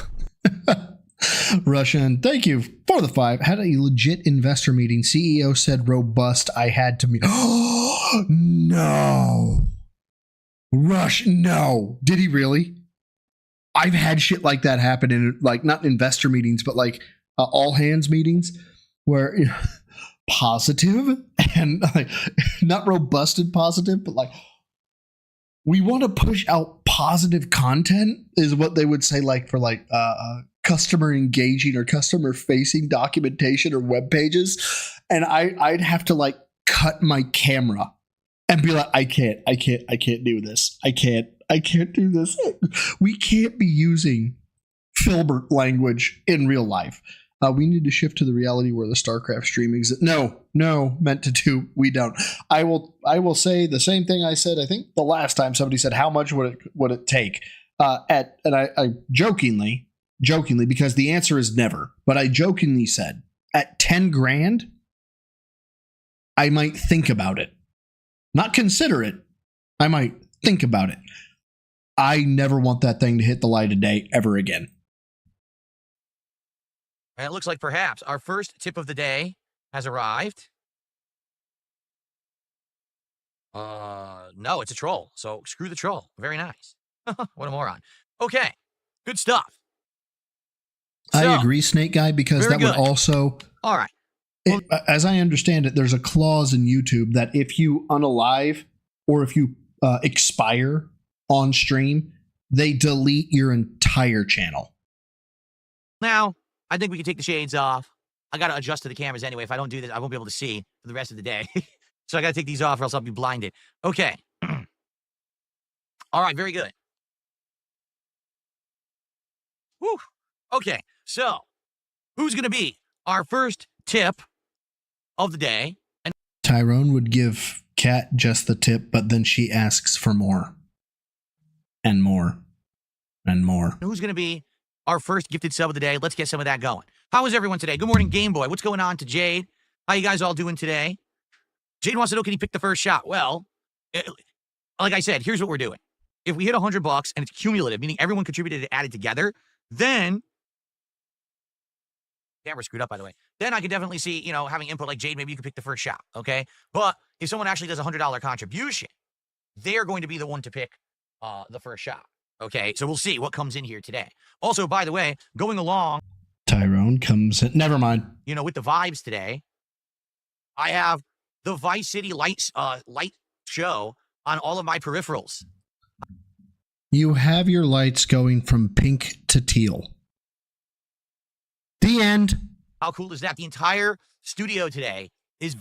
Russian, thank you for the 5. Had a legit investor meeting. CEO said robust. I had to meet. Oh, no. Rush, no. Did he really? I've had shit like that happen in, like, not investor meetings, but like all hands meetings where, you know, positive and like not robust and positive, but like we want to push out positive content is what they would say, like for like customer engaging or customer facing documentation or web pages. And I'd have to like cut my camera and be like, I can't do this. I can't do this. We can't be using Filbert language in real life. We need to shift to the reality where the StarCraft stream exists. No, meant to do. We don't. I will say the same thing I said. I think the last time somebody said, "How much would it take?" And I jokingly, because the answer is never. But I jokingly said, at 10 grand, I might think about it. Not consider it. I might think about it. I never want that thing to hit the light of day ever again. And it looks like perhaps our first tip of the day has arrived. No, it's a troll. So screw the troll. Very nice. What a moron. Okay, good stuff. I agree, Snake Guy, because that would also... All right. As I understand it, there's a clause in YouTube that if you unalive or if you expire on stream, they delete your entire channel. Now, I think we can take the shades off. I got to adjust to the cameras anyway. If I don't do this, I won't be able to see for the rest of the day. So I got to take these off or else I'll be blinded. Okay. All right, very good. Whew. Okay, so who's going to be our first tip of the day? And Tyrone would give Kat just the tip, but then she asks for more. And more. And more. who's going to be our first gifted sub of the day? Let's get some of that going. How is everyone today? Good morning, Game Boy. What's going on to Jade? How you guys all doing today? Jade wants to know, can he pick the first shot? Well, like I said, here's what we're doing. If we hit $100 and it's cumulative, meaning everyone contributed and added together, then camera screwed up, by the way. Then I could definitely see, you know, having input like Jade, maybe you could pick the first shot, okay? But if someone actually does a $100 contribution, they're going to be the one to pick the first shot, okay? So we'll see what comes in here today. Also, by the way, going along, Tyrone comes in. Never mind. you know, with the vibes today, I have the Vice City light show on all of my peripherals. You have your lights going from pink to teal. The end. How cool is that? The entire studio today is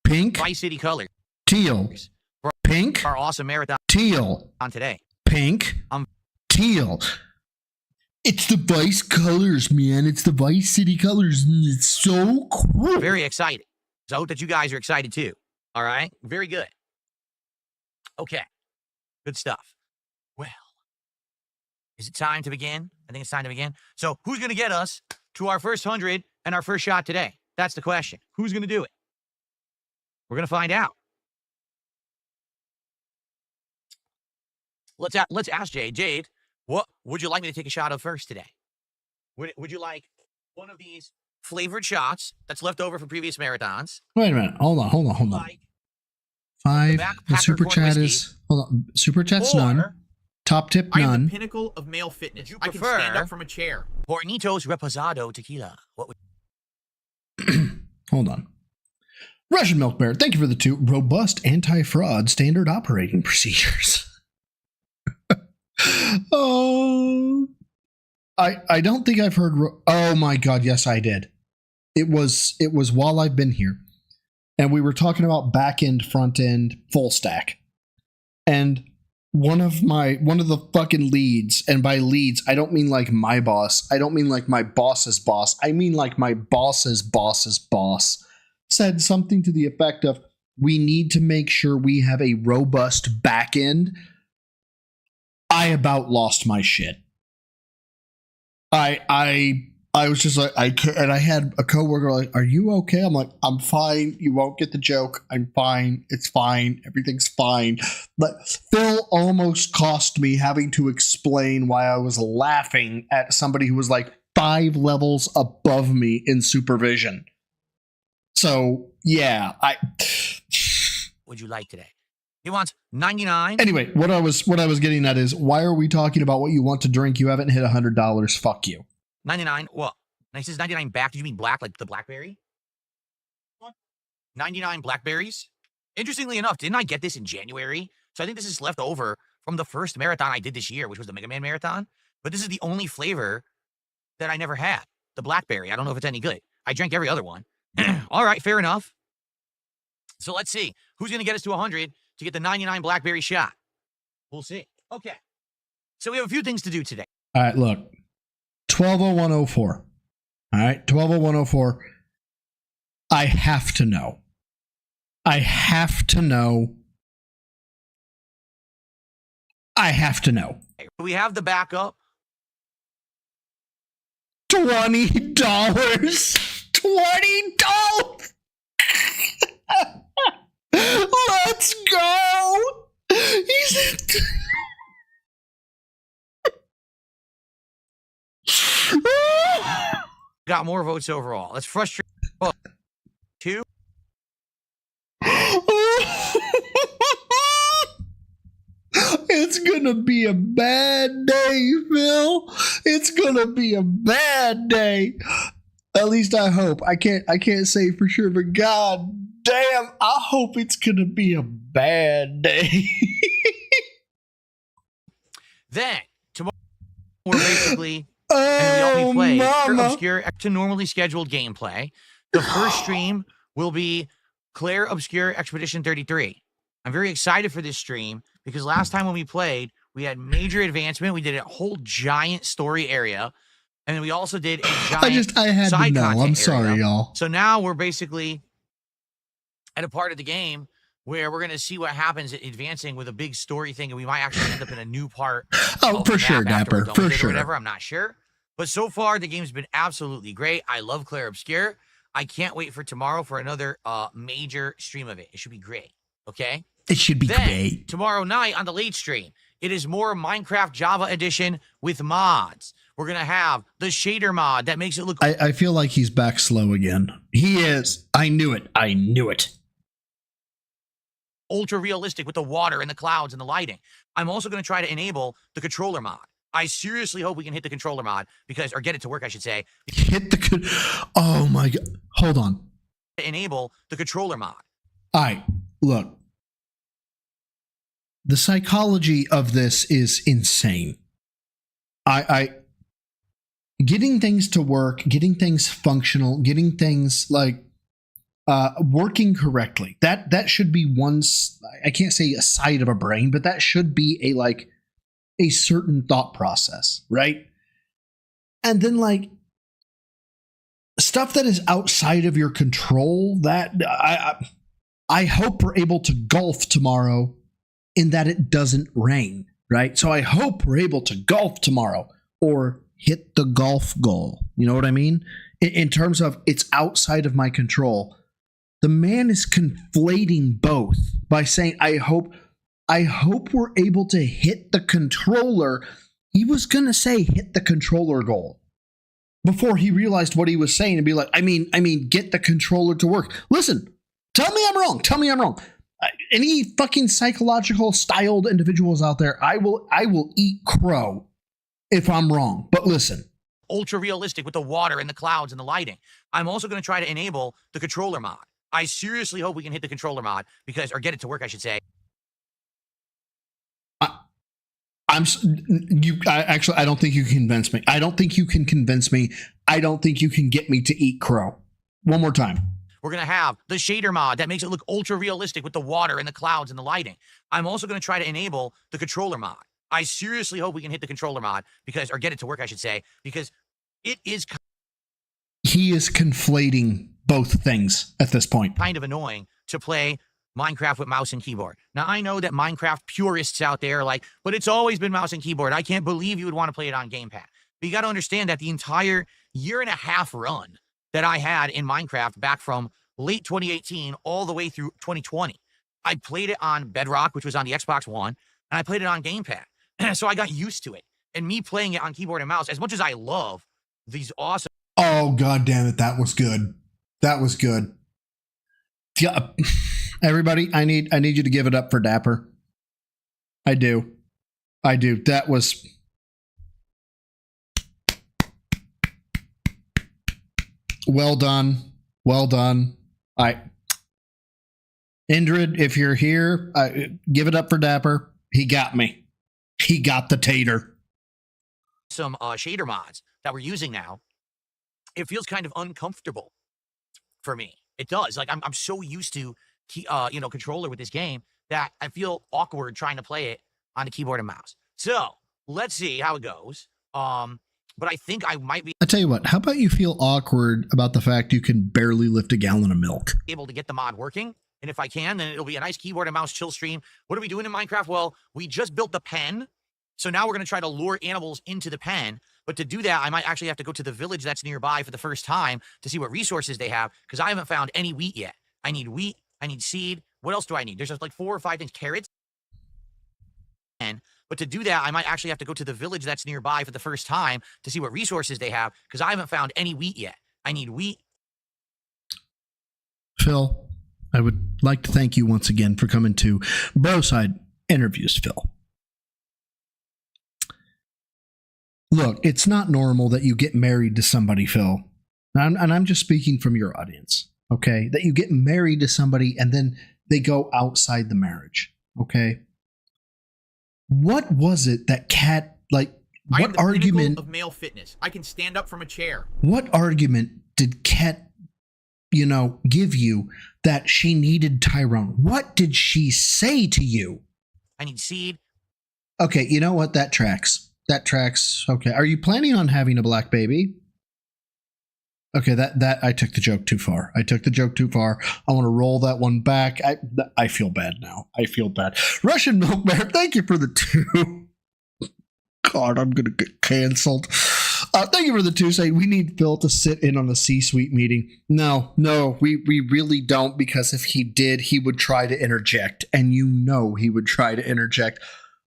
pink, Vice City colors. Teal. Pink. Our awesome marathon. Teal. On today. Pink. Teal. It's the Vice colors, man. It's the Vice City colors. It's so cool. Very excited. So I hope that you guys are excited too. All right. Very good. Okay. Good stuff. Well, Is it time to begin? I think it's time to begin. So who's going to get us to our first 100 and our first shot today? That's the question. Who's going to do it? We're going to find out. Let's ask Jade. Jade, what would you like me to take a shot of first today? Would you like one of these flavored shots that's left over from previous marathons? Wait a minute. Hold on. Like 5. the The super corn chat whiskey, is. Hold on. Super chat's or none. Top tip, I am the none. pinnacle of male fitness. you I can stand prefer- up from a chair. Hornitos Reposado Tequila. What would Hold on. Russian Milk Bear, thank you for the 2 robust anti-fraud standard operating procedures. Oh, I don't think I've heard. Oh my God, yes, I did. It was while I've been here, and we were talking about back end, front end, full stack, and one of the fucking leads, and by leads I don't mean like my boss, I don't mean like my boss's boss, I mean like my boss's boss's boss, said something to the effect of, we need to make sure we have a robust back end. I about lost my shit. I was just like, I can't, and I had a coworker like, "Are you okay?" I'm like, "I'm fine. You won't get the joke. I'm fine. It's fine. Everything's fine." But Phil almost cost me having to explain why I was laughing at somebody who was like 5 levels above me in supervision. So yeah, you like today? He wants 99. Anyway, what I was getting at is, why are we talking about what you want to drink? You haven't hit $100. Fuck you. 99. Well, he says 99 back. Did you mean black, like the blackberry? 99 blackberries. Interestingly enough, didn't I get this in January? So I think this is left over from the first marathon I did this year, which was the Mega Man marathon. But this is the only flavor that I never had. The blackberry. I don't know if it's any good. I drank every other one. All right, fair enough. So let's see. Who's going to get us to 100 to get the 99 blackberry shot? We'll see. Okay. So we have a few things to do today. All right, look. 120104. All right, 120104. I have to know. I have to know. I have to know. We have the backup. $20. $20. Let's go. He's Got more votes overall. That's frustrating. 2. It's gonna be a bad day, Phil. It's gonna be a bad day. At least I hope. I can't say for sure, but god damn, I hope it's gonna be a bad day. Then tomorrow we're basically and we play obscure to normally scheduled gameplay. The first stream will be Claire Obscure Expedition 33. I'm very excited for this stream because last time when we played, we had major advancement. We did a whole giant story area, and then we also did a giant I had side to know. content I'm sorry, area. y'all. So now we're basically at a part of the game where we're going to see what happens advancing with a big story thing, and we might actually end up in a new part. Oh, for sure, Dapper. For sure. Whatever, I'm not sure. But so far, the game's been absolutely great. I love Claire Obscure. I can't wait for tomorrow for another major stream of it. It should be great. Okay? It should be great. Tomorrow night on the late stream, it is more Minecraft Java Edition with mods. We're going to have the shader mod that makes it look... I feel like he's back slow again. He is. I knew it. I knew it. Ultra realistic with the water and the clouds and the lighting. I'm also going to try to enable the controller mod. I seriously hope we can hit the controller mod or get it to work, I should say. Oh my god. Hold on. Enable the controller mod. All right. Look. The psychology of this is insane. I getting things to work, getting things functional, getting things like working correctly. That should be I can't say a side of a brain, but that should be a certain thought process, right? And then stuff that is outside of your control, that I hope we're able to golf tomorrow in that it doesn't rain. right? So I hope we're able to golf tomorrow or hit the golf goal. You know what I mean? In terms of it's outside of my control. The man is conflating both by saying, I hope we're able to hit the controller. He was going to say hit the controller goal before he realized what he was saying and be like, I mean, get the controller to work. Listen, tell me I'm wrong. Tell me I'm wrong. Any fucking psychological styled individuals out there, I will eat crow if I'm wrong. But listen. Ultra realistic with the water and the clouds and the lighting. I'm also going to try to enable the controller mod. I seriously hope we can hit the controller mod or get it to work, I should say. I don't think you can convince me. I don't think you can convince me. I don't think you can get me to eat crow. One more time. We're going to have the shader mod that makes it look ultra realistic with the water and the clouds and the lighting. I'm also going to try to enable the controller mod. I seriously hope we can hit the controller mod or get it to work, I should say, because it is. He is conflating both things at this point. Kind of annoying to play Minecraft with mouse and keyboard. Now, I know that Minecraft purists out there are like, but it's always been mouse and keyboard. I can't believe you would want to play it on gamepad. But you got to understand that the entire year and a half run that I had in Minecraft back from late 2018 all the way through 2020, I played it on Bedrock, which was on the Xbox One, and I played it on gamepad. So I got used to it. And me playing it on keyboard and mouse, as much as I love these awesome... Oh, God damn it. That was good. That was good. Yeah. Everybody, I need you to give it up for Dapper. I do. That was... Well done. Indrid, if you're here, give it up for Dapper. He got me. He got the tater. Some shader mods that we're using now. It feels kind of uncomfortable for me. It does. Like I'm so used to controller with this game that I feel awkward trying to play it on the keyboard and mouse. So let's see how it goes. But I think I might be. I tell you what. How about you feel awkward about the fact you can barely lift a gallon of milk? Able to get the mod working, and if I can, then it'll be a nice keyboard and mouse chill stream. What are we doing in Minecraft? Well, we just built the pen, so now we're going to try to lure animals into the pen. But to do that, I might actually have to go to the village that's nearby for the first time to see what resources they have, because I haven't found any wheat yet. I need wheat. I need seed. What else do I need? There's just like 4 or 5 things. Carrots. But to do that, I might actually have to go to the village that's nearby for the first time to see what resources they have, because I haven't found any wheat yet. I need wheat. Phil, I would like to thank you once again for coming to Broside Interviews, Phil. Look, it's not normal that you get married to somebody, Phil. And I'm just speaking from your audience, okay? That you get married to somebody and then they go outside the marriage, okay? What was it that Kat, like, I am what the argument pinnacle of male fitness. I can stand up from a chair. What argument did Kat, give you that she needed Tyrone? What did she say to you? I need seed. Okay, you know what? That tracks. Okay. Are you planning on having a black baby? Okay, that I took the joke too far. I want to roll that one back. I feel bad now. Russian Milk Bear, thank you for the 2. God, I'm going to get canceled. Thank you for the 2 saying we need Phil to sit in on the C-suite meeting. No, we really don't, because if he did, he would try to interject. And he would try to interject.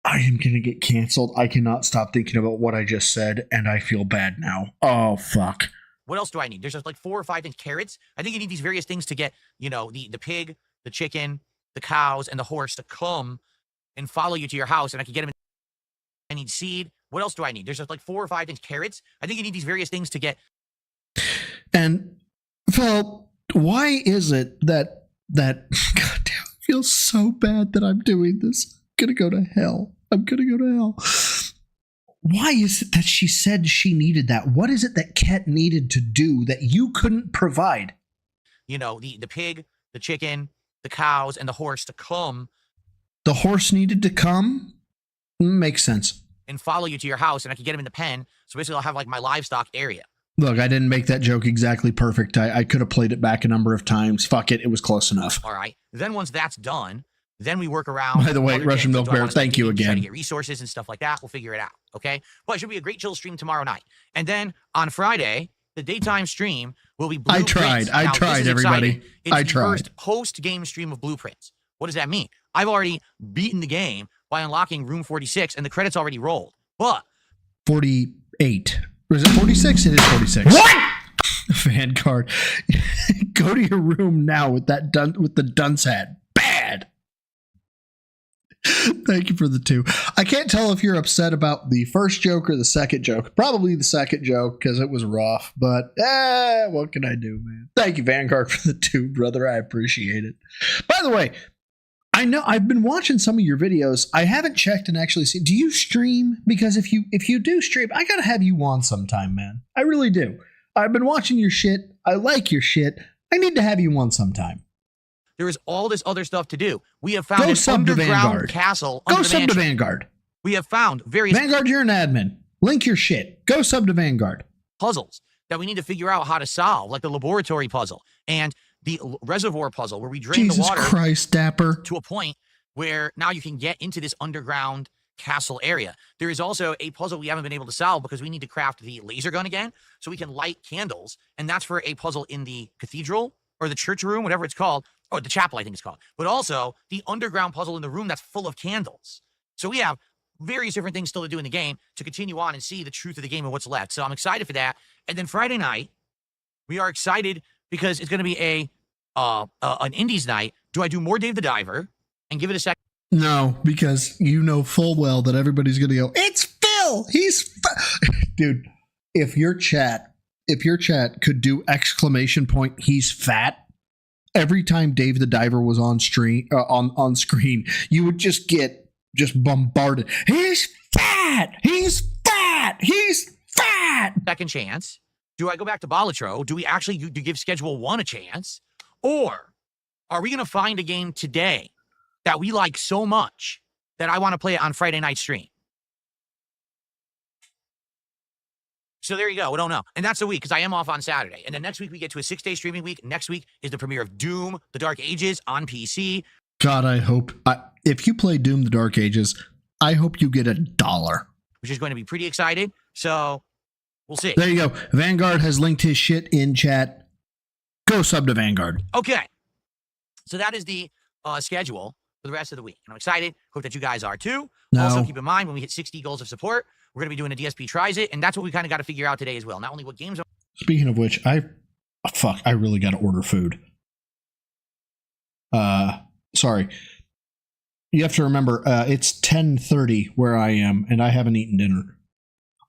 I am going to get canceled. I cannot stop thinking about what I just said, and I feel bad now. Oh, fuck. What else do I need? There's just like 4 or 5 things. Carrots. I think you need these various things to get, the pig, the chicken, the cows, and the horse to come and follow you to your house, and I can get them. I need seed. What else do I need? There's just like 4 or 5 things. Carrots. I think you need these various things to get. And Phil, why is it that God damn, I feel so bad that I'm doing this? I'm gonna go to hell. Why is it that she said she needed that? What is it that Kat needed to do that you couldn't provide? The pig, the chicken, the cows, and the horse to come. The horse needed to come? Makes sense. And follow you to your house, and I can get them in the pen. So basically, I'll have like my livestock area. Look, I didn't make that joke exactly perfect. I could have played it back a number of times. Fuck it. It was close enough. All right. Then once that's done, Then we work around. By the way, other Russian things. Milk Do I Bear, wanna spend thank you evenings trying to again. get resources and stuff like that. We'll figure it out. Okay. But it should be a great chill stream tomorrow night. And then on Friday, the daytime stream will be I Blueprints. tried. I Now, this tried, is everybody. exciting. It's I the tried. first post-game stream of Blueprints. What does that mean? I've already beaten the game by unlocking room 46, and the credits already rolled. But 48. Or is it 46? It is 46. What? Vanguard. Go to your room now with that with the dunce hat. Bad. Thank you for the 2. I can't tell if you're upset about the first joke or the second joke. Probably the second joke because it was rough. But what can I do, man? Thank you, Vanguard, for the 2, brother. I appreciate it. By the way, I know I've been watching some of your videos. I haven't checked and actually seen. Do you stream? Because if you do stream, I gotta have you on sometime, man. I really do. I've been watching your shit. I like your shit. I need to have you on sometime. there is all this other stuff to do. We have found Go an sub to underground Vanguard. castle. Go under the sub to mansion. Vanguard. We have found various Vanguard, you're an admin. Link your shit. Go sub to Vanguard. puzzles that we need to figure out how to solve, like the laboratory puzzle and the reservoir puzzle, where we drain Jesus the water Christ, Dapper. to a point where now you can get into this underground castle area. There is also a puzzle we haven't been able to solve because we need to craft the laser gun again so we can light candles, and that's for a puzzle in the cathedral or the church room, whatever it's called, or the chapel, I think it's called, but also the underground puzzle in the room that's full of candles. So we have various different things still to do in the game to continue on and see the truth of the game and what's left. So I'm excited for that. And then Friday night, we are excited because it's going to be an indies night. Do I do more Dave the Diver and give it a second? No, because you know full well that everybody's going to go, it's Phil. Dude, if your chat could do exclamation point, he's fat. Every time Dave the Diver was on screen, you would just get bombarded. He's fat. He's fat. He's fat. Second chance. Do I go back to Balatro? Do we actually do give Schedule 1 a chance? Or are we going to find a game today that we like so much that I want to play it on Friday night stream? So there you go. We don't know. And that's a week because I am off on Saturday. And then next week we get to a 6-day streaming week. Next week is the premiere of Doom, The Dark Ages on PC. God, I hope if you play Doom: The Dark Ages, I hope you get $1. Which is going to be pretty excited. So we'll see. There you go. Vanguard has linked his shit in chat. Go sub to Vanguard. Okay. So that is the schedule for the rest of the week. And I'm excited. Hope that you guys are too. No. Also, keep in mind, when we hit 60 goals of support, we're going to be doing a DSP Tries It. And that's what we kind of got to figure out today as well. Not only what games are. Speaking of which, I really got to order food. Sorry. You have to remember, it's 10:30 where I am, and I haven't eaten dinner.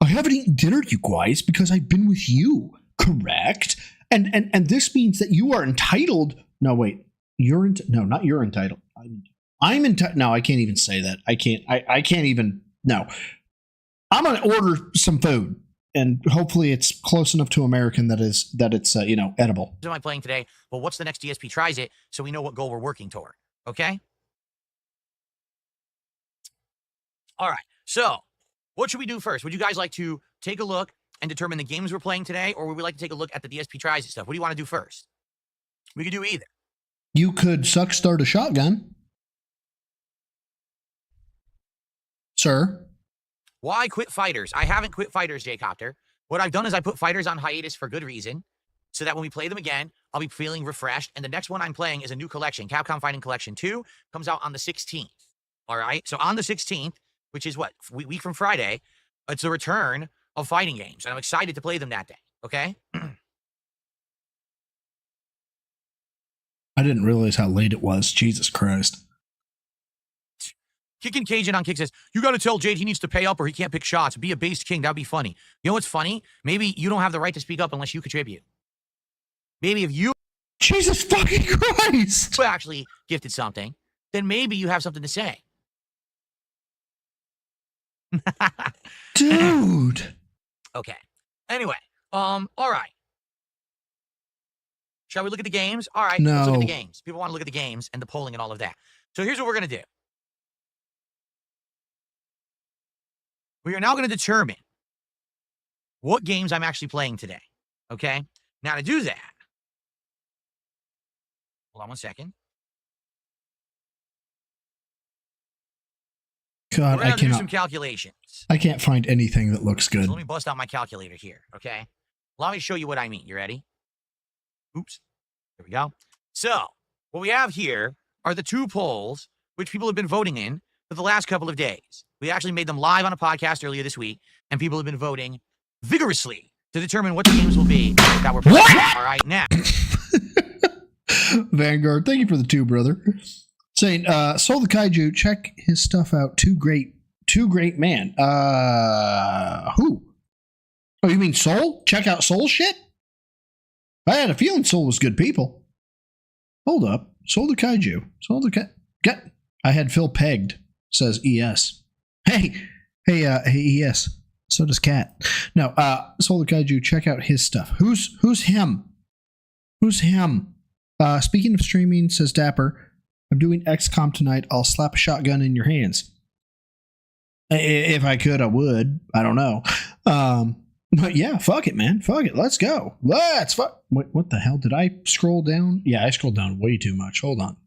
I haven't eaten dinner, you guys, because I've been with you, correct? And this means that you are entitled. No, wait. Not you're entitled. I'm entitled. No, I can't even say that. I can't even. No. I'm going to order some food, and hopefully it's close enough to American that it's edible. What am I playing today? Well, what's the next DSP Tries It so we know what goal we're working toward? Okay? All right. So what should we do first? Would you guys like to take a look and determine the games we're playing today, or would we like to take a look at the DSP Tries It stuff? What do you want to do first? We could do either. You could start a shotgun. Sir? Why quit Fighters? I haven't quit Fighters, J-Copter. What I've done is I put Fighters on hiatus for good reason, so that when we play them again, I'll be feeling refreshed. And the next one I'm playing is a new collection. Capcom Fighting Collection 2 comes out on the 16th. All right? So on the 16th, which is what? Week from Friday, it's the return of fighting games. And I'm excited to play them that day. Okay? I didn't realize how late it was. Jesus Christ. Kicking Cajun on Kick says, you got to tell Jade he needs to pay up or he can't pick shots. Be a based king. That'd be funny. You know what's funny? Maybe you don't have the right to speak up unless you contribute. Maybe if you Jesus fucking Christ actually gifted something, then maybe you have something to say. Dude. Okay. Anyway, all right. Shall we look at the games? All right, let's look at the No. games. People want to look at the games and the polling and all of that. So here's what we're going to do. We are now going to determine what games I'm actually playing today. Okay? Now to do that, hold on one second. God, We're I gonna do some cannot. calculations. I can't find anything that looks good. So let me bust out my calculator here, okay? Allow me to show you what I mean. You ready? Oops. There we go. So what we have here are the 2 polls which people have been voting in for the last couple of days. We actually made them live on a podcast earlier this week, and people have been voting vigorously to determine what the games will be that we're playing. All right, now. Vanguard, thank you for the 2, brother. Saying, Soul the Kaiju, check his stuff out. Too great man. Who? Oh, you mean Soul? Check out Soul shit? I had a feeling Soul was good people. Hold up. Soul the Kaiju. Get. I had Phil pegged, says ES. Hey, ES. So does Cat. No, Soul the Kaiju, check out his stuff. Who's him? Who's him? Speaking of streaming, says Dapper, I'm doing XCOM tonight. I'll slap a shotgun in your hands. If I could, I would. I don't know. But yeah, fuck it, man. Fuck it. Let's go. What the hell? Did I scroll down? Yeah, I scrolled down way too much. Hold on.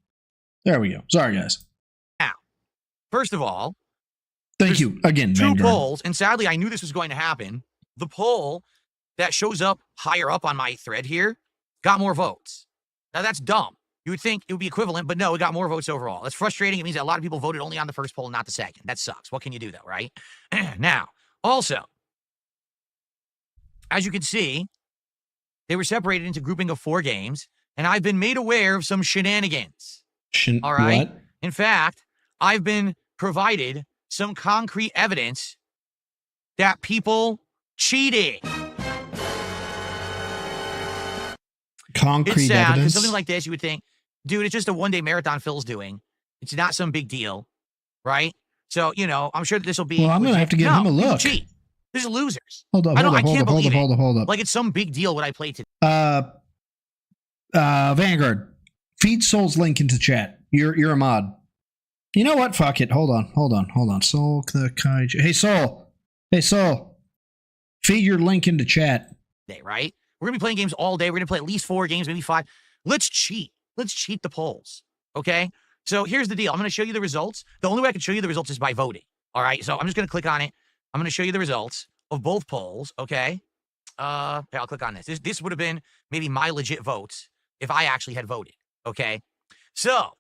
There we go. Sorry, guys. Now, first of all, thank you again, 2 Vanguard. polls, and sadly, I knew this was going to happen. The poll that shows up higher up on my thread here got more votes. Now, that's dumb. You would think it would be equivalent, but no, it got more votes overall. That's frustrating. It means that a lot of people voted only on the first poll and not the second. That sucks. What can you do, though, right? Now, also, as you can see, they were separated into grouping of 4 games, and I've been made aware of some shenanigans. All right? What? In fact, I've been provided some concrete evidence that people cheated. Concrete It's sad, because evidence? something like this, you would think, dude, it's just a 1-day marathon Phil's doing. It's not some big deal, right? So, I'm sure that this will be... Well, I'm going to have to give him a people look. cheat. These are losers. Hold up. I can't believe it. Like Like, it's some big deal what I played today. Vanguard, feed Soul's link into chat. You're a mod. You know what? Fuck it. Hold on. Soul the Kaiju. Hey, Soul. Feed your link into chat. Right? We're going to be playing games all day. We're going to play at least 4 games, maybe 5. Let's cheat. Let's cheat the polls. Okay? So here's the deal. I'm going to show you the results. The only way I can show you the results is by voting. All right? So I'm just going to click on it. I'm going to show you the results of both polls. Okay? Here, I'll click on this. This would have been maybe my legit votes if I actually had voted. Okay? So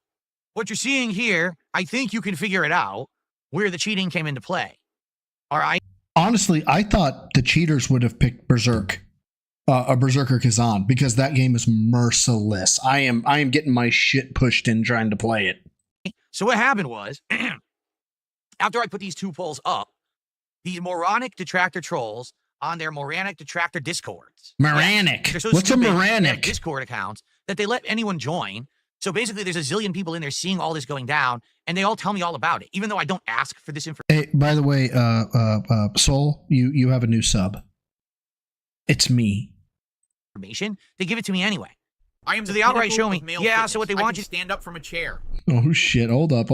what you're seeing here, I think you can figure it out where the cheating came into play. All right? Honestly, I thought the cheaters would have picked Berserk. Berserker Kazan, because that game is merciless. I am getting my shit pushed in trying to play it. So what happened was, after I put these 2 polls up, these moronic detractor trolls on their moranic detractor discords. Moranic? They're so What's a stupid, they have moranic? Discord accounts that they let anyone join. So basically, there's a zillion people in there seeing all this going down, and they all tell me all about it, even though I don't ask for this information. Hey, by the way, Soul, you have a new sub. It's me. They give it to me anyway. I am So the they outright pinnacle show me. of male Yeah, fitness. so what they I want can you stand up from a chair. Oh shit! Hold up!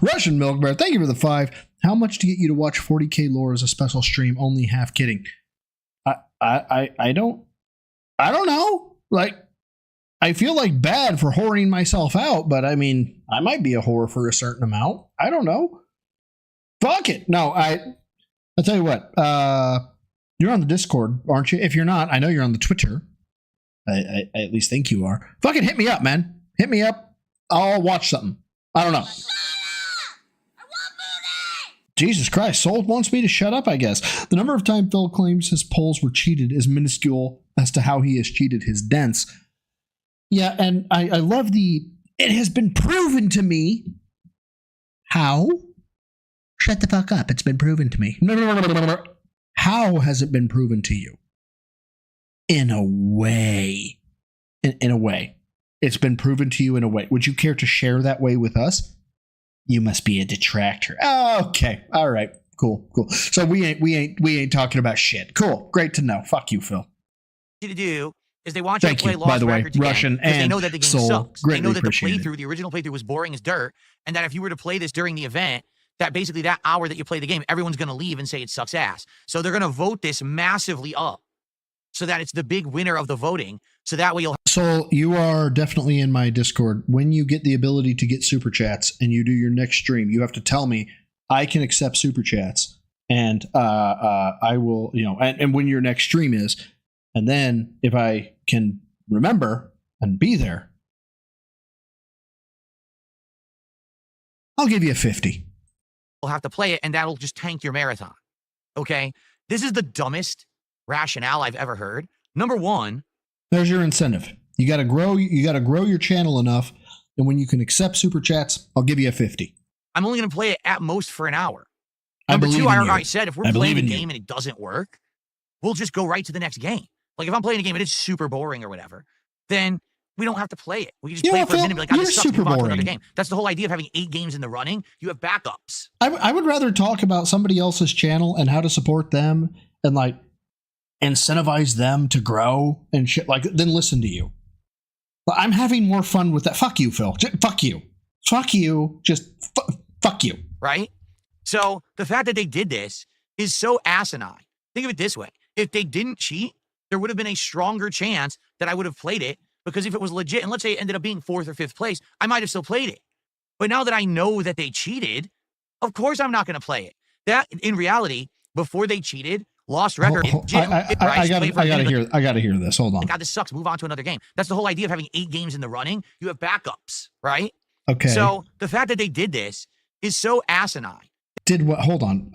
Russian Milk Bear, thank you for the 5. How much to get you to watch 40K lore as a special stream? Only half kidding. I don't know. Like, I feel like bad for whoring myself out, but I mean, I might be a whore for a certain amount. I don't know. Fuck it. No, I'll tell you what. You're on the Discord, aren't you? If you're not, I know you're on the Twitter. I at least think you are. Fucking hit me up, man. Hit me up. I'll watch something. I don't know. Jesus Christ, Soul wants me to shut up, I guess. The number of times Phil claims his polls were cheated is minuscule as to how he has cheated his dents. Yeah, and I love it has been proven to me. How? Shut the fuck up. It's been proven to me. No. How has it been proven to you? In a way. In a way. It's been proven to you in a way. Would you care to share that way with us? You must be a detractor. Oh, okay. All right. Cool. So we ain't talking about shit. Cool. Great to know. Fuck you, Phil. To do is they want you Thank to play you, Lost by the way, Records again, Russian because they and know that the game Soul. sucks. They Greatly know that appreciated. the original playthrough was boring as dirt, and that if you were to play this during the event, that basically that hour that you play the game, everyone's going to leave and say it sucks ass. So they're going to vote this massively up so that it's the big winner of the voting. So that way you'll... Soul, you are definitely in my Discord. When you get the ability to get super chats and you do your next stream, you have to tell me I can accept super chats, and I will, and when your next stream is, and then if I can remember and be there, I'll give you a 50. We'll have to play it, and that'll just tank your marathon. Okay? This is the dumbest rationale I've ever heard. Number one, there's your incentive. You got to grow your channel enough, and when you can accept super chats, I'll give you a 50. I'm only going to play it at most for an hour. Number two, I said if we're playing a game and it doesn't work, we'll just go right to the next game. Like if I'm playing a game and it's super boring or whatever, then we don't have to play it. We can just play it for a minute and be like, this sucks, move on to another game. That's the whole idea of having 8 games in the running. You have backups. I would rather talk about somebody else's channel and how to support them and like incentivize them to grow and shit like than listen to you. But I'm having more fun with that. Fuck you, Phil. Fuck you. Fuck you. Just fuck you. Right? So the fact that they did this is so asinine. Think of it this way. If they didn't cheat, there would have been a stronger chance that I would have played it, because if it was legit, and let's say it ended up being 4th or 5th place, I might have still played it. But now that I know that they cheated, of course I'm not going to play it. That, in reality, before they cheated, lost record. I gotta hear this. Hold on. God, this sucks. Move on to another game. That's the whole idea of having 8 games in the running. You have backups, right? Okay. So the fact that they did this is so asinine. Did what? Hold on.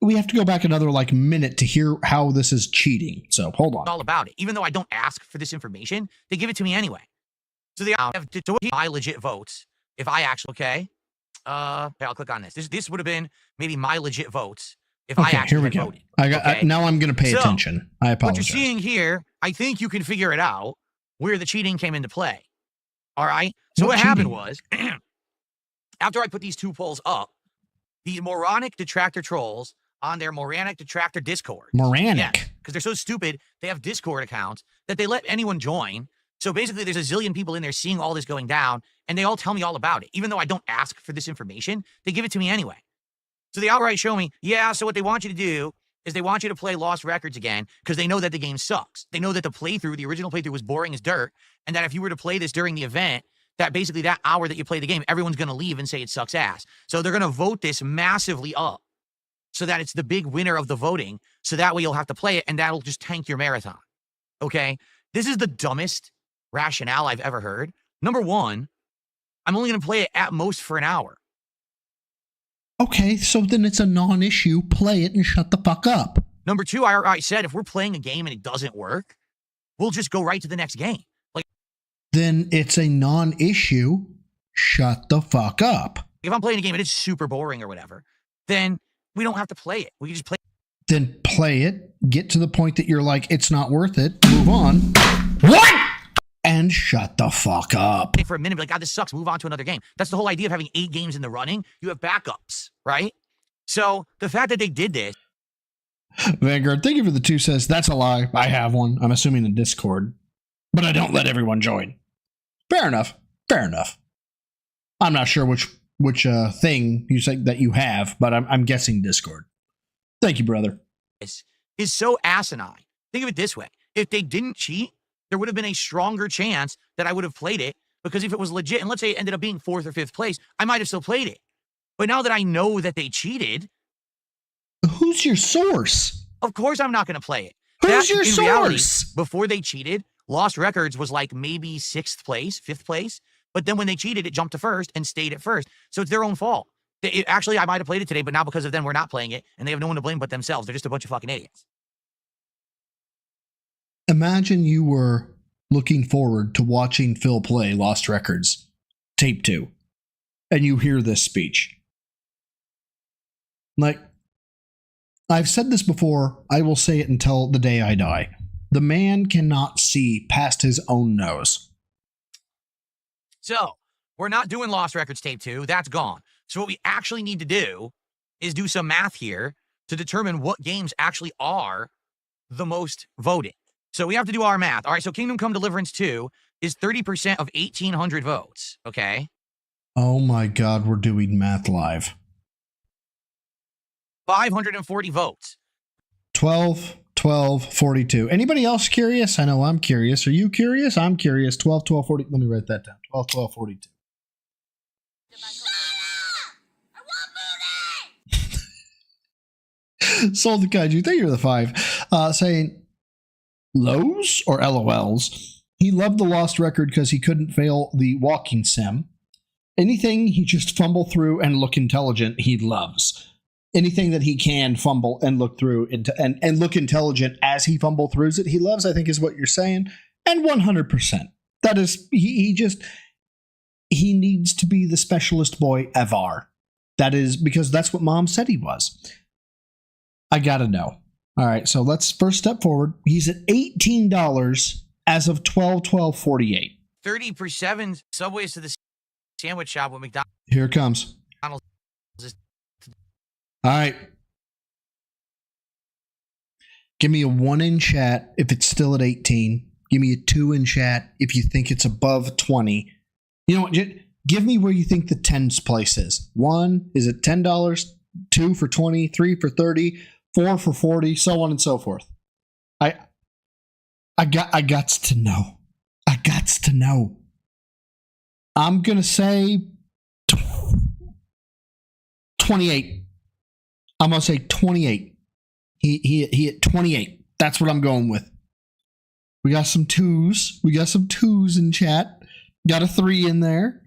We have to go back another minute to hear how this is cheating. So hold on. All about it. Even though I don't ask for this information, they give it to me anyway. So they have to my legit votes. If I actually, okay. I'll click on this. This would have been maybe my legit votes if I actually had voted. Now I'm going to pay attention. I apologize. What you're seeing here, I think you can figure it out where the cheating came into play. All right. So what happened was, after I put these 2 polls up, these moronic detractor trolls on their moronic detractor Discord. Moronic. Because they're so stupid, they have Discord accounts that they let anyone join. So basically, there's a zillion people in there seeing all this going down, and they all tell me all about it. Even though I don't ask for this information, they give it to me anyway. So they outright show me, so what they want you to do is they want you to play Lost Records again, because they know that the game sucks. They know that the original playthrough was boring as dirt, and that if you were to play this during the event, that basically that hour that you play the game, everyone's going to leave and say it sucks ass. So they're going to vote this massively up so that it's the big winner of the voting. So that way you'll have to play it, and that'll just tank your marathon. Okay? This is the dumbest rationale I've ever heard. Number one, I'm only going to play it at most for an hour. Okay, so then it's a non-issue. Play it and shut the fuck up. Number two, I said if we're playing a game and it doesn't work, we'll just go right to the next game. Then it's a non-issue. Shut the fuck up. If I'm playing a game and it's super boring or whatever, then we don't have to play it. We can just play. Then play it. Get to the point that you're like, it's not worth it. Move on. What? And shut the fuck up. For a minute, be like, God, this sucks. Move on to another game. That's the whole idea of having 8 games in the running. You have backups, right? So the fact that they did this. Vanguard, thank you for the 2 says. That's a lie. I have one. I'm assuming in Discord. But I don't let everyone join. Fair enough. Fair enough. I'm not sure which thing you say that you have, but I'm guessing Discord. Thank you, brother. This is so asinine. Think of it this way. If they didn't cheat, there would have been a stronger chance that I would have played it, because if it was legit, and let's say it ended up being 4th or 5th place, I might have still played it. But now that I know that they cheated. Who's your source? Of course I'm not going to play it. Who's your source? Reality, before they cheated, Lost Records was like maybe 6th place, 5th place. But then when they cheated, it jumped to 1st and stayed at 1st. So it's their own fault. Actually, I might have played it today, but now because of them, we're not playing it. And they have no one to blame but themselves. They're just a bunch of fucking idiots. Imagine you were looking forward to watching Phil play Lost Records, Tape 2, and you hear this speech. Like, I've said this before, I will say it until the day I die. The man cannot see past his own nose. So, we're not doing Lost Records Tape 2. That's gone. So what we actually need to do is do some math here to determine what games actually are the most voted. So we have to do our math. All right, so Kingdom Come Deliverance 2 is 30% of 1,800 votes, okay? Oh my God, we're doing math live. 540 votes. 12, 42. Anybody else curious? I know I'm curious. Are you curious? I'm curious. 12, 40. Let me write that down. 12, 42. Sold the kaiju. Thank you for the 5. Saying Lowe's or LOLs. He loved the Lost Record because he couldn't fail the walking sim. Anything he just fumble through and look intelligent, he loves. Anything that he can fumble and look through and look intelligent as he fumble throughs it, he loves, I think is what you're saying. And 100%. That is, he needs to be the specialist boy ever. That is because that's what mom said he was. I gotta know. All right, so let's first step forward. He's at $18 as of 12/12/48. 30 for 7 Subways to the sandwich shop with McDonald's. Here it comes. All right. Give me a 1 in chat if it's still at 18. Give me a 2 in chat if you think it's above 20. You know what? Give me where you think the 10's place is. 1, is it $10? 2 for 20, 3 for 30, 4 for 40, so on and so forth. I gots to know. I gots to know. I'm gonna say 28. I'm gonna say 28. He hit 28. That's what I'm going with. We got some 2s. We got some 2s in chat. Got a 3 in there.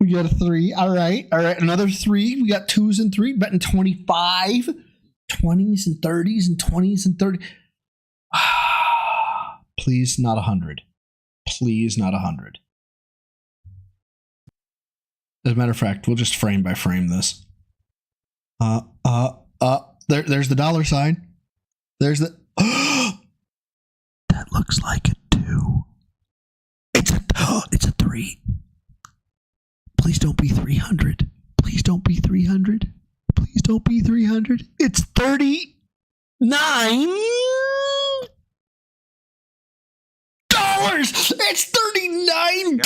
We got a 3. All right. Another 3. We got 2s and 3. Betting 25. 20s and 30s and 20s and 30. Please, not 100. Please, not 100. As a matter of fact, we'll just frame by frame this. There's the dollar sign. There's the. That looks like a 2. It's a 3. Please don't be 300. Please don't be 300. Please don't be 300. It's $39. It's $39.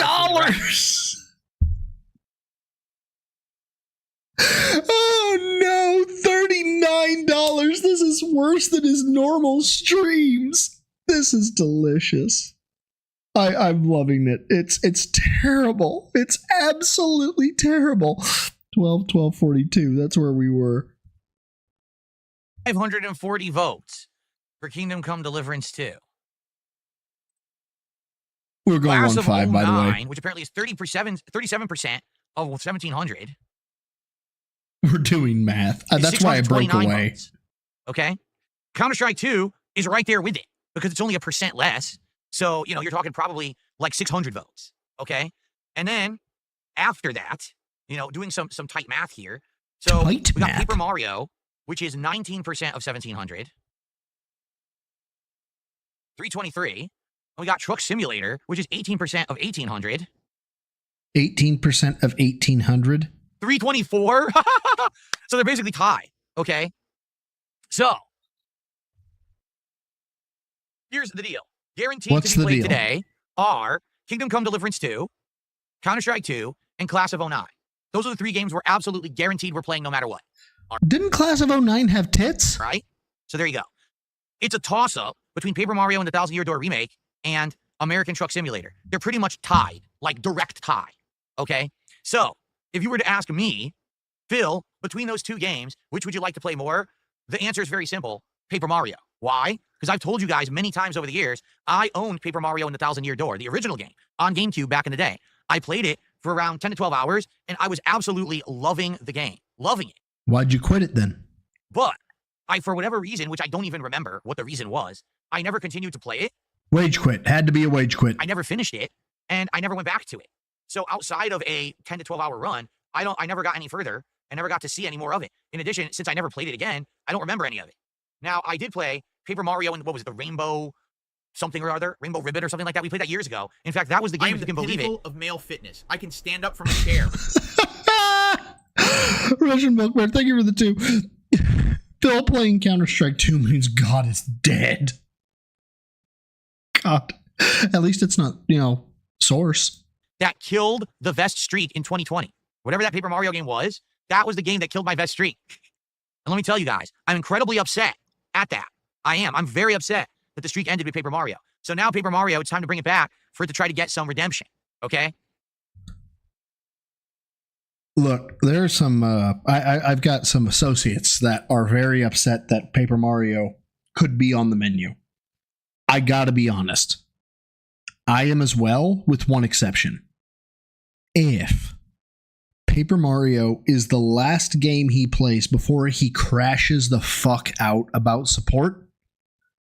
Oh no, $39. This is worse than his normal streams. This is delicious. I'm loving it. It's terrible. It's absolutely terrible. 12/12/42. That's where we were. 540 votes for Kingdom Come Deliverance 2. We're going Class 1-5, of by the way. 09, which apparently is 37% of 1,700. We're doing math. That's why I broke away. Votes. Okay. Counter-Strike 2 is right there with it because it's only 1% less. So, you're talking probably like 600 votes. Okay. And then after that, doing some tight math here. So we got Paper Mario, which is 19% of 1,700. 323. We got Truck Simulator, which is 18% of 1,800. 18% of 1,800. 324. So they're basically tied. Okay. So here's the deal. Guaranteed What's to be the played deal? today are Kingdom Come Deliverance 2, Counter-Strike 2, and Class of 09. Those are the 3 games we're absolutely guaranteed we're playing no matter what. Didn't Class of 09 have tits? Right? So there you go. It's a toss-up between Paper Mario and the Thousand Year Door remake and American Truck Simulator. They're pretty much tied, like direct tie. Okay? So if you were to ask me, Phil, between those 2 games, which would you like to play more? The answer is very simple. Paper Mario. Why? Because I've told you guys many times over the years, I owned Paper Mario and the Thousand Year Door, the original game, on GameCube back in the day. I played it for around 10 to 12 hours, and I was absolutely loving the game. Loving it. Why'd you quit it then? But for whatever reason, which I don't even remember what the reason was, I never continued to play it. Wage quit. Had to be a wage quit. I never finished it, and I never went back to it. So outside of a 10 to 12 hour run, I never got any further. I never got to see any more of it. In addition, since I never played it again, I don't remember any of it. Now, I did play Paper Mario and what was it, the Rainbow something or other? Rainbow Ribbon or something like that. We played that years ago. In fact, that was the game, if you can believe it. I am the pinnacle of male fitness. I can stand up from a chair. Russian Milkman, thank you for the 2. Phil playing Counter-Strike 2 means God is dead. God. At least it's not, Source. That killed the Vest streak in 2020. Whatever that Paper Mario game was, that was the game that killed my Vest streak. And let me tell you guys, I'm incredibly upset at that. I am. I'm very upset that the streak ended with Paper Mario. So now Paper Mario, it's time to bring it back for it to try to get some redemption. Okay? Look, there's some. I've got some associates that are very upset that Paper Mario could be on the menu. I gotta be honest. I am as well, with one exception. If Paper Mario is the last game he plays before he crashes the fuck out about support,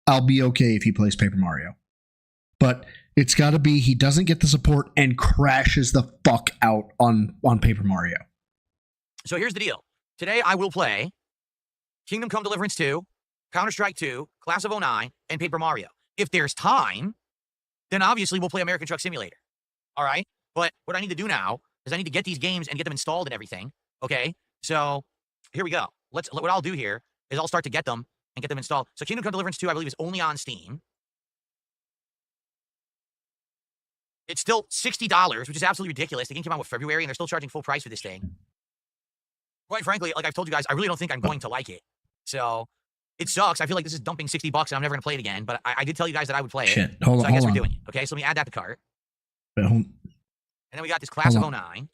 I'll be okay if he plays Paper Mario. But it's got to be he doesn't get the support and crashes the fuck out on Paper Mario. So here's the deal. Today I will play Kingdom Come Deliverance 2, Counter-Strike 2, Class of '09, and Paper Mario. If there's time, then obviously we'll play American Truck Simulator. All right? But what I need to do now is I need to get these games and get them installed and everything. Okay? So here we go. What I'll do here is I'll start to get them and get them installed. So Kingdom Come Deliverance 2, I believe, is only on Steam. It's still $60, which is absolutely ridiculous. The game came out in February, and they're still charging full price for this thing. Quite frankly, like I've told you guys, I really don't think I'm going to like it. So it sucks. I feel like this is dumping $60, and I'm never going to play it again. But I did tell you guys that I would play it. Hold on, so I guess hold we're on. doing it. Okay, so let me add that to cart. And then we got this Class of '09.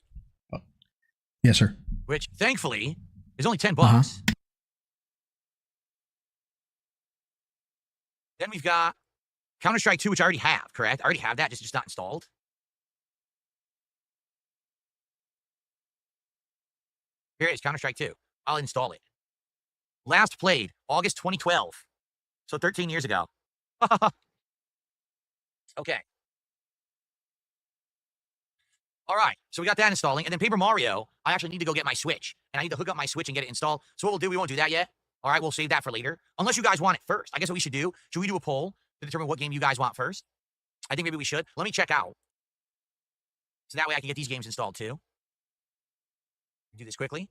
Yes, sir. Which, thankfully, is only $10. Then we've got Counter-Strike 2, which I already have, correct? I already have that, just not installed. Here it is, Counter-Strike 2. I'll install it. Last played, August 2012. So 13 years ago. Okay. All right, so we got that installing. And then Paper Mario, I actually need to go get my Switch. And I need to hook up my Switch and get it installed. So what we'll do, we won't do that yet. All right, we'll save that for later. Unless you guys want it first. I guess what we should do we do a poll to determine what game you guys want first? I think maybe we should. Let me check out. So that way I can get these games installed too. Do this quickly.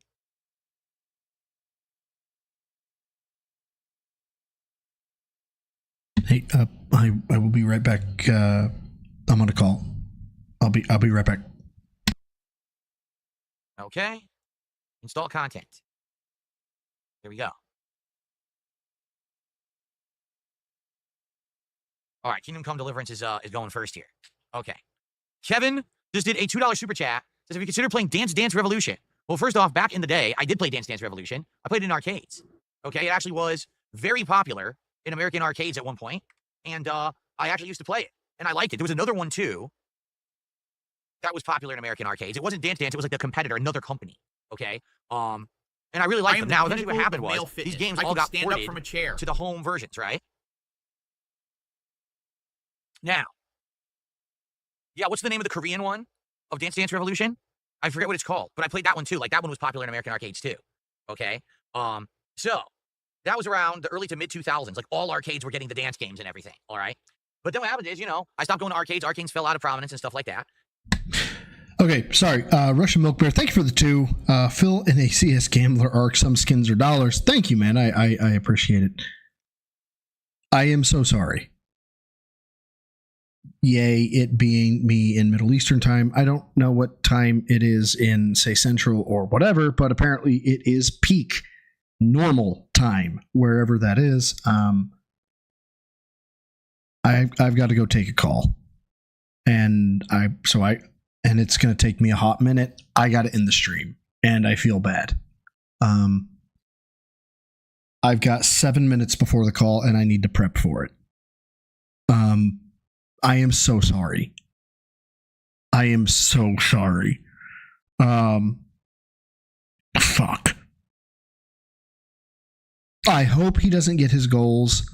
Hey, I will be right back. I'm on a call. I'll be right back. Okay. Install content. Here we go. All right, Kingdom Come Deliverance is going first here. Okay. Kevin just did a $2 super chat. Says, if you consider playing Dance Dance Revolution. Well, first off, back in the day, I did play Dance Dance Revolution. I played it in arcades. Okay, it actually was very popular in American arcades at one point. And I actually used to play it. And I liked it. There was another one, too, that was popular in American arcades. It wasn't Dance Dance. It was like the competitor, another company. Okay? And I really liked them. Now, eventually what happened was these games all got ported from a chair to the home versions, right? Now, yeah, what's the name of the Korean one of Dance Dance Revolution? I forget what it's called, but I played that one too. Like, that one was popular in American arcades too. Okay? So, that was around the early to mid-2000s. Like, all arcades were getting the dance games and everything, all right? But then what happened is, I stopped going to arcades. Arcades fell out of prominence and stuff like that. Okay, sorry. Russian Milk Bear, thank you for the 2. Phil in a CS Gambler arc, some skins are dollars. Thank you, man. I appreciate it. I am so sorry. Yay, it being me in Middle Eastern time. I don't know what time it is in, say, Central or whatever, but apparently it is peak normal time, wherever that is. I've got to go take a call. And it's going to take me a hot minute. I got to end the stream, and I feel bad. I've got 7 minutes before the call, and I need to prep for it. I am so sorry. I am so sorry. Fuck. I hope he doesn't get his goals.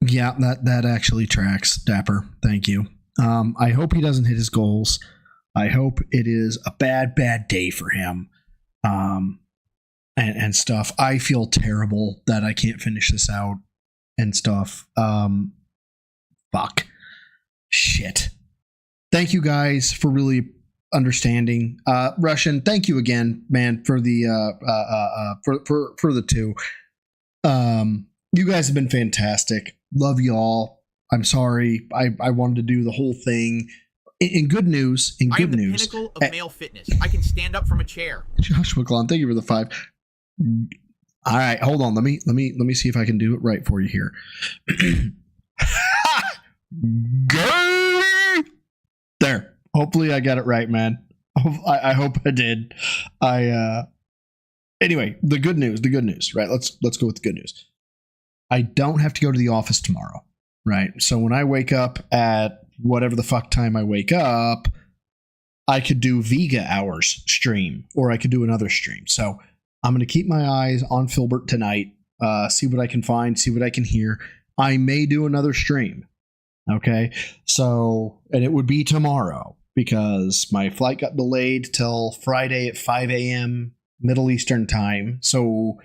Yeah, that actually tracks, Dapper. Thank you. I hope he doesn't hit his goals. I hope it is a bad day for him. And stuff. I feel terrible that I can't finish this out and stuff. Fuck. Shit. Thank you guys for really understanding. Russian, thank you again, man, for the for the 2. You guys have been fantastic. Love y'all. I'm sorry. I wanted to do the whole thing. In good news, I am the pinnacle of male fitness. I can stand up from a chair. Joshua Klon, thank you for the 5. All right, hold on. Let me see if I can do it right for you here. There. Hopefully I got it right, man. I hope I did. Anyway, the good news, right? Let's go with the good news. I don't have to go to the office tomorrow, right? So when I wake up at whatever the fuck time I wake up, I could do Vega hours stream, or I could do another stream. So I'm going to keep my eyes on Filbert tonight, see what I can find, see what I can hear. I may do another stream. Okay. So, and it would be tomorrow because my flight got delayed till Friday at 5 a.m. Middle Eastern time. So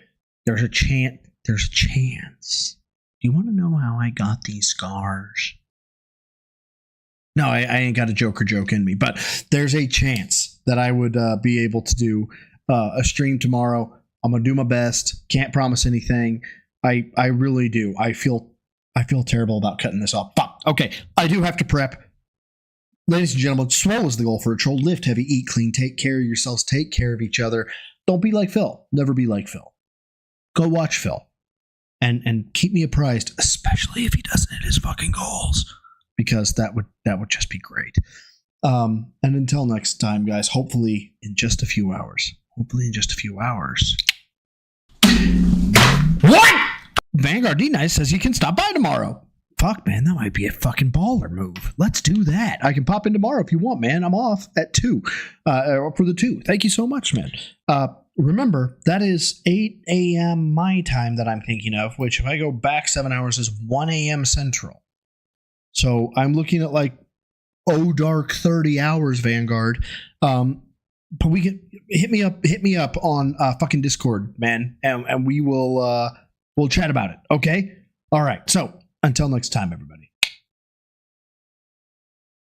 there's a chance. Do you want to know how I got these scars? No, I ain't got a Joker joke in me, but there's a chance that I would be able to do a stream tomorrow. I'm gonna do my best. Can't promise anything. I really do. I feel terrible about cutting this off. But okay, I do have to prep. Ladies and gentlemen, swole is the goal for a troll. Lift heavy, eat clean, take care of yourselves, take care of each other. Don't be like Phil. Never be like Phil. Go watch Phil. And keep me apprised, especially if he doesn't hit his fucking goals, because that would just be great. And until next time, guys, hopefully in just a few hours. What? Vanguard D-Nice says you can stop by tomorrow. Fuck, man, that might be a fucking baller move. Let's do that. I can pop in tomorrow if you want, man. I'm off at 2 for the 2. Thank you so much, man. Remember, that is 8 a.m. my time that I'm thinking of, which if I go back 7 hours is 1 a.m. Central. So I'm looking at like dark 30 hours, Vanguard. But we can hit me up on fucking Discord, man, and we will we'll chat about it. Okay? All right. So until next time, everybody.